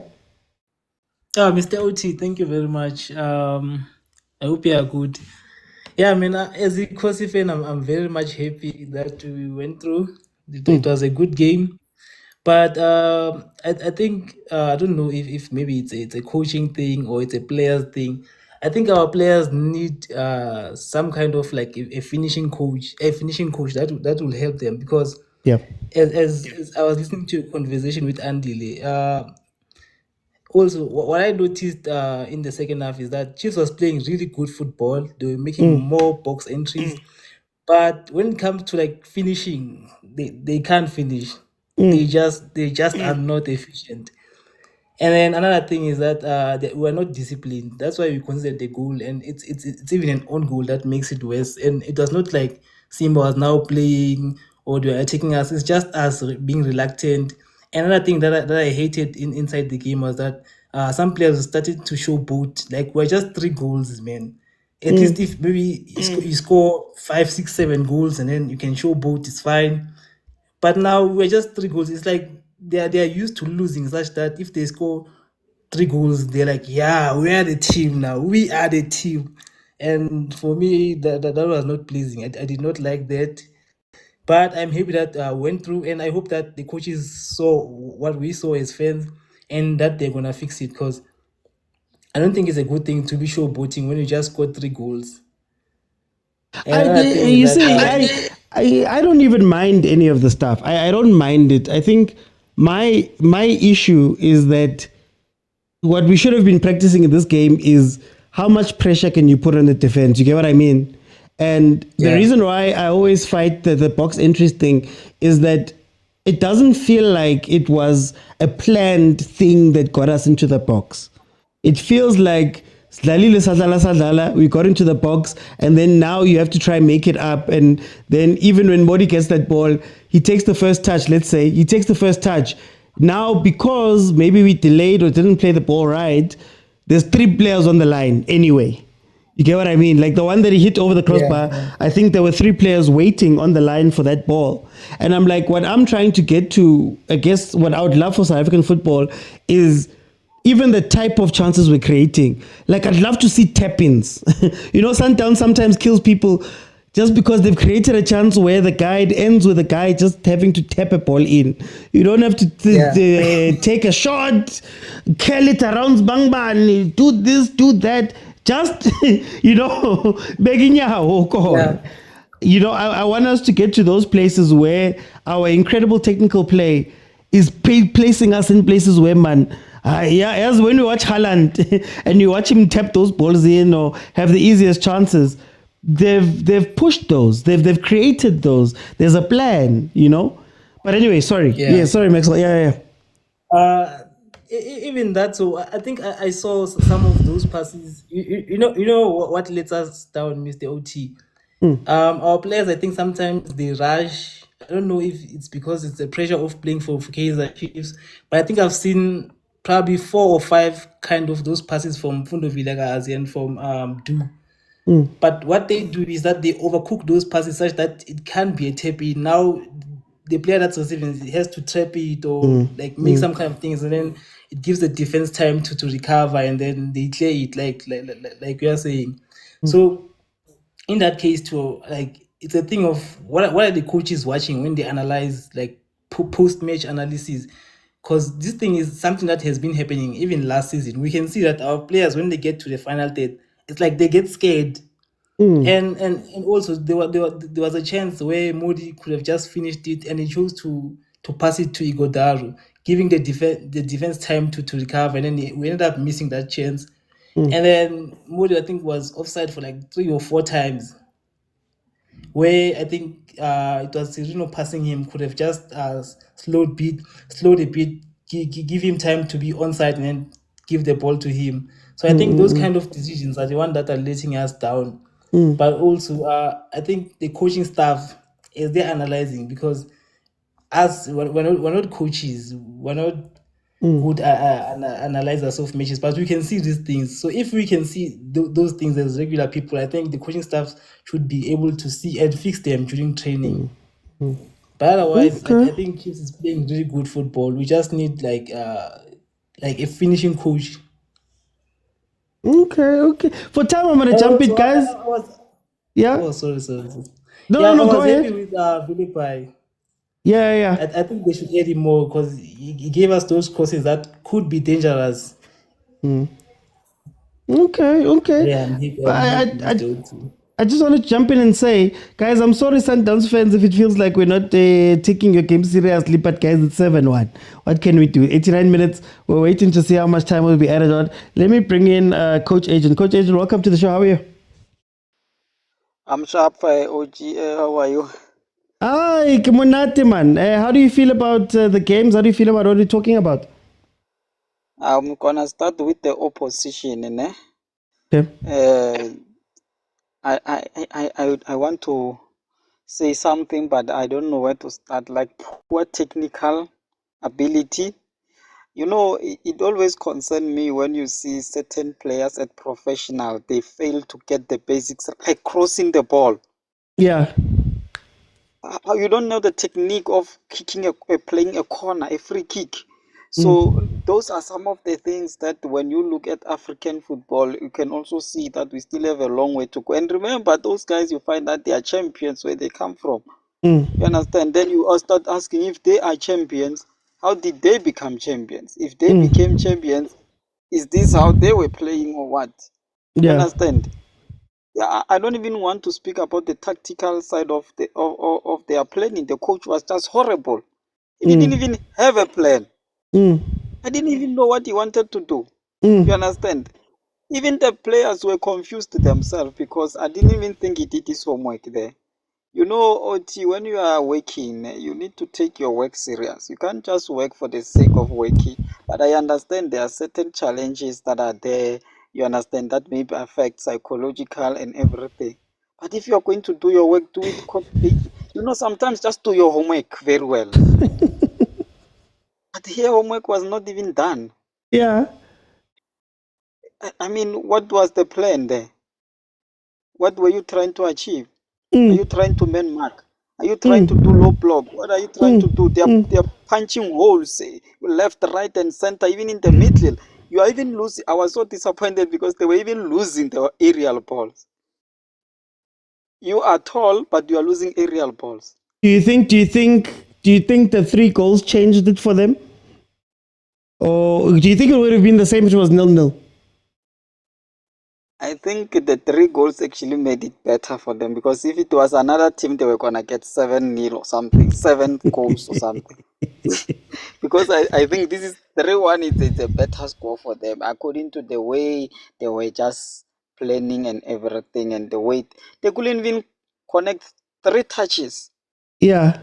Mr. OT, thank you very much. I hope you are good. Yeah, I mean, as a Kosi fan, I'm very much happy that we went through. It was a good game. But I think, I don't know if maybe it's a coaching thing or it's a players thing. I think our players need some kind of like a finishing coach that will help them because as I was listening to a conversation with Andile, also what I noticed in the second half is that Chiefs was playing really good football. They were making more box entries, but when it comes to like finishing, they can't finish. They just are not efficient. And then another thing is that we are not disciplined. That's why we consider the goal, and it's even an own goal that makes it worse. And it was not like Simba was now playing or they were attacking us. It's just us being reluctant. Another thing that I hated inside the game was that some players started to show boat. Like we're just 3 goals, man. At least if maybe you score 5, 6, 7 goals and then you can show boat, it's fine. But now we're just 3 goals. It's like they are used to losing, such that if they score 3 goals, they're like, yeah, we are the team now. We are the team. And for me, that was not pleasing. I did not like that. But I'm happy that went through, and I hope that the coaches saw what we saw as fans and that they're gonna fix it, because I don't think it's a good thing to be showboating when you just scored 3 goals. I don't even mind any of the stuff. I don't mind it. I think my issue is that what we should have been practicing in this game is how much pressure can you put on the defense. You get what I mean? And the reason why I always fight the box entries thing is that it doesn't feel like it was a planned thing that got us into the box. It feels like we got into the box, and then now you have to try and make it up. And then even when Modi gets that ball, he takes the first touch. Let's say he takes the first touch. Now, because maybe we delayed or didn't play the ball right, there's 3 players on the line anyway. You get what I mean? Like the one that he hit over the crossbar, I think there were 3 players waiting on the line for that ball. And I'm like, what I'm trying to get to, I guess what I would love for South African football is even the type of chances we're creating. Like I'd love to see tap-ins. Sundowns sometimes kills people just because they've created a chance where the guide ends with a guy just having to tap a ball in. You don't have to take a shot, curl it around bang, do this, do that. Just, begging I want us to get to those places where our incredible technical play is placing us in places where, as when you watch Haaland and you watch him tap those balls in or have the easiest chances, they've pushed those, they've created those. There's a plan, But anyway, sorry. Sorry, Maxwell. Even that, so I think I saw some of those passes. You know what lets us down, Mr. OT, Our players, I think sometimes they rush. I don't know if it's because it's the pressure of playing for Kaizer Chiefs, but I think I've seen probably 4 or 5 kind of those passes from Fundo Vilakazi and from Du. But what they do is that they overcook those passes such that it can't be a tap in. Now the player that's receiving it has to trap it or like make some kind of things, and then it gives the defense time to recover, and then they clear it like you are saying. So in that case too, like it's a thing of what are the coaches watching when they analyze like post match analysis, because this thing is something that has been happening even last season. We can see that our players, when they get to the final third, it's like they get scared. And also there was a chance where Modi could have just finished it, and he chose to pass it to Igodaru, giving the defense time to recover, and then we ended up missing that chance. And then Modi, I think, was offside for like 3 or 4 times, where I think it was Reno passing him, could have just slowed a bit, give him time to be onside, and then give the ball to him. So I think those kind of decisions are the one that are letting us down. But also, I think the coaching staff is there analyzing, because as we're not coaches, we're not good analyzers of matches, but we can see these things. So if we can see those things as regular people, I think the coaching staff should be able to see and fix them during training. But otherwise, I think Chiefs is playing really good football. We just need like a finishing coach. Okay. For time, I'm gonna jump it, guys. Yeah. Oh, sorry. No, go ahead. Happy with Philippi. Yeah. I think they should add him more, because he gave us those crosses that could be dangerous. Okay. I just want to jump in and say, guys, I'm sorry, Sundowns fans, if it feels like we're not taking your game seriously, but guys, it's 7-1. What can we do? 89 minutes. We're waiting to see how much time will be added on. Let me bring in Coach Agent. Coach Agent, welcome to the show. How are you? I'm sharp, OG. How are you? Hi, Kemonate, man. How do you feel about the games? How do you feel about what we're talking about? I'm gonna start with the opposition, né? Okay. I want to say something, but I don't know where to start. Like poor technical ability. You know, it always concerns me when you see certain players at professional, they fail to get the basics, like crossing the ball. Yeah. You don't know the technique of kicking playing a corner, a free kick. So those are some of the things that when you look at African football, you can also see that we still have a long way to go. And remember, those guys, you find that they are champions where they come from. You understand? Then you start asking, if they are champions, how did they become champions? If they became champions, is this how they were playing or what? You understand? Yeah, I don't even want to speak about the tactical side of their planning. The coach was just horrible. He didn't even have a plan. I didn't even know what he wanted to do. You understand? Even the players were confused themselves, because I didn't even think he did his homework there. You know, OT, when you are working, you need to take your work serious. You can't just work for the sake of working. But I understand there are certain challenges that are there. You understand that maybe affect psychological and everything. But if you're going to do your work, do it. You know, sometimes just do your homework very well. But here, homework was not even done. Yeah. I mean, what was the plan there? What were you trying to achieve? Are you trying to man mark? Are you trying to do low block? What are you trying to do? They're punching holes, left, right, and center, even in the middle. You are even losing. I was so disappointed because they were even losing the aerial balls. You are tall, but you are losing aerial balls. Do you think the 3 goals changed it for them? Or do you think it would have been the same if it was 0-0? I think the 3 goals actually made it better for them, because if it was another team, they were going to get 7-0 or something, 7 goals or something. Because I think this is 3-1, it's a better score for them, according to the way they were just planning and everything, and the way they couldn't even connect 3 touches. Yeah.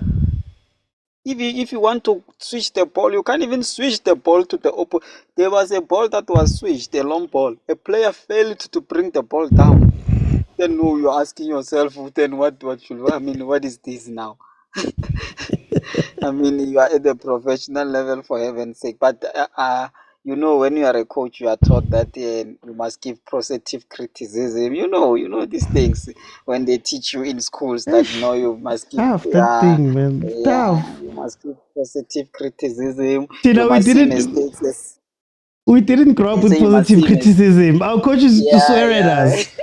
If you want to switch the ball, you can't even switch the ball to the opposite. There was a ball that was switched, a long ball. A player failed to bring the ball down. then no, you're asking yourself, then what should I mean? What is this now? I mean, you are at the professional level for heaven's sake. But you know, when you are a coach, you are taught that you must give positive criticism. You know these things when they teach you in schools that no, you must give Tough, that thing, man. Tough. you must give positive criticism. You You know, must see mistakes as we didn't grow up they with say you must positive see criticism. Our coaches used to swear at yeah. us.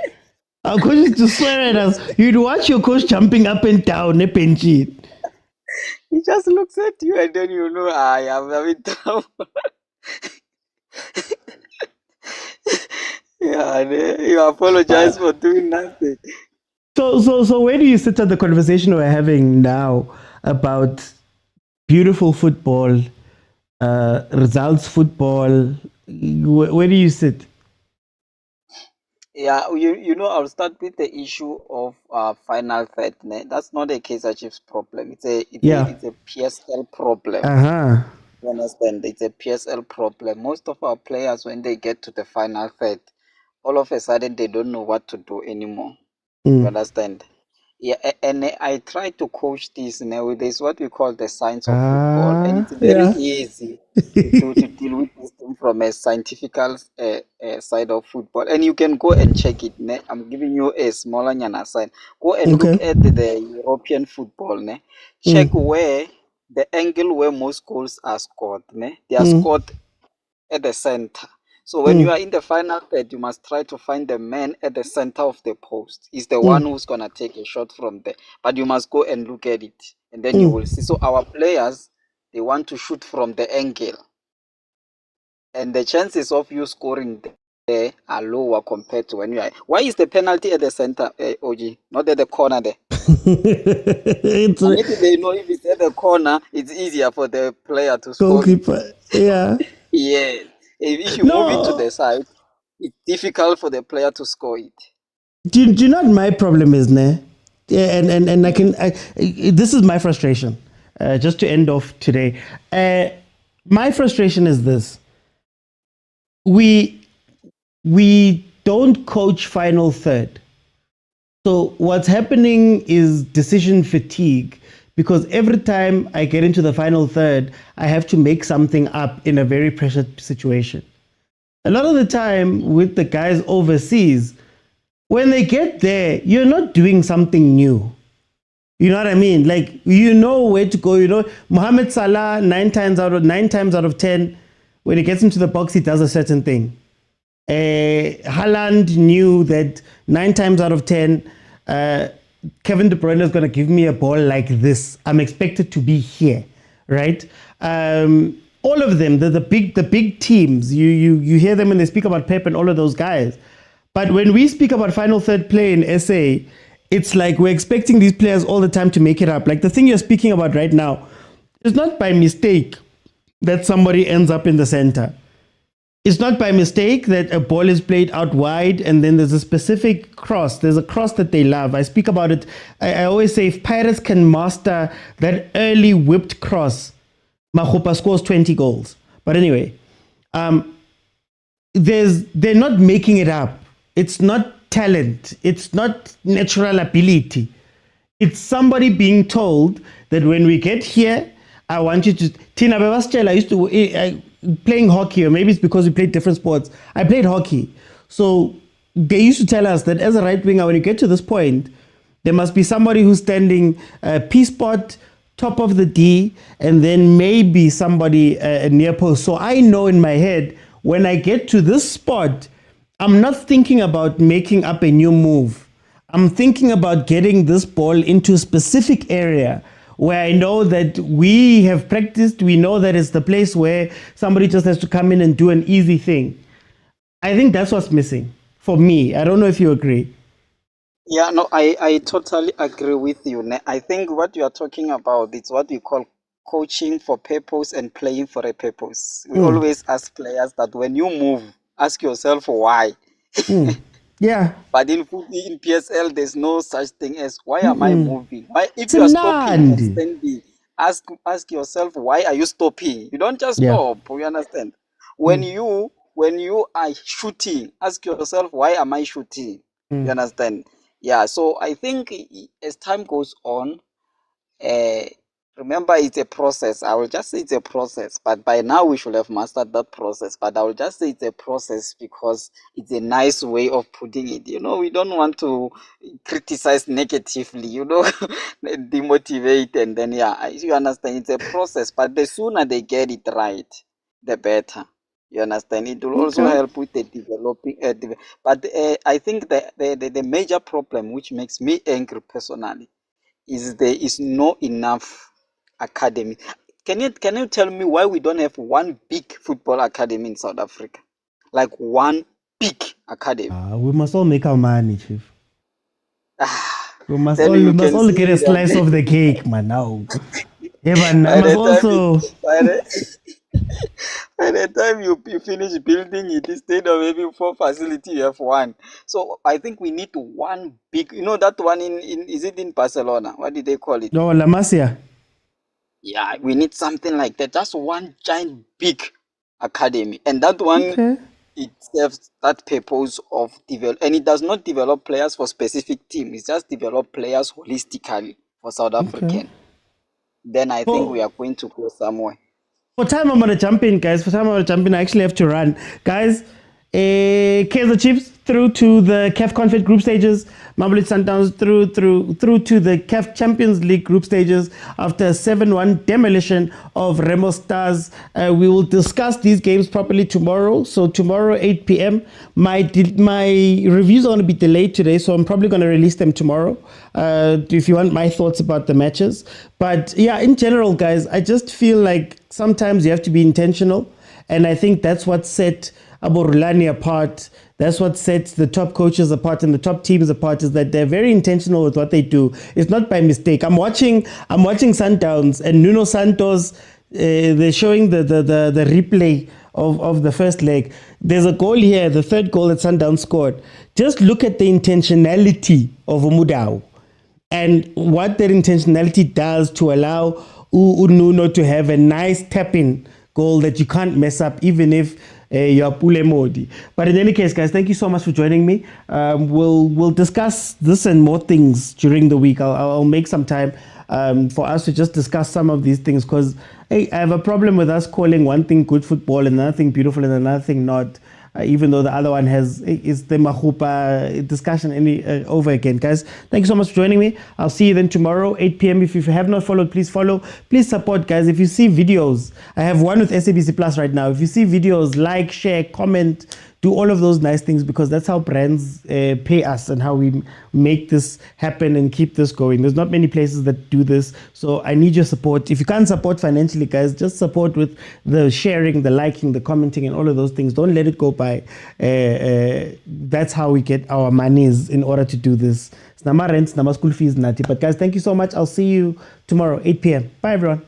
Our coach used to swear at us. You'd watch your coach jumping up and down, Nepenji. He just looks at you and then you know I am having trouble. Yeah, you apologize for doing nothing. So where do you sit at the conversation we're having now about beautiful football, results football? Where do you sit? Yeah, you know, I'll start with the issue of final third. That's not a Kaizer Chiefs problem. It's a PSL problem. You understand? It's a PSL problem. Most of our players, when they get to the final third, all of a sudden they don't know what to do anymore. You understand? Yeah, and I try to coach this now. There's what we call the science of football, and it's very easy to deal with this thing from a scientific side of football. And you can go and check it. I'm giving you a smaller nyana sign. Go and look at the European football. Check where the angle where most goals are scored. They are scored at the center. So when you are in the final third, you must try to find the man at the center of the post. He's the one who's going to take a shot from there. But you must go and look at it. And then you will see. So our players, they want to shoot from the angle. And the chances of you scoring there are lower compared to when you are. Why is the penalty at the center, OG? Not at the corner there? Maybe they know if it's at the corner, it's easier for the player to score. Goalkeeper, yeah. Yeah. If you move it to the side, it's difficult for the player to score it. Do you know what my problem is, ne? Yeah, and this is my frustration. Just to end off today, my frustration is this: we don't coach final third. So what's happening is decision fatigue, because every time I get into the final third, I have to make something up in a very pressured situation. A lot of the time with the guys overseas, when they get there, you're not doing something new. You know what I mean? Like, you know where to go. You know, Mohamed Salah, 9 times out of 10, when he gets into the box, he does a certain thing. Haaland knew that 9 times out of 10, Kevin De Bruyne is going to give me a ball like this. I'm expected to be here, right? All of them, the big teams, you hear them when they speak about Pep and all of those guys. But when we speak about final third play in SA, it's like we're expecting these players all the time to make it up. Like the thing you're speaking about right now, it's not by mistake that somebody ends up in the center. It's not by mistake that a ball is played out wide and then there's a specific cross. There's a cross that they love. I speak about it. I always say if Pirates can master that early whipped cross, Mahopa scores 20 goals. But anyway, they're not making it up. It's not talent. It's not natural ability. It's somebody being told that when we get here, I want you to... Tina Bebastela used to... playing hockey, or maybe it's because we played different sports. I played hockey. So they used to tell us that as a right winger, when you get to this point, there must be somebody who's standing P spot, top of the D, and then maybe somebody near post. So I know in my head, when I get to this spot, I'm not thinking about making up a new move. I'm thinking about getting this ball into a specific area where I know that we have practiced. We know that it's the place where somebody just has to come in and do an easy thing. I think that's what's missing for me. I don't know if you agree. Yeah, no, I totally agree with you. I think what you are talking about is what we call coaching for purpose and playing for a purpose. We always ask players that when you move, ask yourself why. Yeah. But in PSL, there's no such thing as why am I moving? Why, if It's you are a stopping and land. standing, ask yourself why are you stopping? You don't just stop. You understand? When you are shooting, ask yourself why am I shooting? You understand? Yeah, so I think as time goes on, remember it's a process. I will just say it's a process, but by now we should have mastered that process. But I will just say it's a process because it's a nice way of putting it. We don't want to criticize negatively, demotivate, and then you understand it's a process. But the sooner they get it right, the better. You understand? It will also Okay. help with the developing. But I think the major problem, which makes me angry personally, is there is not enough academy. Can you tell me why we don't have one big football academy in South Africa? Like one big academy. We must all make our money, Chief. We must Then all, you we must can all see get a that- slice of the cake, man. Now, yeah, man. By I must the time also. by the time you finish building it, instead of having 4 facilities, you have one. So I think we need one big. That one in is it in Barcelona? What did they call it? No, La Masia. Yeah, we need something like that. Just one giant big academy, and that one it serves that purpose of develop, and it does not develop players for specific team. It just develop players holistically for South African. Then I think we are going to go somewhere. For time, I'm gonna jump in, guys. I actually have to run, guys. Kaizer Chiefs through to the CAF Confed group stages. Mamelodi Sundowns through to the CAF Champions League group stages after a 7-1 demolition of Remo Stars. We will discuss these games properly tomorrow. So tomorrow 8 p.m. My reviews are going to be delayed today, so I'm probably going to release them tomorrow. If you want my thoughts about the matches, but yeah, in general, guys, I just feel like sometimes you have to be intentional, and I think that's what set Rulani apart. That's what sets the top coaches apart and the top teams apart, is that they're very intentional with what they do. It's not by mistake. I'm watching Sundowns and Nuno Santos. They're showing the replay of the first leg. There's a goal here, the third goal that Sundowns scored. Just look at the intentionality of Motaung and what that intentionality does to allow Nuno to have a nice tap-in goal that you can't mess up, even if you're Pule Modi. But in any case, guys, thank you so much for joining me. We'll discuss this and more things during the week. I'll make some time for us to just discuss some of these things, because I have a problem with us calling one thing good football and another thing beautiful and another thing not. Even though the other one is the Mahupa discussion over again. Guys, thank you so much for joining me. I'll see you then tomorrow, 8 p.m. If you have not followed, please follow. Please support, guys. If you see videos, I have one with SABC Plus right now. If you see videos, like, share, comment, do all of those nice things, because that's how brands pay us and how we make this happen and keep this going. There's not many places that do this, so I need your support. If you can't support financially, guys, just support with the sharing, the liking, the commenting, and all of those things. Don't let it go by. That's how we get our monies in order to do this. It's nama rent, nama school fees, nati. But guys, thank you so much. I'll see you tomorrow, 8 p.m. Bye, everyone.